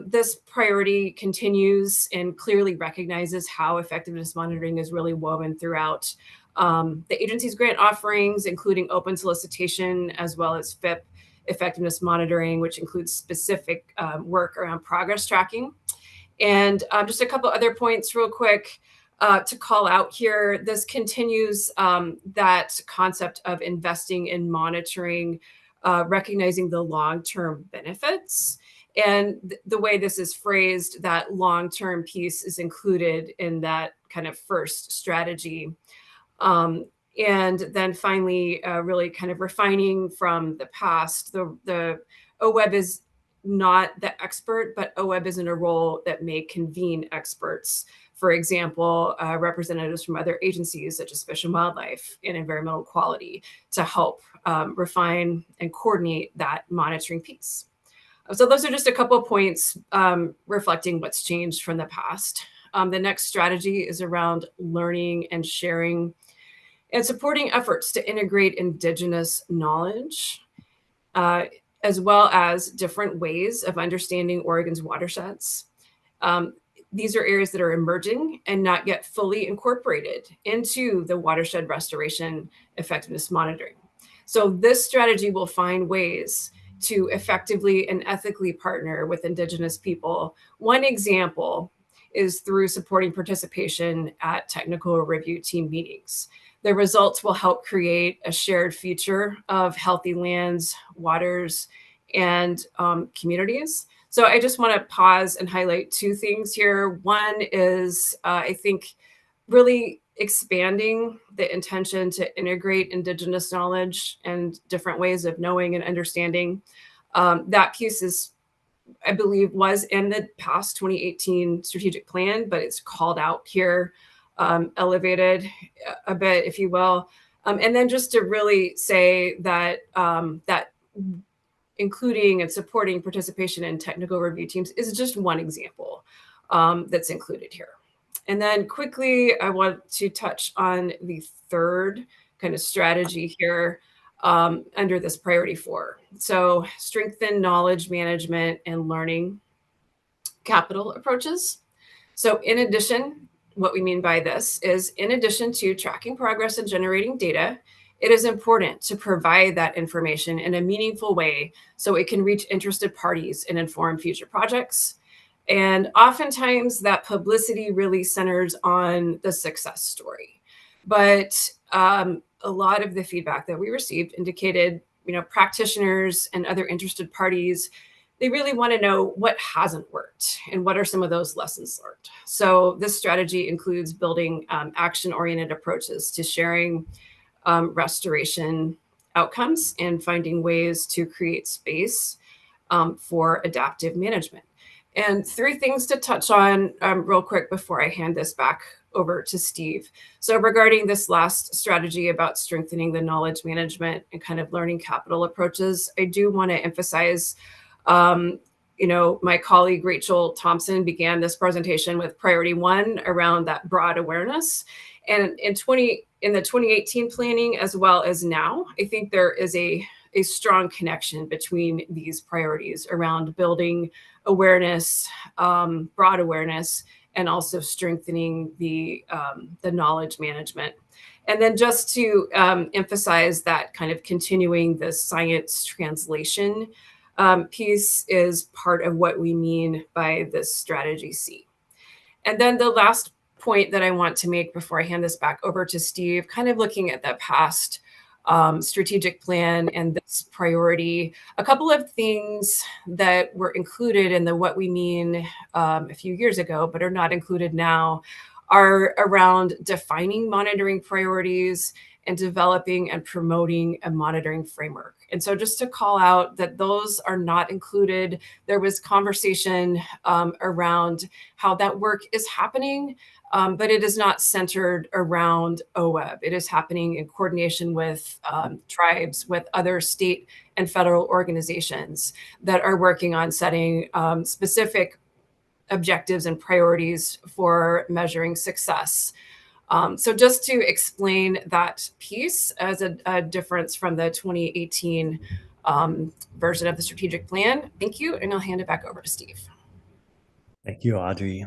this priority continues and clearly recognizes how effectiveness monitoring is really woven throughout the agency's grant offerings, including open solicitation, as well as FIP effectiveness monitoring, which includes specific work around progress tracking. And just a couple other points real quick to call out here. This continues that concept of investing in monitoring, recognizing the long-term benefits. And the way this is phrased, that long-term piece is included in that kind of first strategy. And then finally, really kind of refining from the past, the OWEB is not the expert, but OWEB is in a role that may convene experts. For example, representatives from other agencies such as Fish and Wildlife and Environmental Quality to help refine and coordinate that monitoring piece. So those are just a couple of points reflecting what's changed from the past. The next strategy is around learning and sharing and supporting efforts to integrate Indigenous knowledge, as well as different ways of understanding Oregon's watersheds. These are areas that are emerging and not yet fully incorporated into the watershed restoration effectiveness monitoring. So this strategy will find ways to effectively and ethically partner with Indigenous people. One example is through supporting participation at technical review team meetings. The results will help create a shared future of healthy lands, waters, and communities. So I just want to pause and highlight 2 things here. One is, I think, really expanding the intention to integrate Indigenous knowledge and different ways of knowing and understanding. That piece is, I believe, was in the past 2018 strategic plan, but it's called out here, elevated a bit, if you will. And then just to really say that that including and supporting participation in technical review teams is just one example that's included here. And then quickly, I want to touch on the third kind of strategy here under this priority 4. So strengthen knowledge management and learning capital approaches. So in addition, what we mean by this is in addition to tracking progress and generating data, it is important to provide that information in a meaningful way so it can reach interested parties and inform future projects. And oftentimes that publicity really centers on the success story. But a lot of the feedback that we received indicated, practitioners and other interested parties, they really want to know what hasn't worked and what are some of those lessons learned. So this strategy includes building action-oriented approaches to sharing restoration outcomes and finding ways to create space for adaptive management. And 3 things to touch on real quick before I hand this back over to Steve. So regarding this last strategy about strengthening the knowledge management and kind of learning capital approaches, I do want to emphasize, my colleague Rachel Thompson began this presentation with priority 1 around that broad awareness. And in the 2018 planning as well as now, I think there is a strong connection between these priorities around building awareness, broad awareness, and also strengthening the knowledge management. And then just to emphasize that kind of continuing the science translation piece is part of what we mean by this strategy C. And then the last point that I want to make before I hand this back over to Steve, kind of looking at the past strategic plan and this priority, a couple of things that were included in the what we mean a few years ago, but are not included now, are around defining monitoring priorities and developing and promoting a monitoring framework. And so just to call out that those are not included, there was conversation around how that work is happening, but it is not centered around OWEB. It is happening in coordination with tribes, with other state and federal organizations that are working on setting specific objectives and priorities for measuring success. So just to explain that piece as a difference from the 2018 version of the strategic plan. Thank you, and I'll hand it back over to Steve. Thank you, Audrey.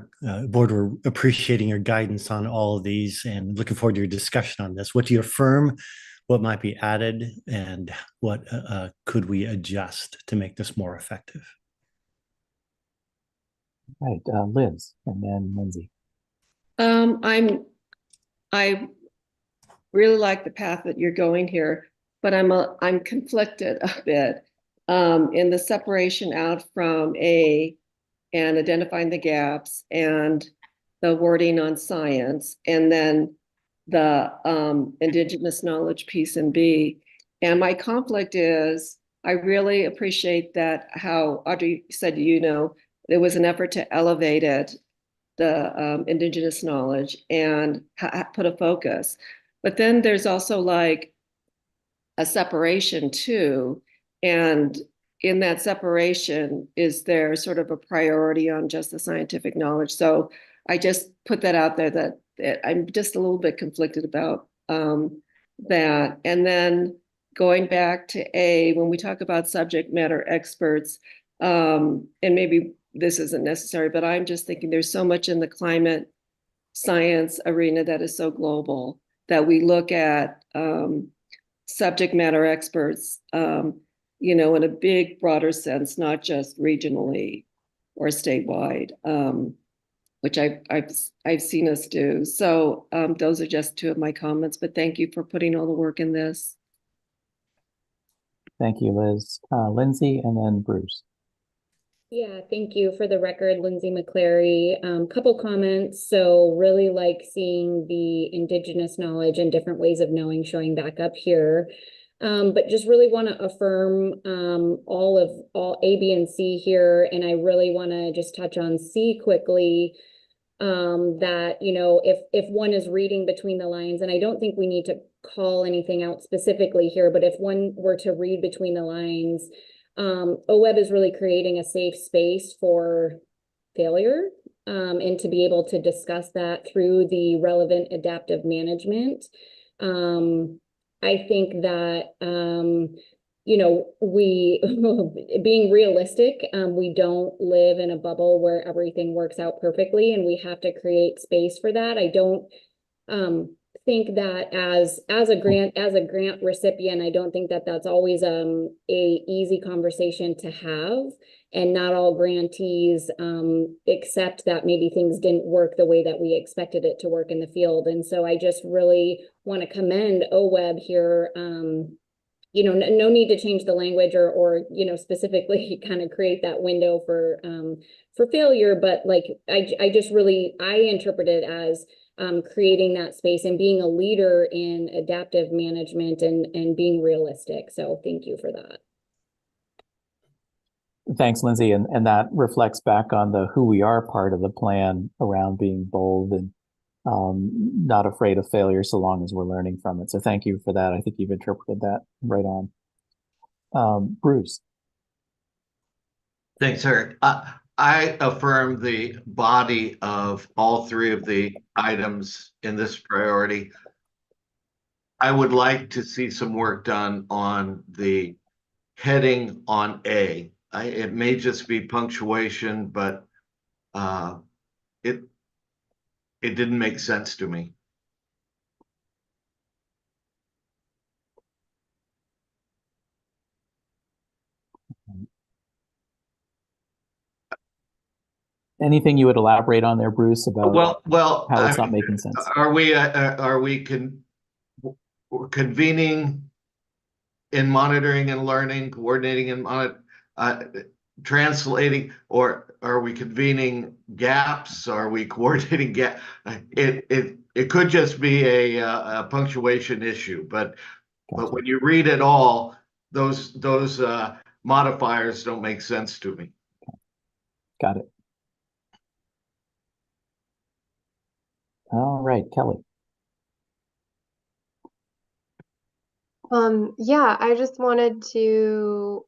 Board, we're appreciating your guidance on all of these and looking forward to your discussion on this. What do you affirm? What might be added? And what could we adjust to make this more effective? Right, Liz, and then Lindsay. I really like the path that you're going here, but I'm conflicted a bit in the separation out from A and identifying the gaps and the wording on science, and then the indigenous knowledge piece in B. And my conflict is I really appreciate that how Audrey said, there was an effort to elevate it, the indigenous knowledge, and put a focus. But then there's also like a separation too. And in that separation, is there sort of a priority on just the scientific knowledge? So I just put that out there that I'm just a little bit conflicted about that. And then going back to A, when we talk about subject matter experts, and maybe this isn't necessary, but I'm just thinking there's so much in the climate science arena that is so global that we look at subject matter experts, in a big, broader sense, not just regionally or statewide, which I've seen us do. So those are just 2 of my comments, but thank you for putting all the work in this. Thank you, Liz. Lindsay, and then Bruce. Yeah, thank you. For the record, Lindsay McClary. Couple comments. So really like seeing the indigenous knowledge and different ways of knowing showing back up here. But just really want to affirm all A, B, and C here. And I really want to just touch on C quickly. That, if one is reading between the lines, and I don't think we need to call anything out specifically here, but if one were to read between the lines, OWEB is really creating a safe space for failure, and to be able to discuss that through the relevant adaptive management. I think that, you know, we, being realistic, we don't live in a bubble where everything works out perfectly, and we have to create space for that. I don't think that as a grant recipient, I don't think that that's always a easy conversation to have, and not all grantees accept that maybe things didn't work the way that we expected it to work in the field. And so I just really want to commend OWEB here. You know, no need to change the language or you know, specifically kind of create that window for failure, but like I just really, I interpret it as creating that space and being a leader in adaptive management and being realistic. So thank you for that. Thanks, Lindsay. And that reflects back on the who we are part of the plan around being bold and not afraid of failure so long as we're learning from it. So thank you for that. I think you've interpreted that right on. Bruce. Thanks, Eric. I affirm the body of all three of the items in this priority. I would like to see some work done on the heading on A. It may just be punctuation, but it didn't make sense to me. Anything you would elaborate on there, Bruce, about how it's not making sense? Are we convening in monitoring and learning, coordinating and translating, or are we convening gaps? Are we coordinating gaps? It could just be a punctuation issue, but when you read it all, those modifiers don't make sense to me. Got it. All right, Kelly. Yeah, I just wanted to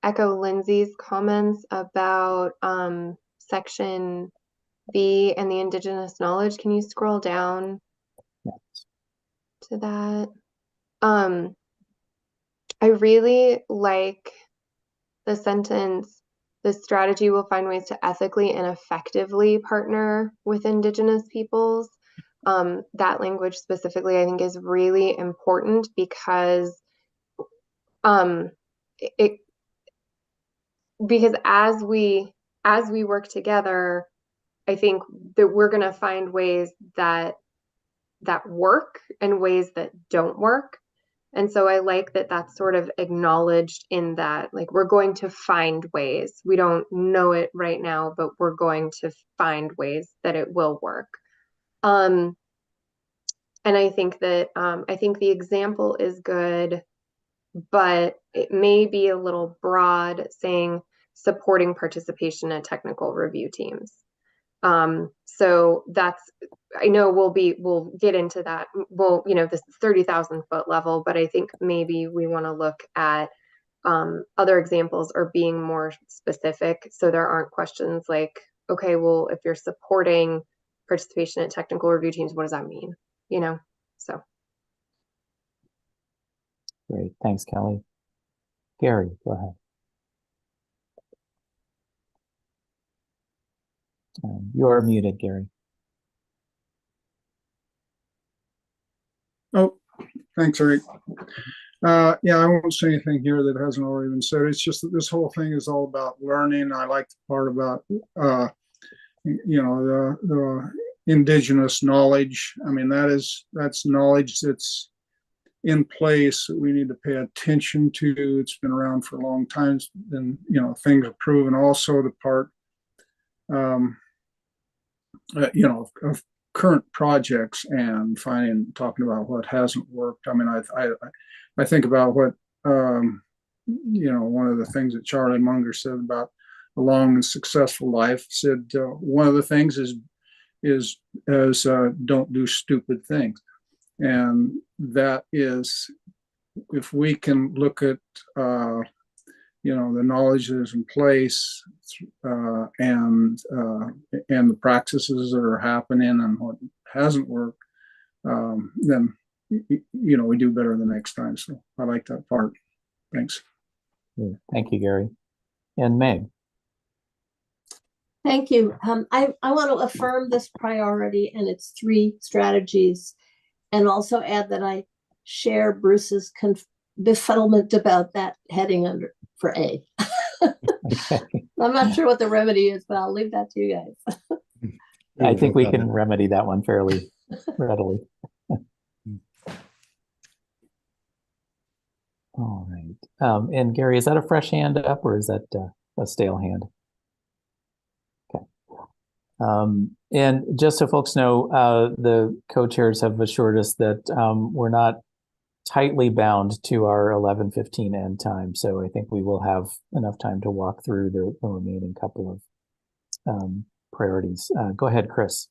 echo Lindsay's comments about section B and the indigenous knowledge. Can you scroll down to that? I really like the sentence, the strategy will find ways to ethically and effectively partner with indigenous peoples. That language specifically, I think, is really important because because as we work together, I think that we're going to find ways that work and ways that don't work. And so I like that that's sort of acknowledged in that, like, we're going to find ways. We don't know it right now, but we're going to find ways that it will work. And I think that I think the example is good, but it may be a little broad, saying supporting participation in technical review teams. So that's, I know we'll get into that. Well, you know, this 30,000 foot level, but I think maybe we want to look at other examples or being more specific. So there aren't questions like, okay, well, if you're supporting participation in technical review teams, what does that mean? You know, so. Great. Thanks, Kelly. Gary, go ahead. You're muted, Gary. Oh, thanks, Eric. Yeah, I won't say anything here that hasn't already been said. It's just that this whole thing is all about learning. I like the part about, you know, the indigenous knowledge. I mean, that's knowledge that's in place that we need to pay attention to. It's been around for a long time, and, you know, things are proven. Also, the part, you know, of current projects and talking about what hasn't worked. I mean, I think about what, you know, one of the things that Charlie Munger said about a long and successful life, said one of the things is don't do stupid things. And that is, if we can look at the knowledge that is in place, and the practices that are happening and what hasn't worked, then we do better the next time. So I like that part. Thanks. Thank you, Gary. And Meg. Thank you. I want to affirm this priority and its 3 strategies, and also add that I share Bruce's befuddlement about that heading under for A. I'm not sure what the remedy is, but I'll leave that to you guys. I think we can remedy that one fairly readily. All right. And Gary, is that a fresh hand up or is that a stale hand? Okay. And just so folks know, the co-chairs have assured us that we're not tightly bound to our 11:15 end time. So I think we will have enough time to walk through the remaining couple of priorities. Go ahead, Chris.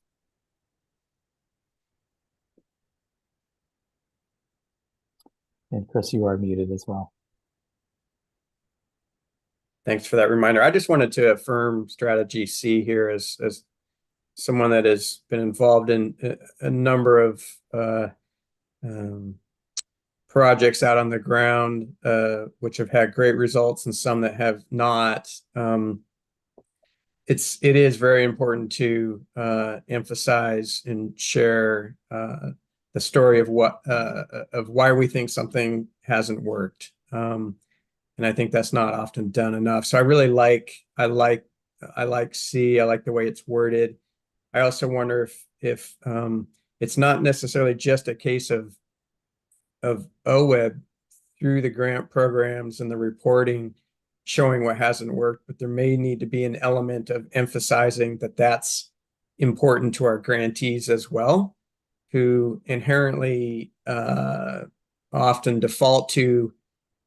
And Chris, you are muted as well. Thanks for that reminder. I just wanted to affirm strategy C here as someone that has been involved in a number of projects out on the ground, which have had great results and some that have not. It is very important to emphasize and share the story of of why we think something hasn't worked, and I think that's not often done enough. So I really like C. I like the way it's worded. I also wonder if it's not necessarily just a case of OWEB through the grant programs and the reporting showing what hasn't worked, but there may need to be an element of emphasizing that that's important to our grantees as well, who inherently often default to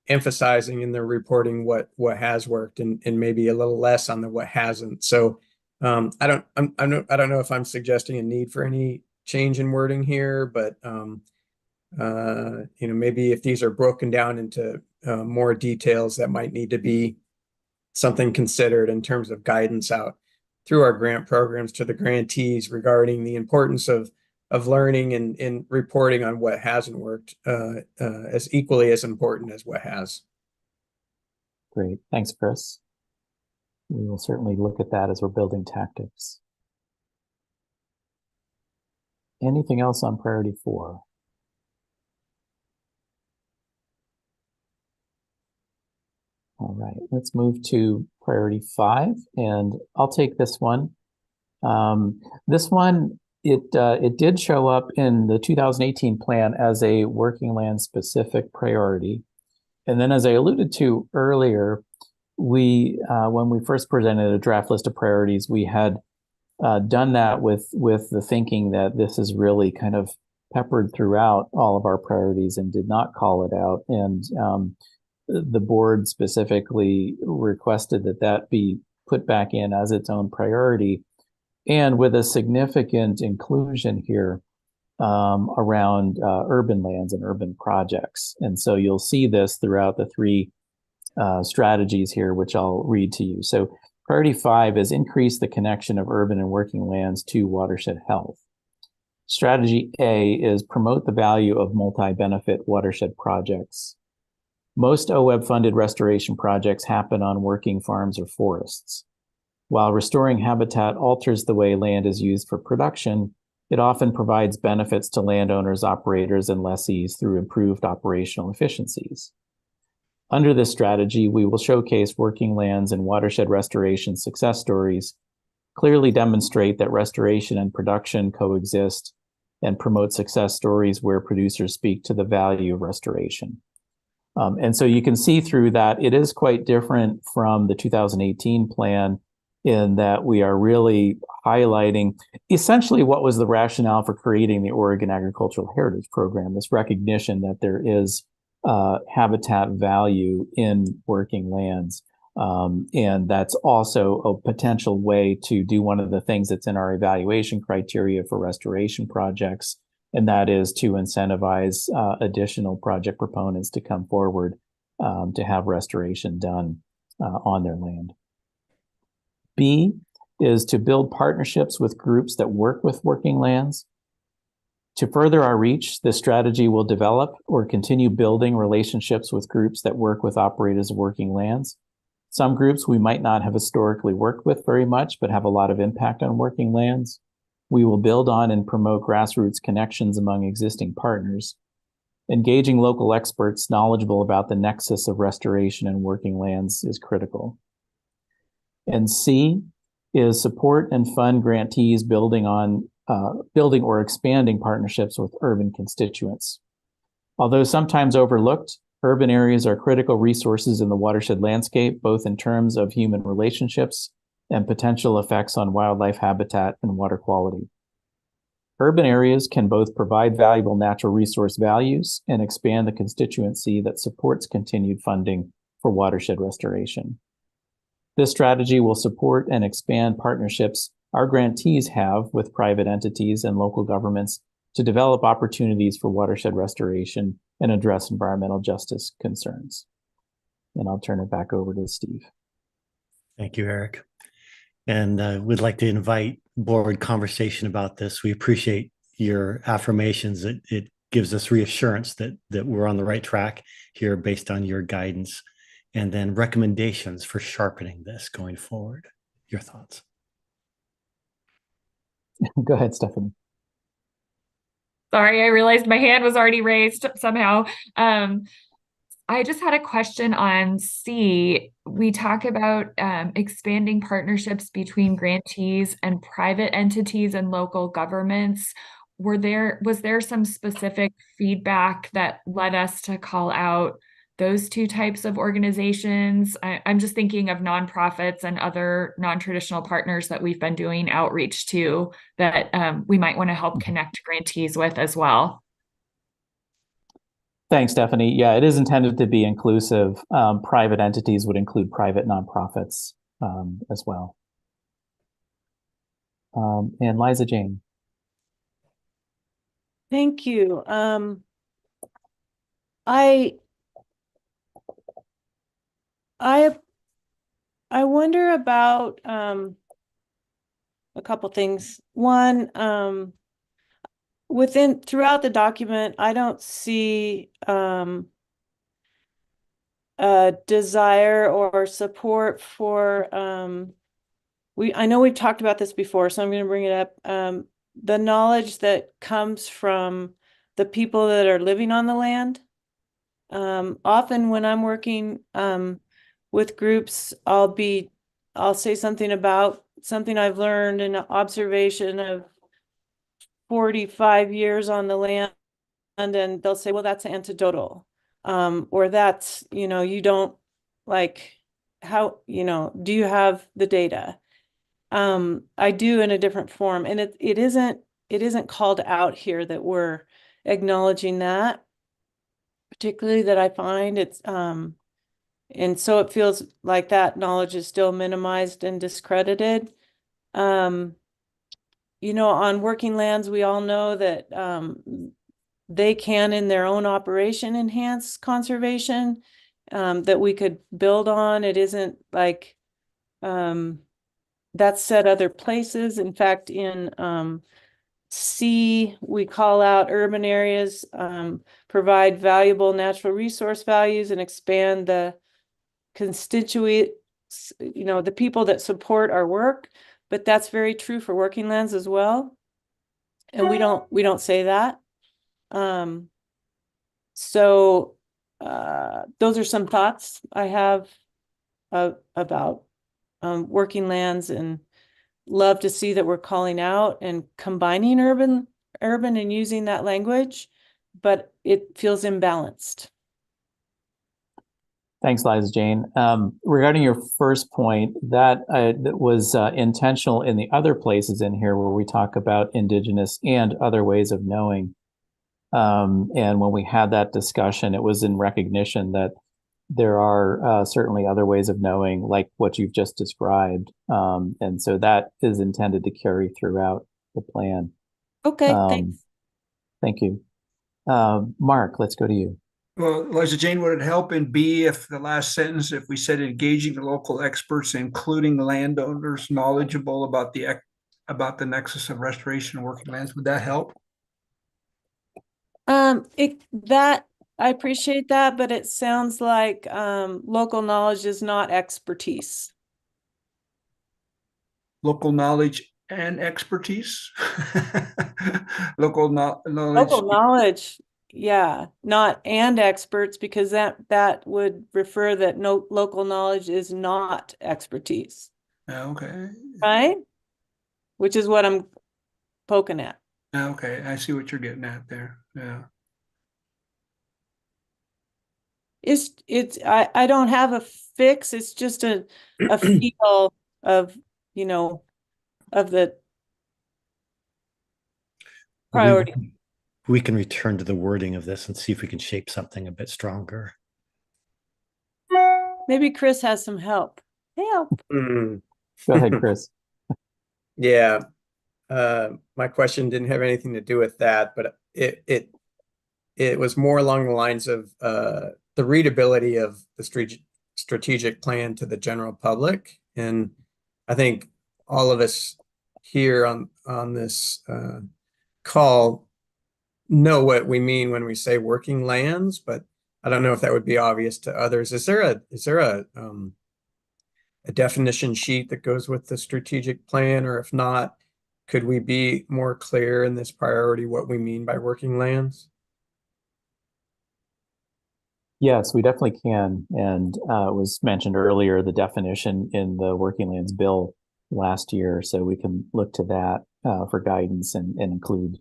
emphasizing in their reporting what has worked and maybe a little less on the what hasn't. So I don't know if I'm suggesting a need for any change in wording here, but maybe if these are broken down into more details, that might need to be something considered in terms of guidance out through our grant programs to the grantees regarding the importance of learning and reporting on what hasn't worked as equally as important as what has. Great. Thanks, Chris. We will certainly look at that as we're building tactics. Anything else on priority 4? All right, let's move to priority 5, and I'll take this one. This one, it did show up in the 2018 plan as a working land specific priority. And then as I alluded to earlier, when we first presented a draft list of priorities, we had done that with the thinking that this is really kind of peppered throughout all of our priorities and did not call it out. And the board specifically requested that be put back in as its own priority, and with a significant inclusion here around urban lands and urban projects. And so you'll see this throughout the 3 strategies here, which I'll read to you. So priority 5 is increase the connection of urban and working lands to watershed health. Strategy A is promote the value of multi-benefit watershed projects. Most OWEB-funded restoration projects happen on working farms or forests. While restoring habitat alters the way land is used for production, it often provides benefits to landowners, operators, and lessees through improved operational efficiencies. Under this strategy, we will showcase working lands and watershed restoration success stories, clearly demonstrate that restoration and production coexist, and promote success stories where producers speak to the value of restoration. And so you can see through that it is quite different from the 2018 plan in that we are really highlighting essentially what was the rationale for creating the Oregon Agricultural Heritage Program, this recognition that there is habitat value in working lands. And that's also a potential way to do one of the things that's in our evaluation criteria for restoration projects, and that is to incentivize additional project proponents to come forward to have restoration done. on their land. B is to build partnerships with groups that work with working lands. To further our reach, this strategy will develop or continue building relationships with groups that work with operators of working lands. Some groups we might not have historically worked with very much, but have a lot of impact on working lands. We will build on and promote grassroots connections among existing partners. Engaging local experts knowledgeable about the nexus of restoration and working lands is critical. And C is support and fund grantees building or expanding partnerships with urban constituents. Although sometimes overlooked, urban areas are critical resources in the watershed landscape, both in terms of human relationships and potential effects on wildlife habitat and water quality. Urban areas can both provide valuable natural resource values and expand the constituency that supports continued funding for watershed restoration. This strategy will support and expand partnerships our grantees have with private entities and local governments to develop opportunities for watershed restoration and address environmental justice concerns. And I'll turn it back over to Steve. Thank you, Eric. And we'd like to invite board conversation about this. We appreciate your affirmations. It gives us reassurance that we're on the right track here based on your guidance, and then recommendations for sharpening this going forward. Your thoughts? Go ahead, Stephanie. Sorry, I realized my hand was already raised somehow. I just had a question on C. We talk about expanding partnerships between grantees and private entities and local governments. Was there some specific feedback that led us to call out those two types of organizations? I'm just thinking of nonprofits and other non-traditional partners that we've been doing outreach to that we might want to help connect grantees with as well. Thanks, Stephanie. Yeah, it is intended to be inclusive. Private entities would include private nonprofits as well. And Liza Jane. Thank you. I wonder about a couple things. One, throughout the document, I don't see a desire or support for I know we've talked about this before, so I'm going to bring it up. The knowledge that comes from the people that are living on the land. Often when I'm working with groups, I'll say something about something I've learned in an observation of 45 years on the land, and they'll say, well, that's anecdotal. Or that's, you don't like how, do you have the data? I do in a different form, and it isn't called out here that we're acknowledging that, particularly that I find it's, and so it feels like that knowledge is still minimized and discredited. On working lands, we all know that they can, in their own operation, enhance conservation that we could build on. It isn't like that's said other places. In fact, in C, we call out urban areas, provide valuable natural resource values and expand the constituent, the people that support our work. But that's very true for working lands as well. And we don't say that. So those are some thoughts I have about working lands, and love to see that we're calling out and combining urban and using that language, but it feels imbalanced. Thanks, Liza Jane. Regarding your first point, that was intentional in the other places in here where we talk about Indigenous and other ways of knowing. And when we had that discussion, it was in recognition that there are certainly other ways of knowing, like what you've just described. And so that is intended to carry throughout the plan. Okay, thanks. Thank you. Mark, let's go to you. Well, Liza Jane, would it help in B if the last sentence, if we said engaging the local experts, including landowners knowledgeable about the nexus of restoration and working lands, would that help? I appreciate that, but it sounds like local knowledge is not expertise. Local knowledge and expertise. Local knowledge. Local knowledge, yeah, not and experts, because that would refer that no local knowledge is not expertise, Okay. right? Which is what I'm poking at. Okay, I see what you're getting at there. Yeah. I don't have a fix. It's just a feel of, of the priority. We can return to the wording of this and see if we can shape something a bit stronger. Maybe Chris has some help. Help. Go ahead, Chris. Yeah. My question didn't have anything to do with that, but it was more along the lines of the readability of the strategic plan to the general public. And I think all of us here on this call know what we mean when we say working lands, but I don't know if that would be obvious to others. Is there a definition sheet that goes with the strategic plan, or if not, could we be more clear in this priority what we mean by working lands? Yes, we definitely can. And it was mentioned earlier, the definition in the Working Lands Bill last year. So we can look to that for guidance and include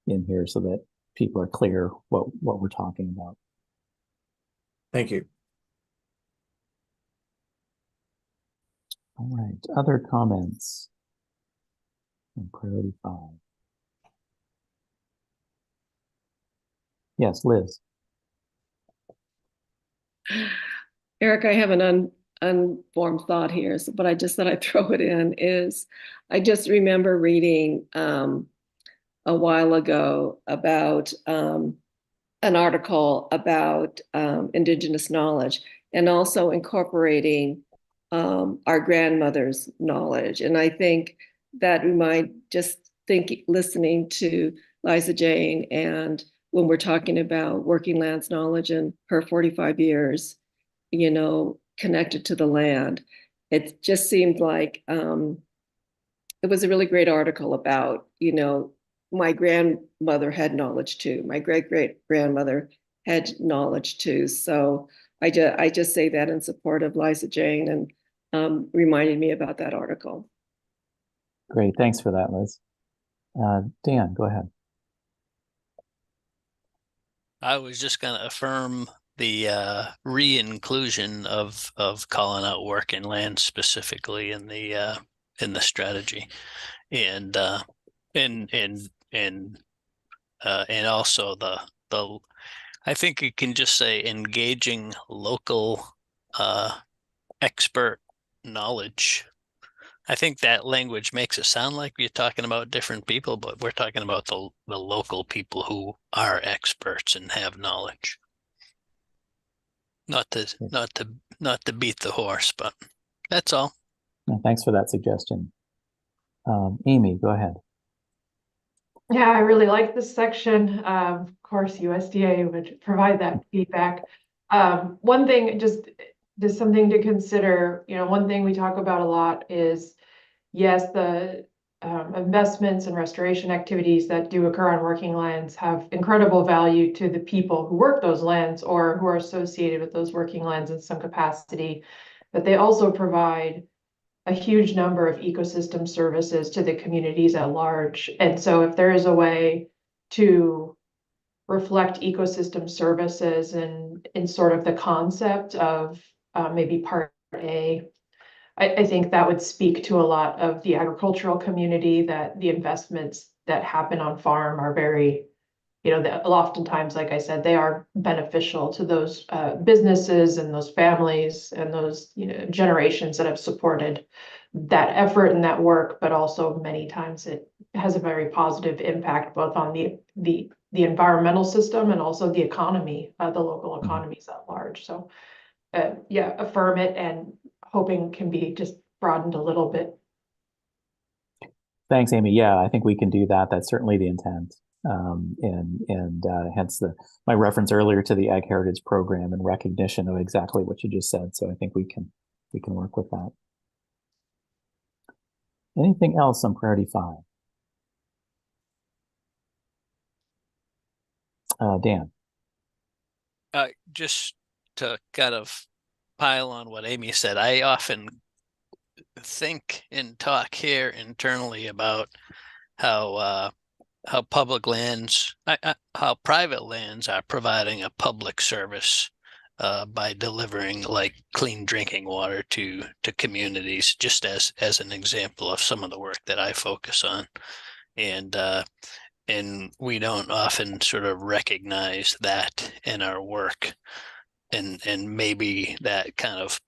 in here so that people are clear what we're talking about. Thank you. All right, other comments on priority 5? Yes, Liz. Eric, I have an unformed thought here, but I just thought I'd throw it in. I just remember reading a while ago about an article about Indigenous knowledge and also incorporating our grandmother's knowledge. And I think that listening to Liza Jane, and when we're talking about working lands knowledge and her 45 years, connected to the land, it just seemed like it was a really great article about, my grandmother had knowledge too. My great-great-grandmother had knowledge too. So I just say that in support of Liza Jane and reminding me about that article. Great, thanks for that, Liz. Dan, go ahead. I was just going to affirm the re-inclusion of calling out working land specifically in the strategy, and also the I think you can just say engaging local expert knowledge. I think that language makes it sound like you're talking about different people, but we're talking about the local people who are experts and have knowledge. Not to beat the horse, but that's all. Well, thanks for that suggestion. Amy, go ahead. Yeah, I really like this section. Of course, USDA would provide that feedback. One thing, just something to consider, one thing we talk about a lot is, yes, the investments and restoration activities that do occur on working lands have incredible value to the people who work those lands or who are associated with those working lands in some capacity, but they also provide a huge number of ecosystem services to the communities at large. And so if there is a way to reflect ecosystem services in sort of the concept of maybe part A, I think that would speak to a lot of the agricultural community, that the investments that happen on farm are very, that oftentimes, like I said, they are beneficial to those businesses and those families and those generations that have supported that effort and that work, but also many times it has a very positive impact both on the the environmental system and also the economy, the local economies at large. So yeah, affirm it, and hoping can be just broadened a little bit. Thanks, Amy. Yeah, I think we can do that. That's certainly the intent. Hence my reference earlier to the Ag Heritage Program and recognition of exactly what you just said. So I think we can work with that. Anything else on priority 5? Dan. Just to kind of pile on what Amy said, I often think and talk here internally about how public lands, how private lands are providing a public service by delivering like clean drinking water to communities, just as an example of some of the work that I focus on. And we don't often sort of recognize that in our work, and maybe that kind of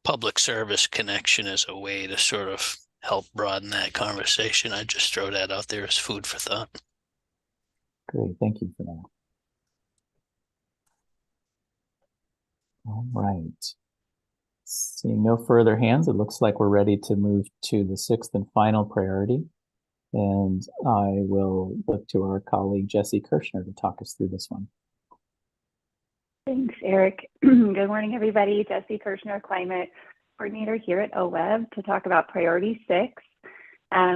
public service connection is a way to sort of help broaden that conversation. I just throw that out there as food for thought. Great, thank you for that. All right. Seeing no further hands, it looks like we're ready to move to the 6th and final priority. And I will look to our colleague, Jesse Kirshner, to talk us through this one. Thanks, Eric. Good morning, everybody. Jesse Kirshner, Climate Coordinator here at OWEB, to talk about Priority 6,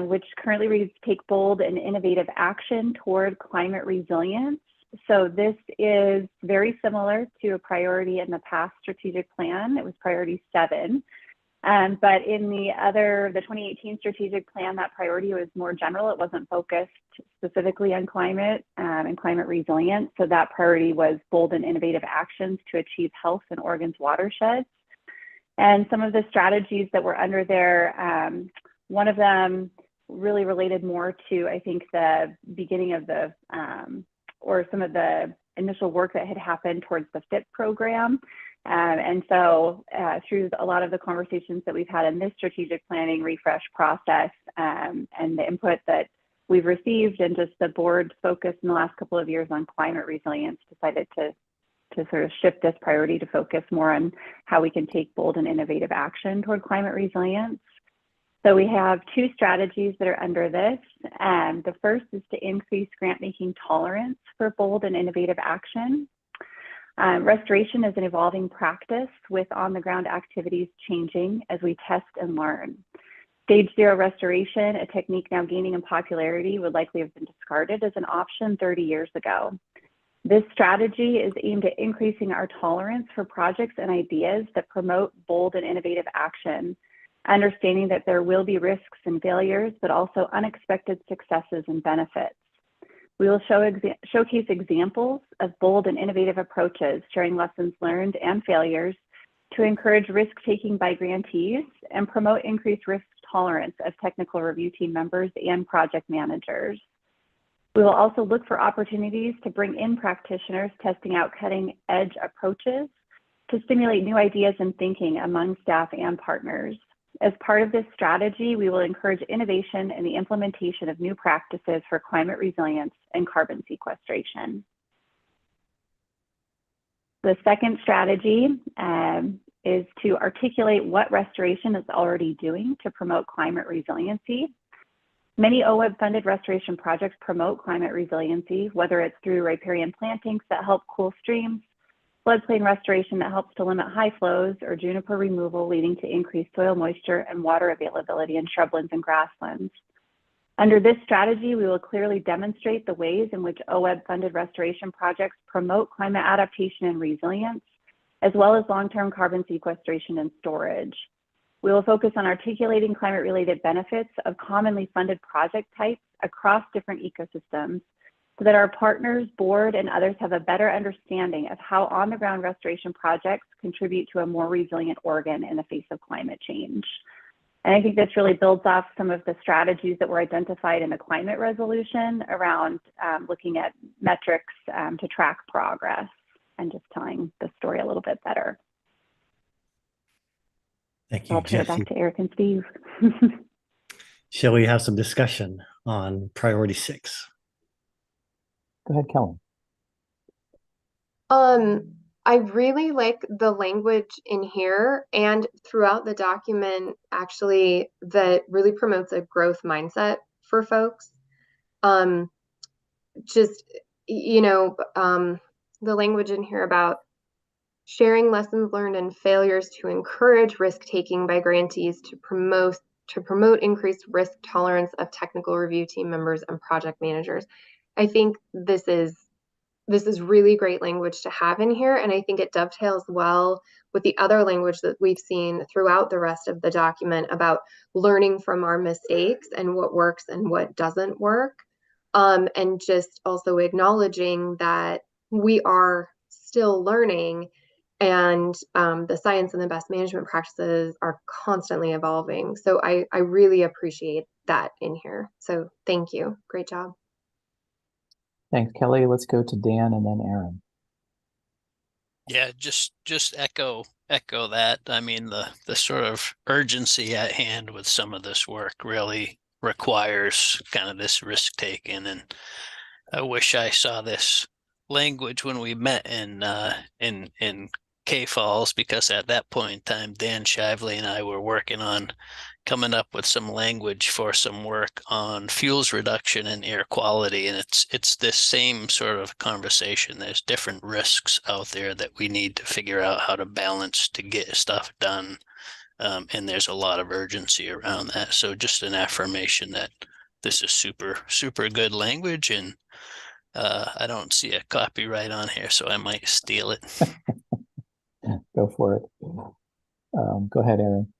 which currently reads Take Bold and Innovative Action Toward Climate Resilience. So this is very similar to a priority in the past strategic plan. It was Priority 7. But in the 2018 strategic plan, that priority was more general. It wasn't focused specifically on climate and climate resilience. So that priority was bold and innovative actions to achieve health in Oregon's watersheds. And some of the strategies that were under there, one of them really related more to, I think, the beginning of the, or some of the initial work that had happened towards the FIT program. And so through a lot of the conversations that we've had in this strategic planning refresh process and the input that we've received, and just the board's focus in the last couple of years on climate resilience, decided to sort of shift this priority to focus more on how we can take bold and innovative action toward climate resilience. So we have 2 strategies that are under this. The first is to increase grant-making tolerance for bold and innovative action. Restoration is an evolving practice with on-the-ground activities changing as we test and learn. Stage 0 restoration, a technique now gaining in popularity, would likely have been discarded as an option 30 years ago. This strategy is aimed at increasing our tolerance for projects and ideas that promote bold and innovative action, understanding that there will be risks and failures, but also unexpected successes and benefits. We will showcase examples of bold and innovative approaches, sharing lessons learned and failures to encourage risk-taking by grantees and promote increased risk tolerance of technical review team members and project managers. We will also look for opportunities to bring in practitioners testing out cutting-edge approaches to stimulate new ideas and thinking among staff and partners. As part of this strategy, we will encourage innovation in the implementation of new practices for climate resilience and carbon sequestration. The second strategy is to articulate what restoration is already doing to promote climate resiliency. Many OWEB-funded restoration projects promote climate resiliency, whether it's through riparian plantings that help cool streams, floodplain restoration that helps to limit high flows, or juniper removal leading to increased soil moisture and water availability in shrublands and grasslands. Under this strategy, we will clearly demonstrate the ways in which OWEB-funded restoration projects promote climate adaptation and resilience, as well as long-term carbon sequestration and storage. We will focus on articulating climate-related benefits of commonly funded project types across different ecosystems, so that our partners, board, and others have a better understanding of how on-the-ground restoration projects contribute to a more resilient Oregon in the face of climate change. And I think this really builds off some of the strategies that were identified in the climate resolution around looking at metrics to track progress and just telling the story a little bit better. Thank you, I'll turn it back to Eric and Steve. Shall we have some discussion on priority 6? Go ahead, Kelly. I really like the language in here and throughout the document, actually, that really promotes a growth mindset for folks. Just, you know, the language in here about sharing lessons learned and failures to encourage risk-taking by grantees to promote increased risk tolerance of technical review team members and project managers. I think this is really great language to have in here, and I think it dovetails well with the other language that we've seen throughout the rest of the document about learning from our mistakes and what works and what doesn't work, and just also acknowledging that we are still learning and the science and the best management practices are constantly evolving. So I really appreciate that in here. So thank you. Great job. Thanks, Kelly. Let's go to Dan and then Aaron. Yeah, just echo that. I mean, the sort of urgency at hand with some of this work really requires kind of this risk taking, and I wish I saw this language when we met in K Falls, because at that point in time, Dan Shively and I were working on coming up with some language for some work on fuels reduction and air quality. And it's this same sort of conversation. There's different risks out there that we need to figure out how to balance to get stuff done. And there's a lot of urgency around that. So just an affirmation that this is super, super good language. And I don't see a copyright on here, so I might steal it. Go for it. Go ahead, Aaron.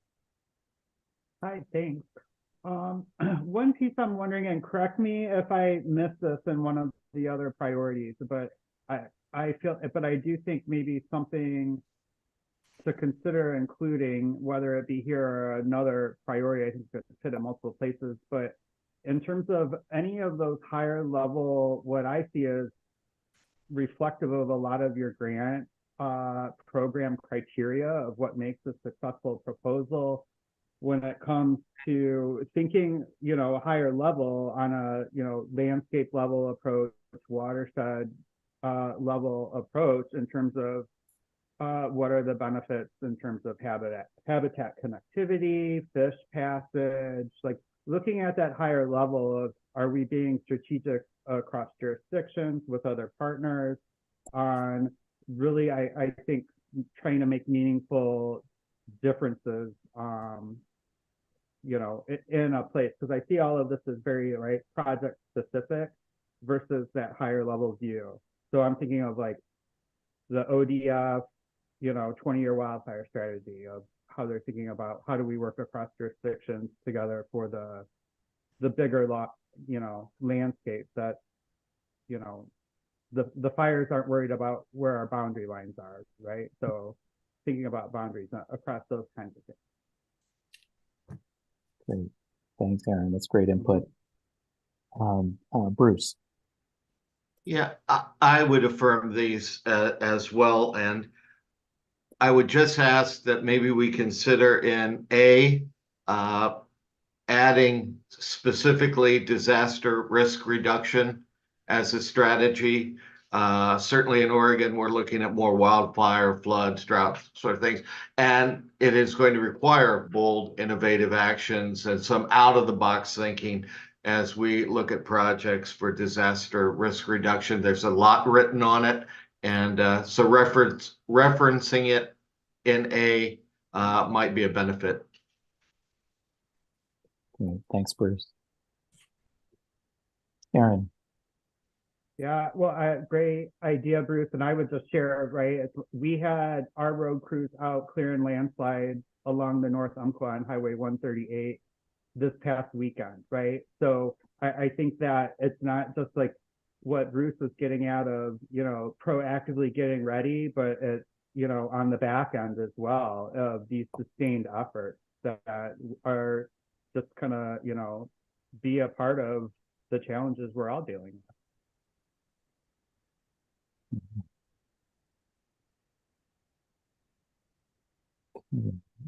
Hi, thanks. One piece I'm wondering, and correct me if I missed this in one of the other priorities, but I do think maybe something to consider including, whether it be here or another priority, I think that fit in multiple places, but in terms of any of those higher level, what I see is reflective of a lot of your grant program criteria of what makes a successful proposal when it comes to thinking, higher level on a, landscape level approach, watershed level approach in terms of what are the benefits in terms of habitat connectivity, fish passage, like looking at that higher level of, are we being strategic across jurisdictions with other partners on really, I think, trying to make meaningful differences, in a place, because I see all of this as very project specific versus that higher level view. So I'm thinking of like the ODF, 20-year wildfire strategy of how they're thinking about how do we work across jurisdictions together for the bigger landscape that, the fires aren't worried about where our boundary lines are, right? So thinking about boundaries across those kinds of things. Great. Thanks, Aaron. That's great input. Bruce. Yeah, I would affirm these as well. And I would just ask that maybe we consider in adding specifically disaster risk reduction as a strategy. Certainly in Oregon, we're looking at more wildfire, floods, droughts, sort of things. And it is going to require bold, innovative actions and some out-of-the-box thinking as we look at projects for disaster risk reduction. There's a lot written on it. And so referencing it in might be a benefit. Great. Thanks, Bruce. Aaron. Yeah, well, great idea, Bruce. And I would just share, we had our road crews out clearing landslides along the North Umpqua on Highway 138 this past weekend, right? So I think that it's not just like what Bruce was getting out of, proactively getting ready, but it's, on the back end as well of these sustained efforts that are just kind of, be a part of the challenges we're all dealing with.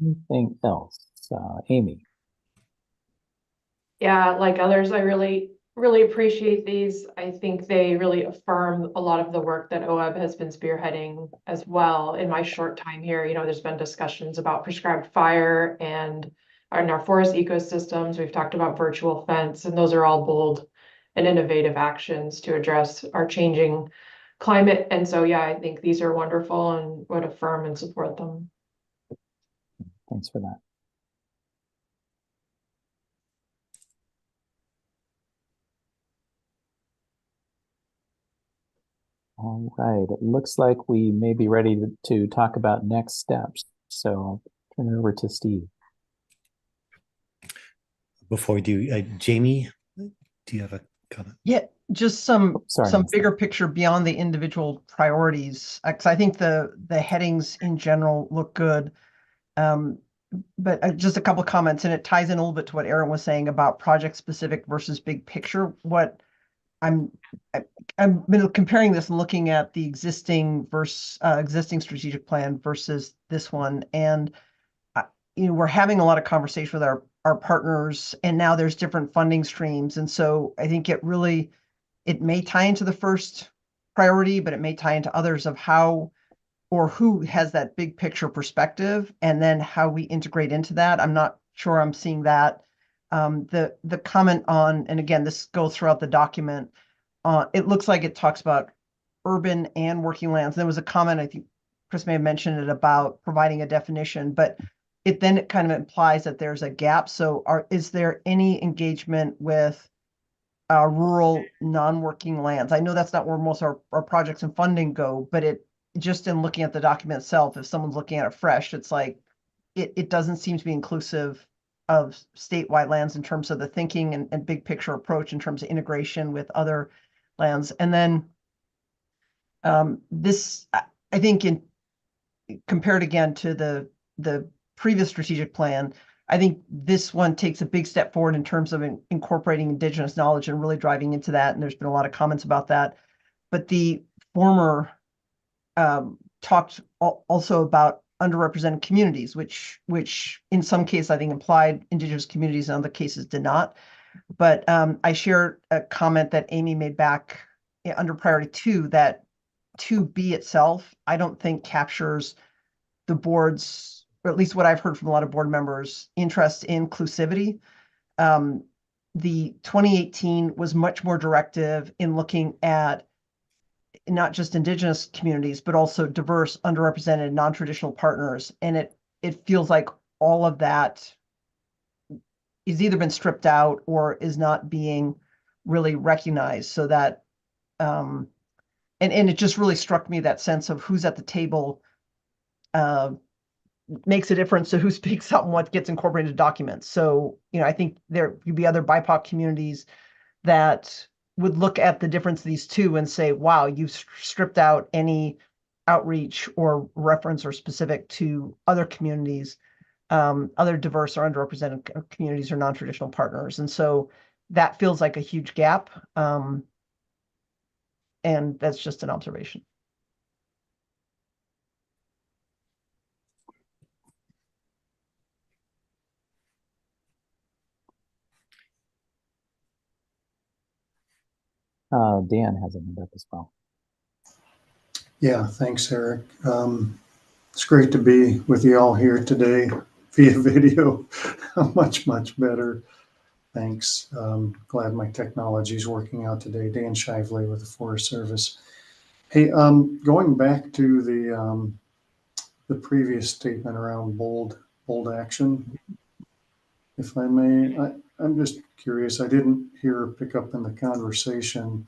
Anything else? Amy. Yeah, like others, I really really appreciate these. I think they really affirm a lot of the work that OWEB has been spearheading as well. In my short time here, there's been discussions about prescribed fire and in our forest ecosystems. We've talked about virtual fence, and those are all bold and innovative actions to address our changing climate. And so, yeah, I think these are wonderful and would affirm and support them. Thanks for that. All right, it looks like we may be ready to talk about next steps. So I'll turn it over to Steve. Before we do, Jamie, do you have a comment? Yeah, just some bigger picture beyond the individual priorities, because I think the headings in general look good. But just a couple of comments, and it ties in a little bit to what Aaron was saying about project specific versus big picture. What I'm been comparing this and looking at the existing strategic plan versus this one, and we're having a lot of conversation with our partners, and now there's different funding streams, and so I think it may tie into the first priority, but it may tie into others of how or who has that big picture perspective, and then how we integrate into that. I'm not sure I'm seeing that. The comment on, and again, this goes throughout the document, it looks like it talks about urban and working lands. There was a comment, I think Chris may have mentioned it, about providing a definition, but it kind of implies that there's a gap. So is there any engagement with rural non-working lands? I know that's not where most of our projects and funding go, but just in looking at the document itself, if someone's looking at it fresh, it's like it doesn't seem to be inclusive of statewide lands in terms of the thinking and big picture approach in terms of integration with other lands. And then this, I think, compared again to the previous strategic plan, I think this one takes a big step forward in terms of incorporating Indigenous knowledge and really driving into that. And there's been a lot of comments about that. But the former talked also about underrepresented communities, which in some cases I think implied Indigenous communities, in other cases did not. But I shared a comment that Amy made back under priority 2, that 2B itself, I don't think captures the board's, or at least what I've heard from a lot of board members, interest in inclusivity. The 2018 was much more directive in looking at not just Indigenous communities, but also diverse, underrepresented, non-traditional partners. And it feels like all of that is either been stripped out or is not being really recognized. So that, and it just really struck me, that sense of who's at the table makes a difference to who speaks out and what gets incorporated into documents. So, I think there could be other BIPOC communities that would look at the difference of these two and say, wow, you've stripped out any outreach or reference or specific to other communities, other diverse or underrepresented communities or non-traditional partners. And so that feels like a huge gap. And that's just an observation. Dan has a hand up as well. Yeah, thanks, Eric. It's great to be with you all here today via video. Much, much better. Thanks. Glad my technology is working out today. Dan Shively with the Forest Service. Hey, going back to the previous statement around bold action, if I may, I'm just curious. I didn't hear a pickup in the conversation.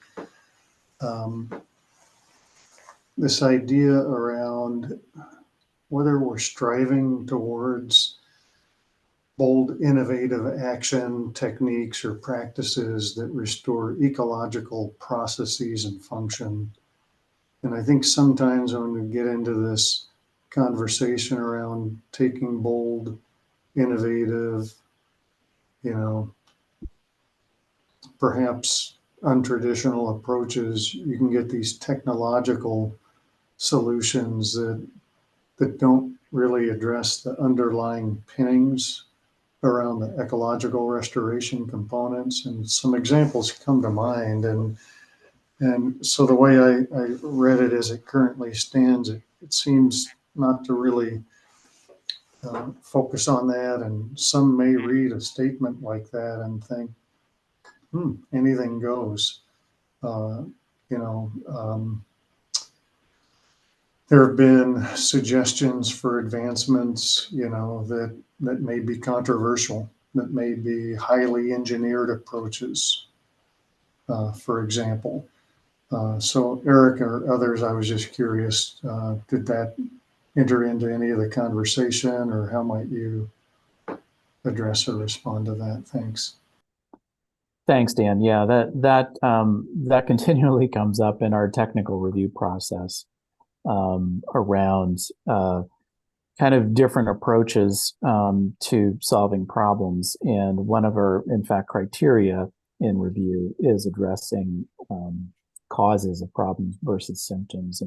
This idea around whether we're striving towards bold, innovative action techniques or practices that restore ecological processes and function. And I think sometimes when we get into this conversation around taking bold, innovative, perhaps untraditional approaches, you can get these technological solutions that don't really address the underlying pinnings around the ecological restoration components, and some examples come to mind. And so the way I read it as it currently stands, it seems not to really focus on that. And some may read a statement like that and think, anything goes. There have been suggestions for advancements, that may be controversial, that may be highly engineered approaches, for example. So Eric or others, I was just curious, did that enter into any of the conversation, or how might you address or respond to that? Thanks. Thanks, Dan. Yeah, that continually comes up in our technical review process. Around kind of different approaches to solving problems. And one of our, in fact, criteria in review is addressing causes of problems versus symptoms.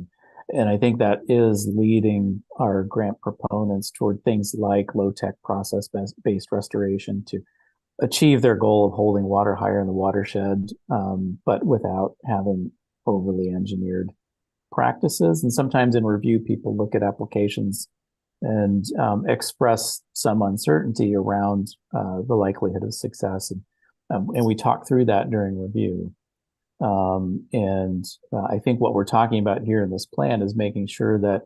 And I think that is leading our grant proponents toward things like low-tech process-based restoration to achieve their goal of holding water higher in the watershed, but without having overly engineered practices. And sometimes in review, people look at applications and express some uncertainty around the likelihood of success. And we talk through that during review. I think what we're talking about here in this plan is making sure that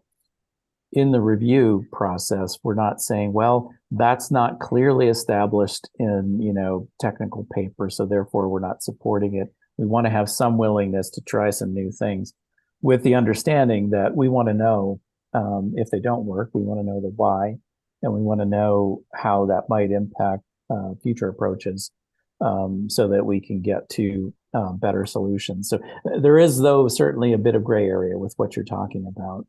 in the review process, we're not saying, well, that's not clearly established in, technical paper, so therefore we're not supporting it. We want to have some willingness to try some new things, with the understanding that we want to know if they don't work, we want to know the why, and we want to know how that might impact future approaches, so that we can get to better solutions. So there is, though, certainly a bit of gray area with what you're talking about.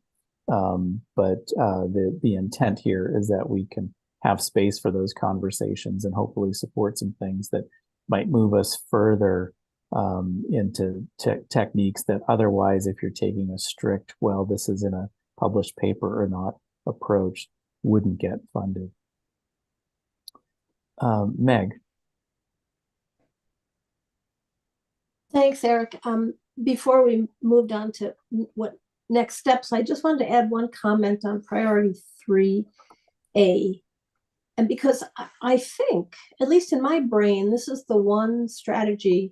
But the intent here is that we can have space for those conversations and hopefully support some things that might move us further into techniques that otherwise, if you're taking a strict, well, this is in a published paper or not approach, wouldn't get funded. Meg. Thanks, Eric. Before we moved on to what next steps, I just wanted to add one comment on priority 3A. And because I think, at least in my brain, this is the one strategy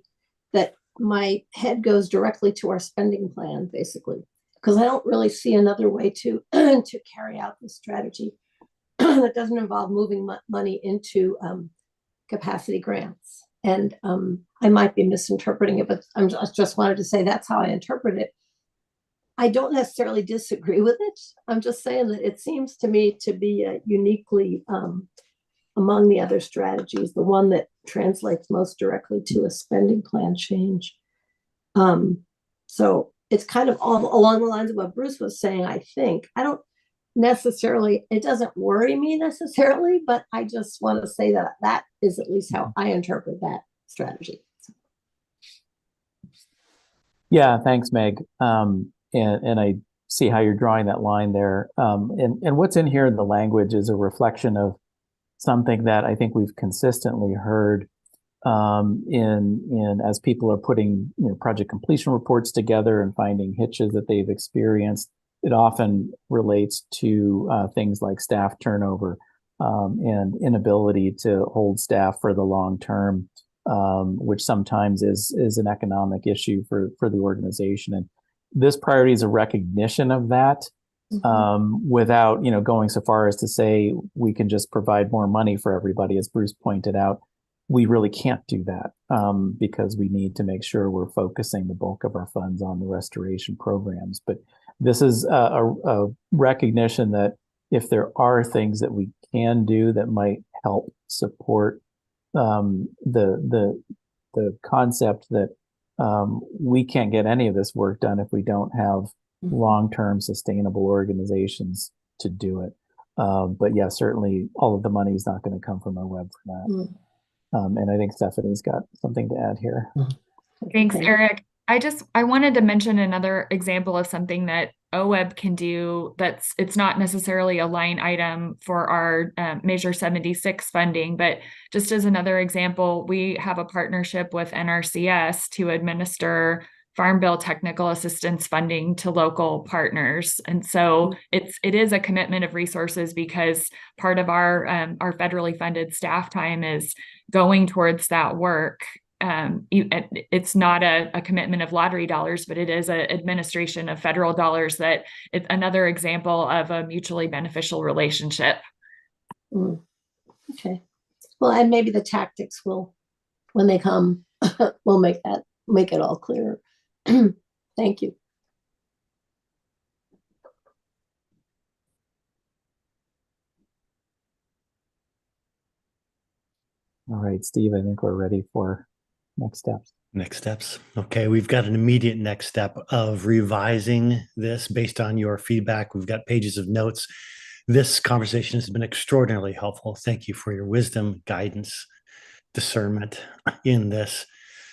that my head goes directly to our spending plan, basically, because I don't really see another way to to carry out this strategy that doesn't involve moving money into capacity grants. And I might be misinterpreting it, but I just wanted to say that's how I interpret it. I don't necessarily disagree with it. I'm just saying that it seems to me to be uniquely among the other strategies, the one that translates most directly to a spending plan change. So it's kind of all along the lines of what Bruce was saying, I think. I don't necessarily, it doesn't worry me necessarily, but I just want to say that that is at least how I interpret that strategy. Yeah, thanks, Meg. And I see how you're drawing that line there. And what's in here in the language is a reflection of something that I think we've consistently heard in as people are putting project completion reports together and finding hitches that they've experienced. It often relates to things like staff turnover and inability to hold staff for the long term, which sometimes is an economic issue for the organization. And this priority is a recognition of that, without going so far as to say we can just provide more money for everybody. As Bruce pointed out, we really can't do that because we need to make sure we're focusing the bulk of our funds on the restoration programs. But this is a recognition that if there are things that we can do that might help support the concept that we can't get any of this work done if we don't have long-term sustainable organizations to do it. But yeah, certainly all of the money is not going to come from OWEB for that. And I think Stephanie's got something to add here. Thanks, Eric. I wanted to mention another example of something that OWEB can do it's not necessarily a line item for our Measure 76 funding, but just as another example, we have a partnership with NRCS to administer Farm Bill technical assistance funding to local partners. And so it is a commitment of resources because part of our federally funded staff time is going towards that work. It's not a commitment of lottery dollars, but it is an administration of federal dollars that it's another example of a mutually beneficial relationship. Okay. Well, and maybe the tactics will, when they come, will make it all clearer. Thank you. All right, Steve, I think we're ready for next steps. Next steps. Okay, we've got an immediate next step of revising this based on your feedback. We've got pages of notes. This conversation has been extraordinarily helpful. Thank you for your wisdom, guidance, discernment in this.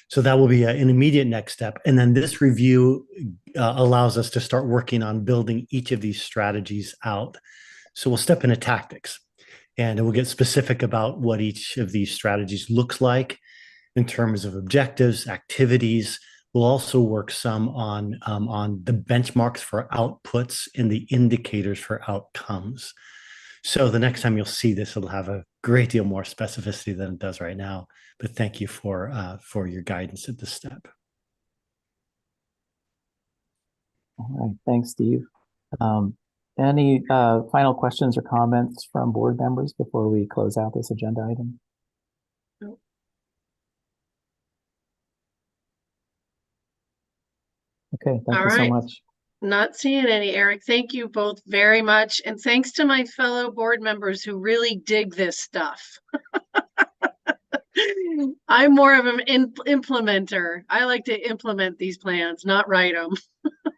So that will be an immediate next step. And then this review allows us to start working on building each of these strategies out. So we'll step into tactics and we'll get specific about what each of these strategies looks like in terms of objectives, activities. We'll also work some on the benchmarks for outputs and the indicators for outcomes. So the next time you'll see this, it'll have a great deal more specificity than it does right now. But thank you for your guidance at this step. All right, thanks, Steve. Any final questions or comments from board members before we close out this agenda item? No. Okay, thank you so much. Not seeing any, Eric. Thank you both very much. And thanks to my fellow board members who really dig this stuff. I'm more of an implementer. I like to implement these plans, not write them.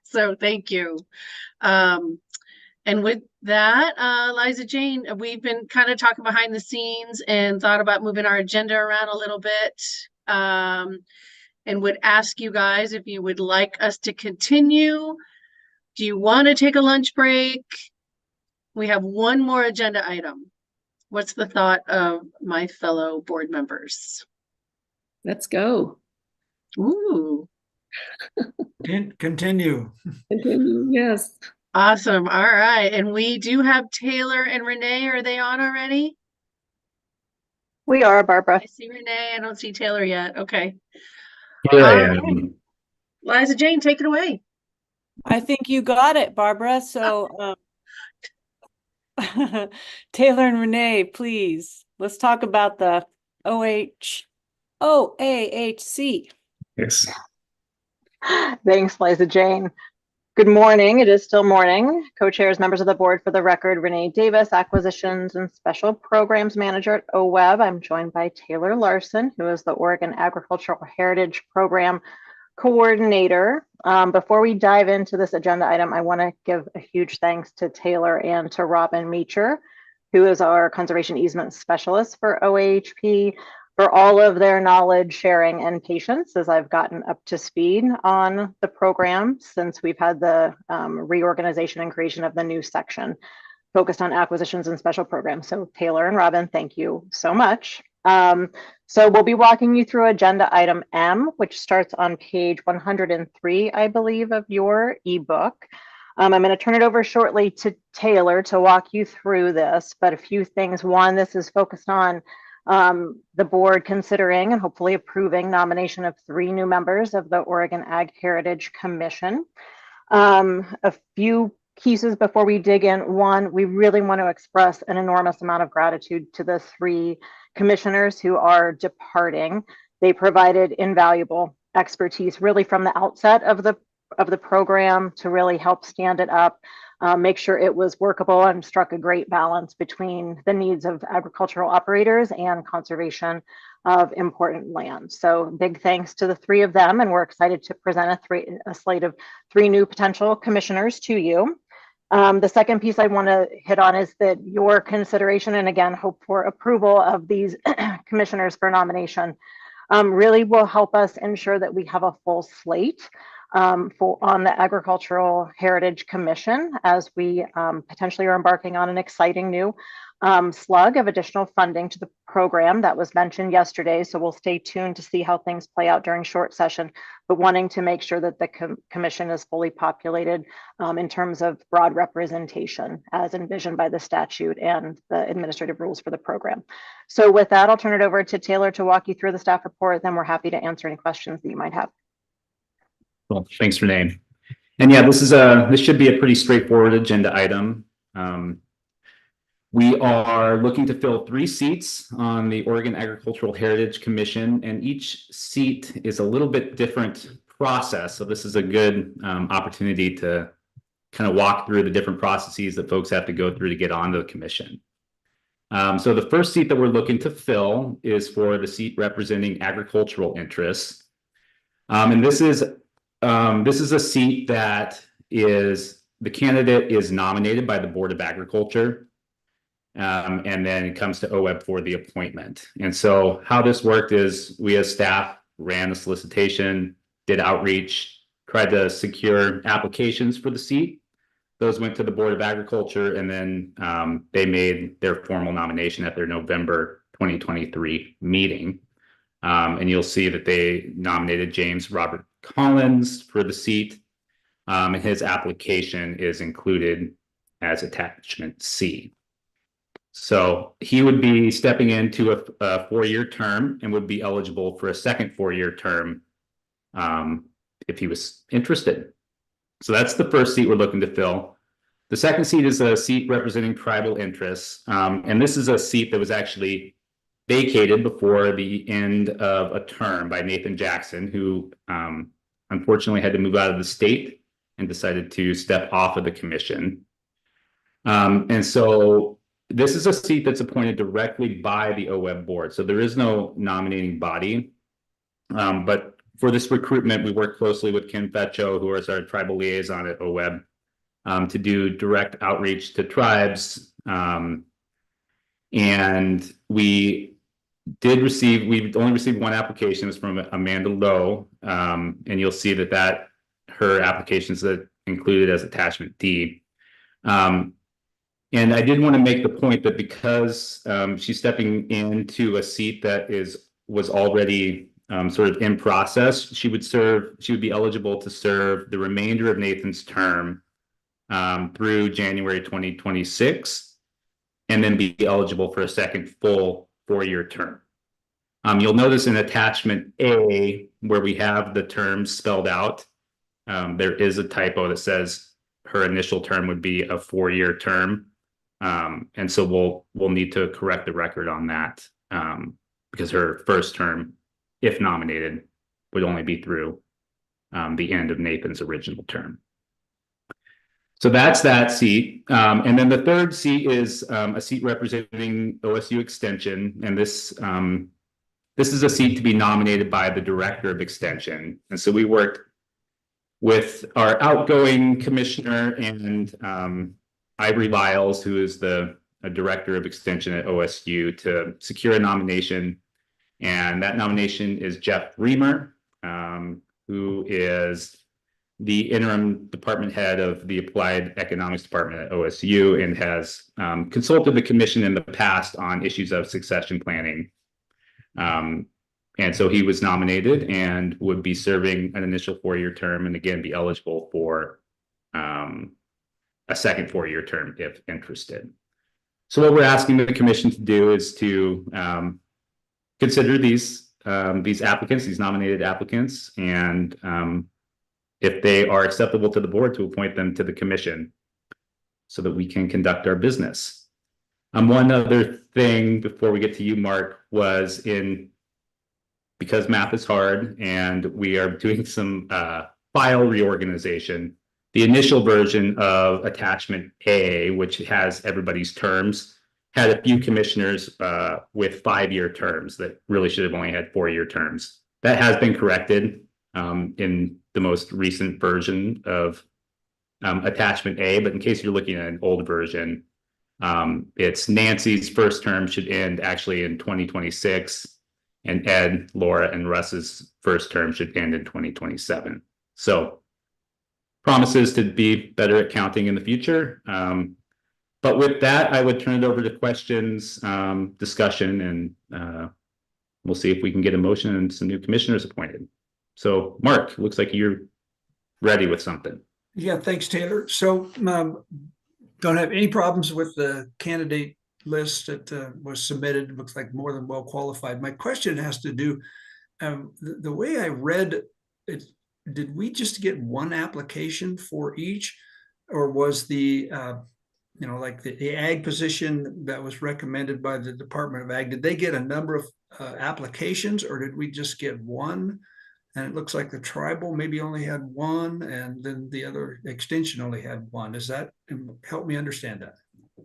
So thank you. And with that, Liza Jane, we've been kind of talking behind the scenes and thought about moving our agenda around a little bit. And would ask you guys if you would like us to continue. Do you want to take a lunch break? We have one more agenda item. What's the thought of my fellow board members? Let's go. Ooh. Continue. Continue, yes. Awesome. All right. And we do have Taylor and Renee. Are they on already? We are, Barbara. I see Renee. I don't see Taylor yet. Okay. Here I am. Liza Jane, take it away. I think you got it, Barbara. So Taylor and Renee, please, let's talk about the OAHC. Yes. Thanks, Liza Jane. Good morning. It is still morning. Co-chairs, members of the board, for the record, Renee Davis, Acquisitions and Special Programs Manager at OWEB. I'm joined by Taylor Larson, who is the Oregon Agricultural Heritage Program Coordinator. Before we dive into this agenda item, I want to give a huge thanks to Taylor and to Robin Meacher, who is our Conservation Easement Specialist for OAHP, for all of their knowledge sharing and patience as I've gotten up to speed on the program since we've had the reorganization and creation of the new section focused on acquisitions and special programs. So Taylor and Robin, thank you so much. So we'll be walking you through agenda item M, which starts on page 103, I believe, of your ebook. I'm going to turn it over shortly to Taylor to walk you through this, but a few things. One, this is focused on the board considering and hopefully approving nomination of 3 new members of the Oregon Ag Heritage Commission. A few pieces before we dig in. One, we really want to express an enormous amount of gratitude to the 3 commissioners who are departing. They provided invaluable expertise really from the outset of the program to really help stand it up, make sure it was workable, and struck a great balance between the needs of agricultural operators and conservation of important land. So big thanks to the 3 of them, and we're excited to present a slate of 3 new potential commissioners to you. The second piece I want to hit on is that your consideration, and again, hope for approval of these commissioners for nomination, really will help us ensure that we have a full slate on the Agricultural Heritage Commission, as we potentially are embarking on an exciting new slug of additional funding to the program that was mentioned yesterday. So we'll stay tuned to see how things play out during short session, but wanting to make sure that the commission is fully populated in terms of broad representation as envisioned by the statute and the administrative rules for the program. So with that, I'll turn it over to Taylor to walk you through the staff report. Then we're happy to answer any questions that you might have. Well, thanks, Renee. And yeah, this should be a pretty straightforward agenda item. We are looking to fill 3 seats on the Oregon Agricultural Heritage Commission, and each seat is a little bit different process. So this is a good opportunity to kind of walk through the different processes that folks have to go through to get onto the commission. So the first seat that we're looking to fill is for the seat representing agricultural interests. And this is a seat that the candidate is nominated by the Board of Agriculture. And then it comes to OWEB for the appointment. And so how this worked is we as staff ran a solicitation, did outreach, tried to secure applications for the seat. Those went to the Board of Agriculture, and then they made their formal nomination at their November 2023 meeting. And you'll see that they nominated James Robert Collins for the seat, and his application is included as attachment C. So he would be stepping into a 4-year term and would be eligible for a second 4-year term if he was interested. So that's the first seat we're looking to fill. The second seat is a seat representing tribal interests. And this is a seat that was actually vacated before the end of a term by Nathan Jackson, who unfortunately had to move out of the state and decided to step off of the commission. And so this is a seat that's appointed directly by the OWEB board. So there is no nominating body. But for this recruitment, we work closely with Ken Fecho, who is our tribal liaison at OWEB, to do direct outreach to tribes. And we only received 1 application. It was from Amanda Lowe. And you'll see that her application is included as attachment D. And I did want to make the point that because she's stepping into a seat that was already sort of in process, she would be eligible to serve the remainder of Nathan's term through January 2026, and then be eligible for a second full 4-year term. You'll notice in attachment A, where we have the terms spelled out, there is a typo that says her initial term would be a 4-year term. And so we'll need to correct the record on that because her first term, if nominated, would only be through the end of Nathan's original term. So that's that seat. And then the third seat is a seat representing OSU Extension. And this is a seat to be nominated by the Director of Extension. And so we worked with our outgoing commissioner and Ivory Lyles, who is the Director of Extension at OSU, to secure a nomination. And that nomination is Jeff Reamer, who is the interim department head of the Applied Economics Department at OSU and has consulted the commission in the past on issues of succession planning. And so he was nominated and would be serving an initial 4-year term and again be eligible for a second 4-year term if interested. So what we're asking the commission to do is to consider these applicants, these nominated applicants, and if they are acceptable to the board, to appoint them to the commission so that we can conduct our business. One other thing before we get to you, Mark, was because math is hard and we are doing some file reorganization, the initial version of attachment A, which has everybody's terms, had a few commissioners with 5-year terms that really should have only had 4-year terms. That has been corrected in the most recent version of attachment A, but in case you're looking at an old version, it's Nancy's first term should end actually in 2026, and Ed, Laura, and Russ's first term should end in 2027. So promises to be better at counting in the future. But with that, I would turn it over to questions, discussion, and we'll see if we can get a motion and some new commissioners appointed. So Mark, looks like you're ready with something. Yeah, thanks, Taylor. So don't have any problems with the candidate list that was submitted. It looks like more than well qualified. My question has to do, the way I read it, did we just get one application for each, or was the like the ag position that was recommended by the Department of Ag, did they get a number of applications, or did we just get one? And it looks like the tribal maybe only had one, and then the other extension only had one. Does that help me understand that?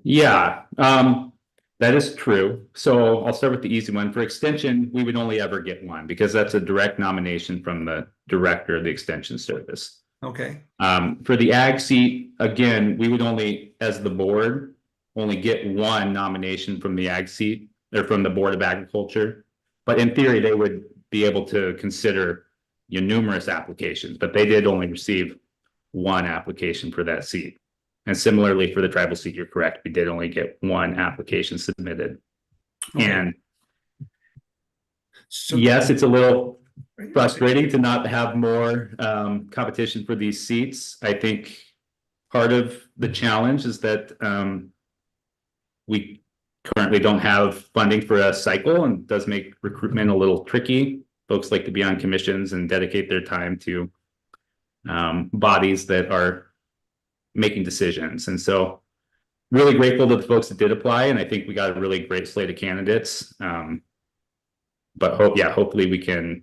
Yeah, that is true. So I'll start with the easy one. For extension, we would only ever get one because that's a direct nomination from the director of the extension service. Okay. For the ag seat, again, we would only, as the board, only get one nomination from the ag seat or from the Board of Agriculture. But in theory, they would be able to consider numerous applications, but they did only receive one application for that seat. And similarly for the tribal seat, you're correct. We did only get one application submitted. Okay. And so, yes, it's a little frustrating to not have more competition for these seats. I think part of the challenge is that we currently don't have funding for a cycle, and it does make recruitment a little tricky. Folks like to be on commissions and dedicate their time to bodies that are making decisions. And so really grateful to the folks that did apply. And I think we got a really great slate of candidates. But hopefully we can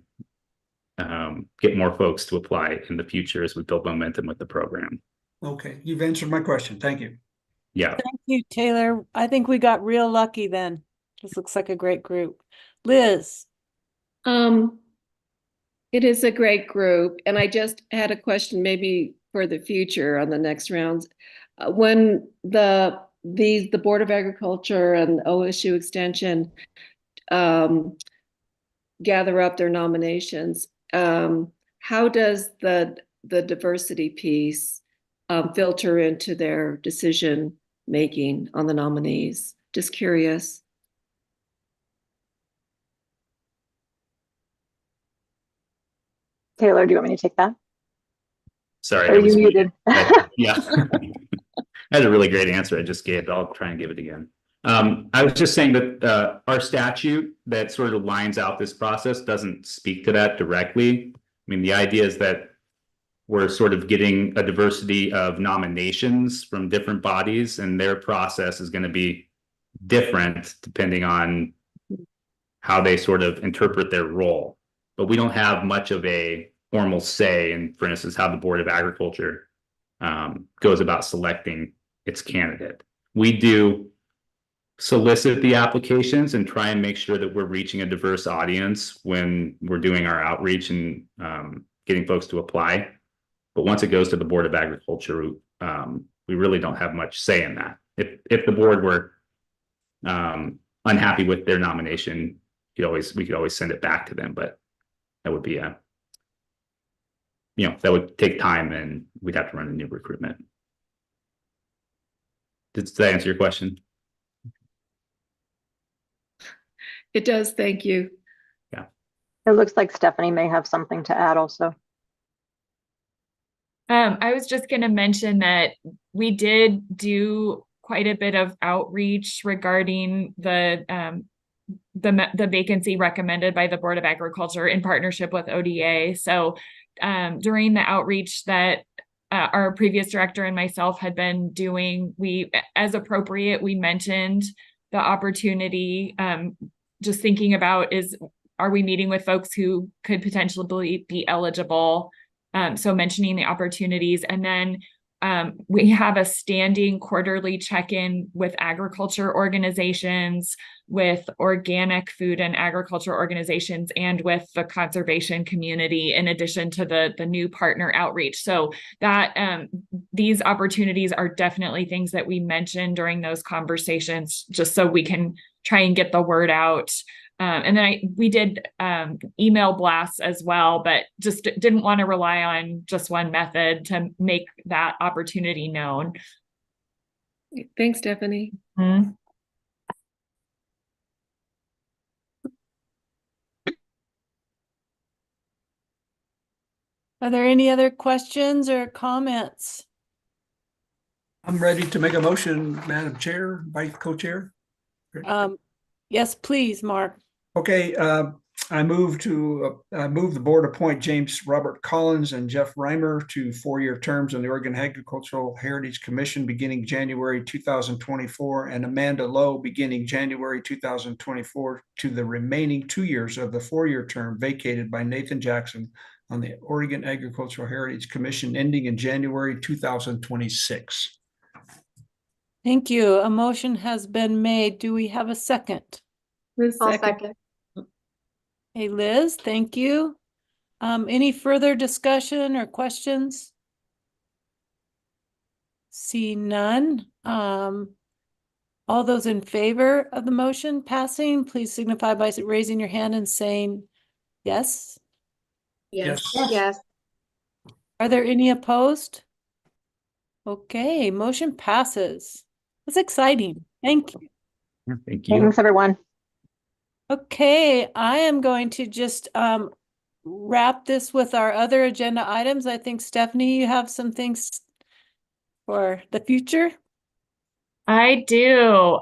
get more folks to apply in the future as we build momentum with the program. Okay, you've answered my question. Thank you. Yeah. Thank you, Taylor. I think we got real lucky then. This looks like a great group. Liz. It is a great group. And I just had a question maybe for the future on the next rounds. When the Board of Agriculture and OSU Extension gather up their nominations, how does the diversity piece filter into their decision making on the nominees? Just curious. Taylor, do you want me to take that? Sorry. Are you muted? Yeah. I had a really great answer I just gave, but I'll try and give it again. I was just saying that our statute that sort of lines out this process doesn't speak to that directly. I mean, the idea is that we're sort of getting a diversity of nominations from different bodies, and their process is going to be different depending on how they sort of interpret their role. But we don't have much of a formal say in, for instance, how the Board of Agriculture goes about selecting its candidate. We do solicit the applications and try and make sure that we're reaching a diverse audience when we're doing our outreach and getting folks to apply. But once it goes to the Board of Agriculture, we really don't have much say in that. If the board were unhappy with their nomination, we could always send it back to them, but that would be that would take time, and we'd have to run a new recruitment. Does that answer your question? It does. Thank you. Yeah. It looks like Stephanie may have something to add also. I was just going to mention that we did do quite a bit of outreach regarding the vacancy recommended by the Board of Agriculture in partnership with ODA. So during the outreach that our previous director and myself had been doing, we, as appropriate, we mentioned the opportunity, just thinking about are we meeting with folks who could potentially be eligible? So mentioning the opportunities, and then we have a standing quarterly check-in with agriculture organizations, with organic food and agriculture organizations, and with the conservation community, in addition to the new partner outreach. So that these opportunities are definitely things that we mentioned during those conversations, just so we can try and get the word out And then we did email blasts as well, but just didn't want to rely on just one method to make that opportunity known. Thanks, Stephanie. Mm-hmm. Are there any other questions or comments? I'm ready to make a motion, Madam Chair, Vice Co-Chair. Yes, please, Mark. Okay, I move the board appoint James Robert Collins and Jeff Reimer to 4-year terms on the Oregon Agricultural Heritage Commission beginning January 2024, and Amanda Lowe beginning January 2024 to the remaining 2 years of the 4-year term vacated by Nathan Jackson on the Oregon Agricultural Heritage Commission ending in January 2026. Thank you. A motion has been made. Do we have a second? I'll second. Hey, Liz, thank you. Any further discussion or questions? See none. All those in favor of the motion passing, please signify by raising your hand and saying yes. Yes. Yes. Are there any opposed? Okay, motion passes. That's exciting. Thank you. Thank you. Thanks, everyone. Okay, I am going to just wrap this with our other agenda items. I think, Stephanie, you have some things for the future. I do.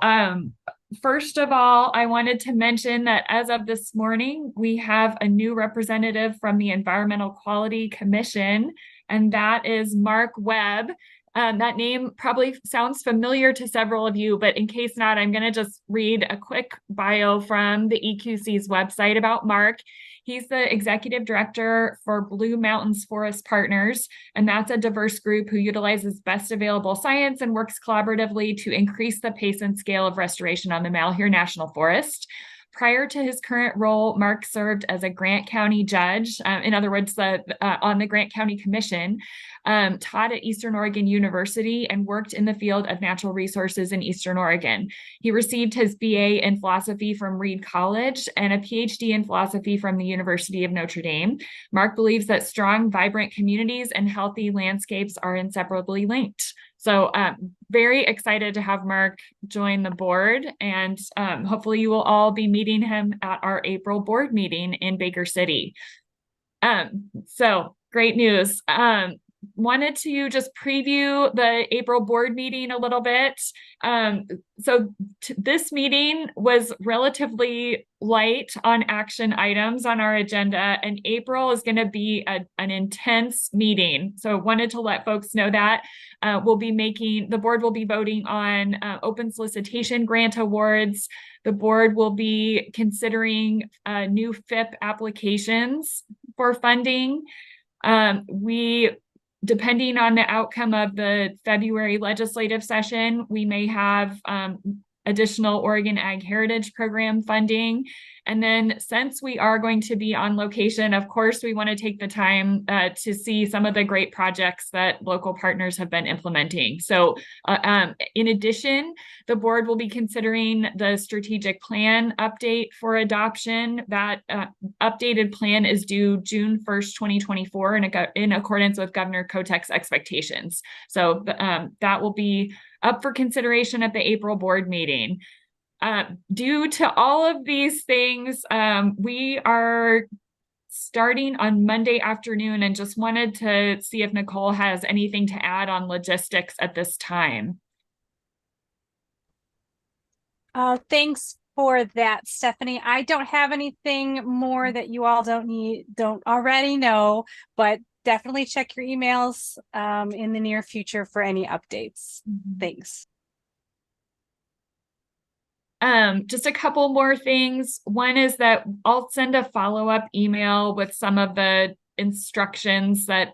First of all, I wanted to mention that as of this morning, we have a new representative from the Environmental Quality Commission, and that is Mark Webb. That name probably sounds familiar to several of you, but in case not, I'm going to just read a quick bio from the EQC's website about Mark. He's the executive director for Blue Mountains Forest Partners, and that's a diverse group who utilizes best available science and works collaboratively to increase the pace and scale of restoration on the Malheur National Forest. Prior to his current role, Mark served as a Grant County judge, in other words, on the Grant County Commission, taught at Eastern Oregon University, and worked in the field of natural resources in Eastern Oregon. He received his BA in philosophy from Reed College and a PhD in philosophy from the University of Notre Dame. Mark believes that strong, vibrant communities and healthy landscapes are inseparably linked. So very excited to have Mark join the board, and hopefully you will all be meeting him at our April board meeting in Baker City. So great news. Wanted to just preview the April board meeting a little bit. This meeting was relatively light on action items on our agenda, and April is going to be an intense meeting. So wanted to let folks know that the board will be voting on open solicitation grant awards. The board will be considering new FIP applications for funding. Depending on the outcome of the February legislative session, we may have additional Oregon Ag Heritage Program funding. And then since we are going to be on location, of course, we want to take the time to see some of the great projects that local partners have been implementing. So in addition, the board will be considering the strategic plan update for adoption. That updated plan is due June 1st, 2024 in accordance with Governor Kotek's expectations. So that will be up for consideration at the April board meeting. Due to all of these things, we are starting on Monday afternoon, and just wanted to see if Nicole has anything to add on logistics at this time. Thanks for that, Stephanie. I don't have anything more that you all don't already know, but definitely check your emails in the near future for any updates. Thanks. Just a couple more things. One is that I'll send a follow-up email with some of the instructions that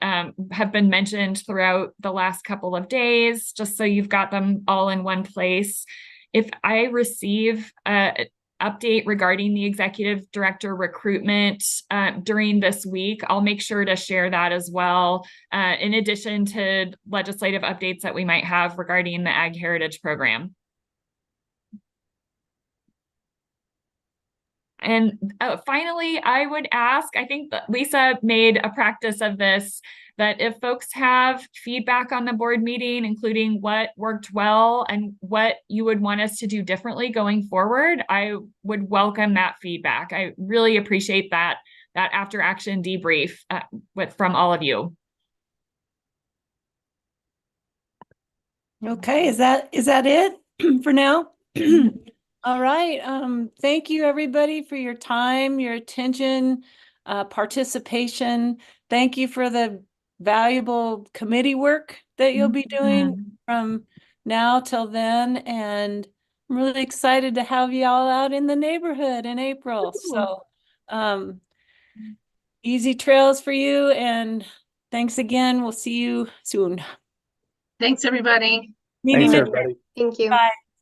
have been mentioned throughout the last couple of days, just so you've got them all in one place. If I receive an update regarding the executive director recruitment during this week, I'll make sure to share that as well, in addition to legislative updates that we might have regarding the Ag Heritage Program. And finally, I would ask, I think that Lisa made a practice of this, that if folks have feedback on the board meeting, including what worked well and what you would want us to do differently going forward, I would welcome that feedback. I really appreciate that after action debrief from all of you. Okay, is that it for now? All right. Thank you everybody for your time, your attention, participation. Thank you for the valuable committee work that you'll be doing from now till then. And I'm really excited to have you all out in the neighborhood in April. So easy trails for you, and thanks again. We'll see you soon. Thanks, everybody. Meeting Thanks, adjourned. everybody. Thank you. Bye.